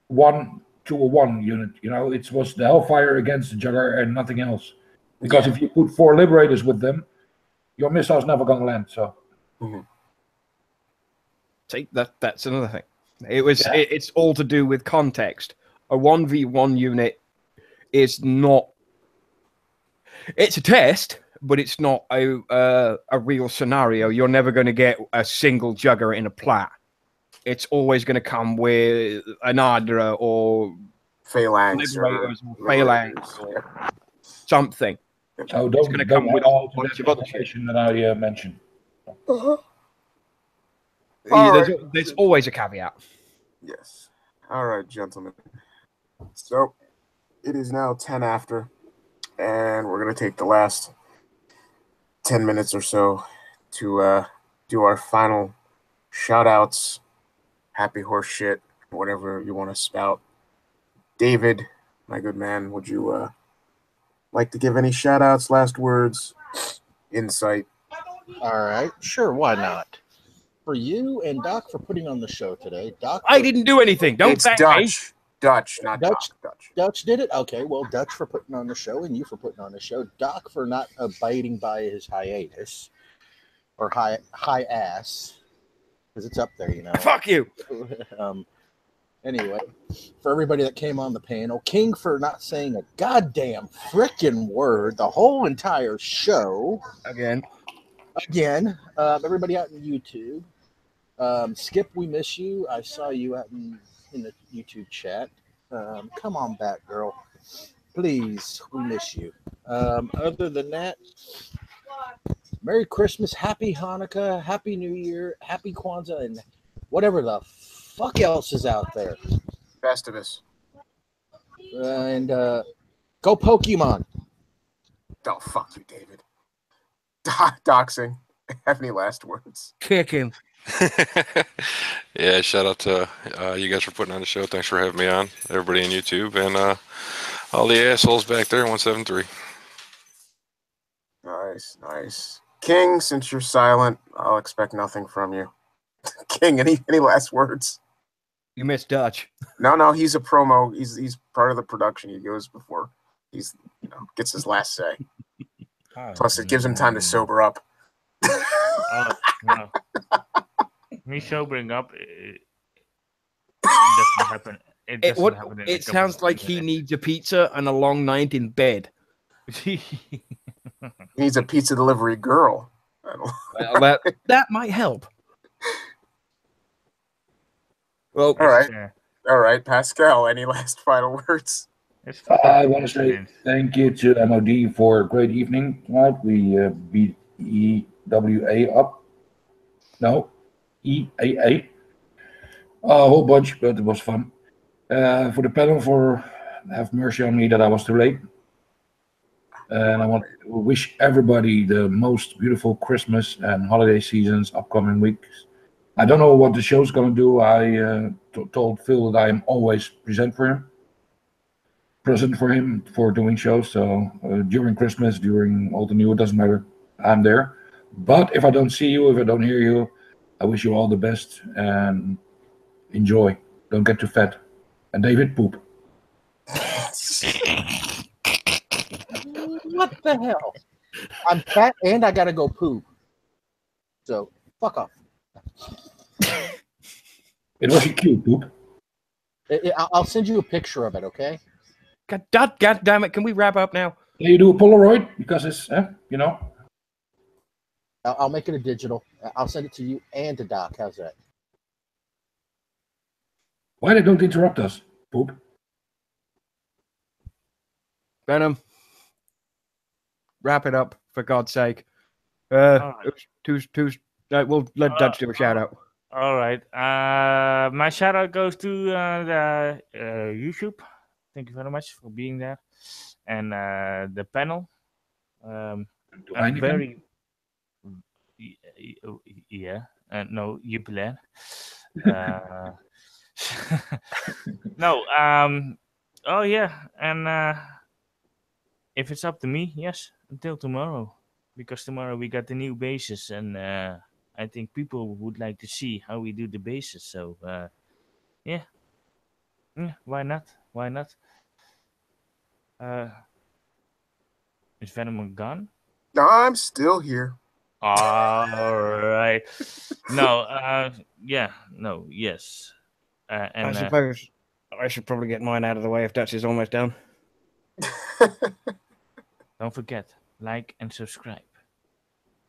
1 to a 1 unit. You know, it was the Hellfire against the jugger and nothing else. Because if you put 4 liberators with them, your missile's never going to land. So, see, that's another thing. It's all to do with context. A 1v1 unit is not. It's a test, but it's not a real scenario. You're never going to get a single jugger in a plat. It's always going to come with an Adra or Phalanx or something. So it's going to come with a whole bunch of other shit that I mentioned. There's always a caveat. Yes. All right, gentlemen. So it is now 10 after, and we're going to take the last 10 minutes or so to do our final shout-outs, happy horse shit, whatever you want to spout. David, my good man, would you like to give any shout-outs, last words, insight? All right. Sure, why not? For you and Doc for putting on the show today. Doc, I didn't do anything. Don't It's thank Dutch. me. Dutch, not Dutch. Doc. Dutch. Dutch did it? Okay, well, Dutch for putting on the show and you for putting on the show. Doc for not abiding by his hiatus or high ass, because it's up there, you know. Fuck you. Anyway, for everybody that came on the panel, King for not saying a goddamn frickin' word the whole entire show. Again. Everybody out in YouTube. Skip, we miss you. I saw you out in the YouTube chat. Come on back, girl. Please, we miss you. Other than that, Merry Christmas, Happy Hanukkah, Happy New Year, Happy Kwanzaa, and whatever the fuck else is out there. Festivus. And go Pokemon. Oh, fuck you, David. Doxing. Have any last words? Kick him. Yeah, shout out to you guys for putting on the show. Thanks for having me on. Everybody on YouTube and all the assholes back there, 173. Nice. King, since you're silent, I'll expect nothing from you. King, any last words? You missed Dutch. No, he's a promo. He's part of the production. He goes before he's gets his last say. Plus, it gives him time to sober up. No. Me sobering up, it doesn't happen. It sounds like he needs a pizza and a long night in bed. He needs a pizza delivery girl. Well, that might help. Well, all right, Pascal. Any last final words? I want to say thank you to MOD for a great evening tonight. We beat EWA up. No, EAA. A whole bunch, but it was fun. For the panel, for have mercy on me that I was too late. And I want to wish everybody the most beautiful Christmas and holiday seasons upcoming weeks. I don't know what the show's going to do. I told Phil that I am always present for him for doing shows. So during Christmas, during Old and New, it doesn't matter. I'm there. But if I don't see you, if I don't hear you, I wish you all the best and enjoy. Don't get too fat. And David, poop. What the hell? I'm fat and I gotta go poop. So fuck off. It wasn't cute, poop. I'll send you a picture of it, okay? God damn it! Can we wrap up now? Can you do a Polaroid because it's I'll make it a digital. I'll send it to you and to Doc. How's that? Why they don't interrupt us, poop? Venom. Wrap it up, for God's sake. Right. We'll let Dutch do a shout out. All right. My shout out goes to the YouTube. Thank you very much for being there. And the panel. I'm very... Yeah. No, Jupiler. No. Oh, yeah. And if it's up to me, yes, until tomorrow. Because tomorrow we got the new bases. And I think people would like to see how we do the bases. So, yeah. Why not? Is Venom gone? No, I'm still here. All right. No, yes. And I suppose I should probably get mine out of the way if Dutch is almost done. Don't forget, like and subscribe.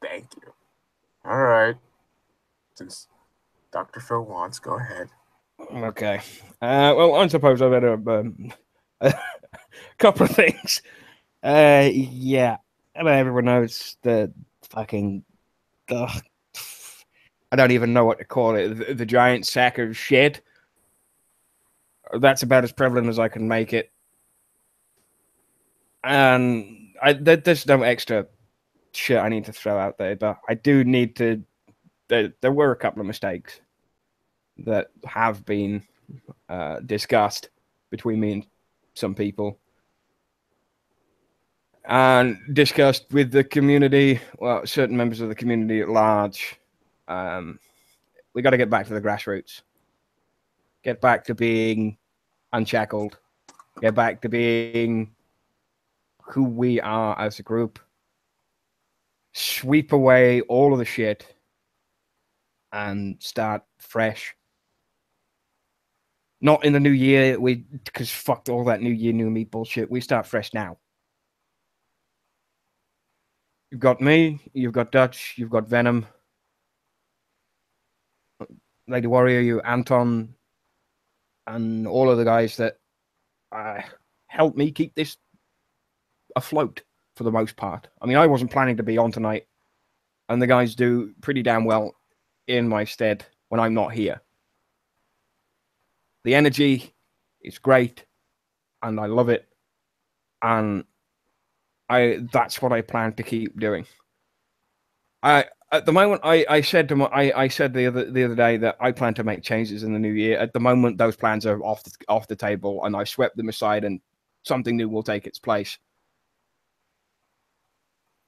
Thank you. All right. Since Dr. Phil wants, go ahead. Okay. Well, I suppose I better a couple of things. Yeah. I mean, everyone knows the fucking... I don't even know what to call it. The giant sack of shit. That's about as prevalent as I can make it. And there's no extra shit I need to throw out there, but I do need to... There were a couple of mistakes that have been discussed between me and some people. And discussed with the community, well, certain members of the community at large. We got to get back to the grassroots. Get back to being unshackled, get back to being who we are as a group, sweep away all of the shit, and start fresh. Not in the new year, because fuck all that new year, new me bullshit. We start fresh now. You've got me, you've got Dutch, you've got Venom, Lady Warrior, you, Anton, and all of the guys that helped me keep this afloat for the most part. I mean, I wasn't planning to be on tonight, and the guys do pretty damn well in my stead when I'm not here. The energy is great, and I love it, and that's what I plan to keep doing. At the moment, I said the other day that I plan to make changes in the new year. At the moment, those plans are off the table, and I swept them aside, and something new will take its place.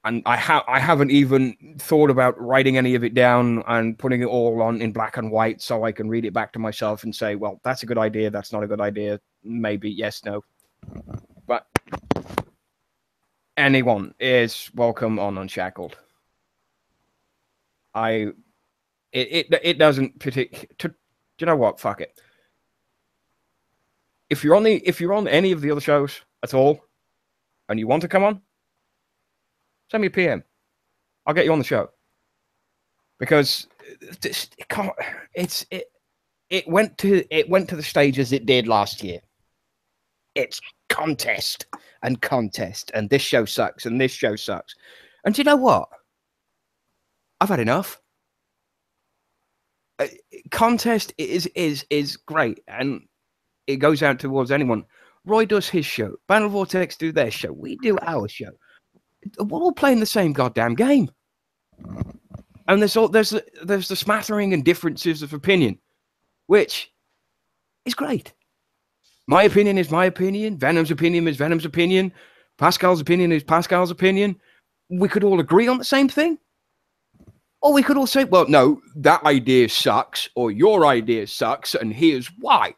And I haven't even thought about writing any of it down and putting it all on in black and white so I can read it back to myself and say, well, that's a good idea, that's not a good idea, maybe, yes, no. But anyone is welcome on Unshackled. It doesn't particularly. Do you know what? Fuck it. If you're on any of the other shows at all, and you want to come on, send me a PM. I'll get you on the show. Because it went to the stage as it did last year. It's contest, and this show sucks, and this show sucks. And do you know what? I've had enough. Contest is great, and it goes out towards anyone. Roy does his show. Battle Vortex do their show. We do our show. We're all playing the same goddamn game. And there's the smattering and differences of opinion, which is great. My opinion is my opinion. Venom's opinion is Venom's opinion. Pascal's opinion is Pascal's opinion. We could all agree on the same thing. Or we could all say, well, no, that idea sucks, or your idea sucks, and here's why.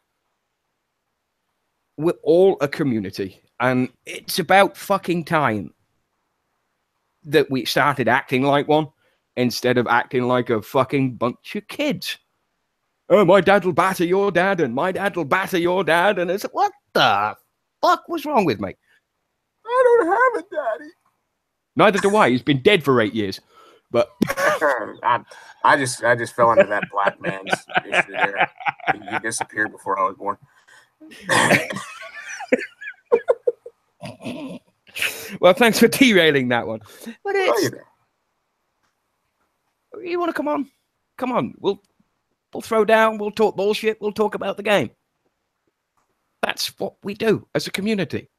We're all a community, and it's about fucking time that we started acting like one instead of acting like a fucking bunch of kids. Oh, my dad will batter your dad, and my dad will batter your dad, and it's what the fuck was wrong with me? I don't have a daddy. Neither do I. He's been dead for 8 years. But I just fell into that black man's issue there. He disappeared before I was born. Well, thanks for derailing that one. But you want to come on? Come on. We'll throw down. We'll talk bullshit. We'll talk about the game. That's what we do as a community,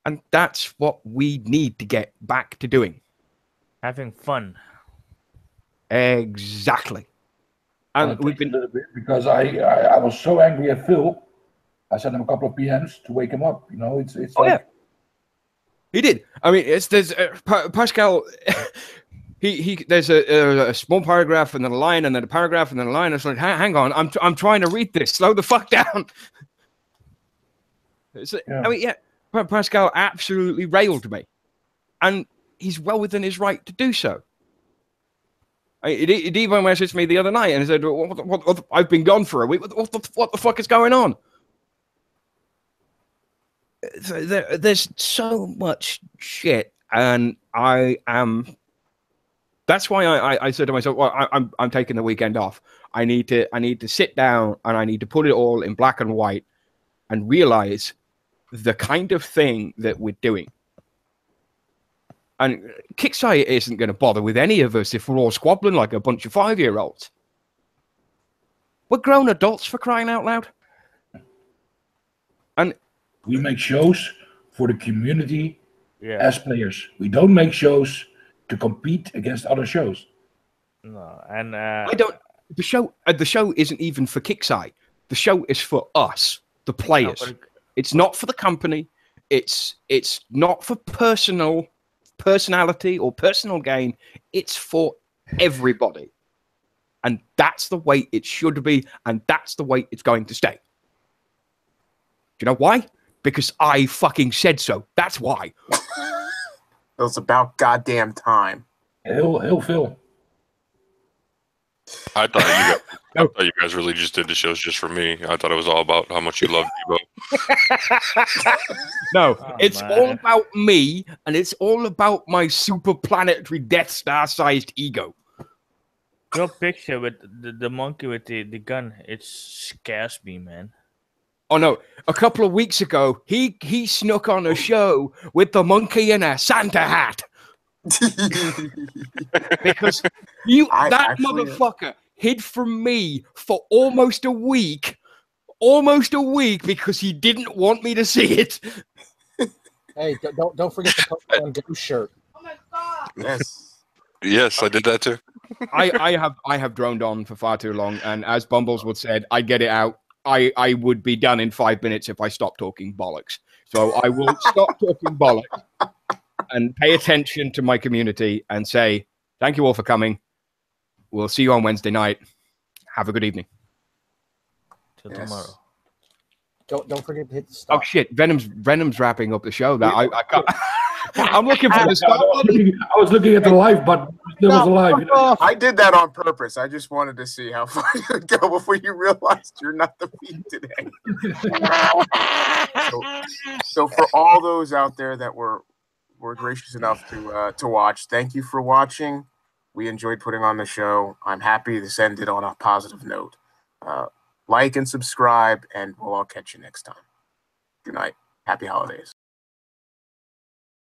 and that's what we need to get back to doing. Having fun. Exactly. And we've been a little bit because I was so angry at Phil. I sent him a couple of PMs to wake him up. You know, it's oh, like... yeah. He did. I mean, there's Pascal. There's a small paragraph and then a line and then a paragraph and then a line. It's like, hang on, I'm trying to read this. Slow the fuck down. I mean, yeah, Pascal absolutely railed me, and he's well within his right to do so. It even messaged me the other night and said, what, I've been gone for a week. What the fuck is going on? There's so much shit, and I am. That's why I said to myself, well, I'm taking the weekend off. I need to sit down and I need to put it all in black and white and realize the kind of thing that we're doing. And kix3 isn't going to bother with any of us if we're all squabbling like a bunch of 5-year-olds. We're grown adults, for crying out loud. And we make shows for the community as players. We don't make shows to compete against other shows. No, and I don't. The show isn't even for kix3. The show is for us, the players. No, it's not for the company. It's not for personality or personal gain. It's for everybody, and that's the way it should be, and that's the way it's going to stay. you know why? Because I fucking said so. That's why. It was about goddamn time. He'll Phil. I thought you guys really just did the shows just for me. I thought it was all about how much you love Debo. No, it's all about me, and it's all about my super planetary Death Star-sized ego. Your picture with the monkey with the gun, it scares me, man. Oh no! A couple of weeks ago, he snuck on a show with the monkey in a Santa hat. Because that motherfucker hid from me for almost a week because he didn't want me to see it. Hey, don't forget the Pokemon Go shirt. Oh my god! Yes, I did that too. I have droned on for far too long, and as Bumbles would said, I get it out. I would be done in 5 minutes if I stopped talking bollocks. So I will stop talking bollocks and pay attention to my community and say thank you all for coming. We'll see you on Wednesday night. Have a good evening. Till tomorrow. Don't forget to hit the stop. Oh shit! Venom's wrapping up the show. That I can't. I'm looking for the stop. I was looking at the live button. It was alive. I did that on purpose. I just wanted to see how far you would go before you realized you're not the feed today. So for all those out there that were gracious enough to watch, thank you for watching. We enjoyed putting on the show. I'm happy this ended on a positive note. Like and subscribe, and we'll all catch you next time. Good night. Happy holidays.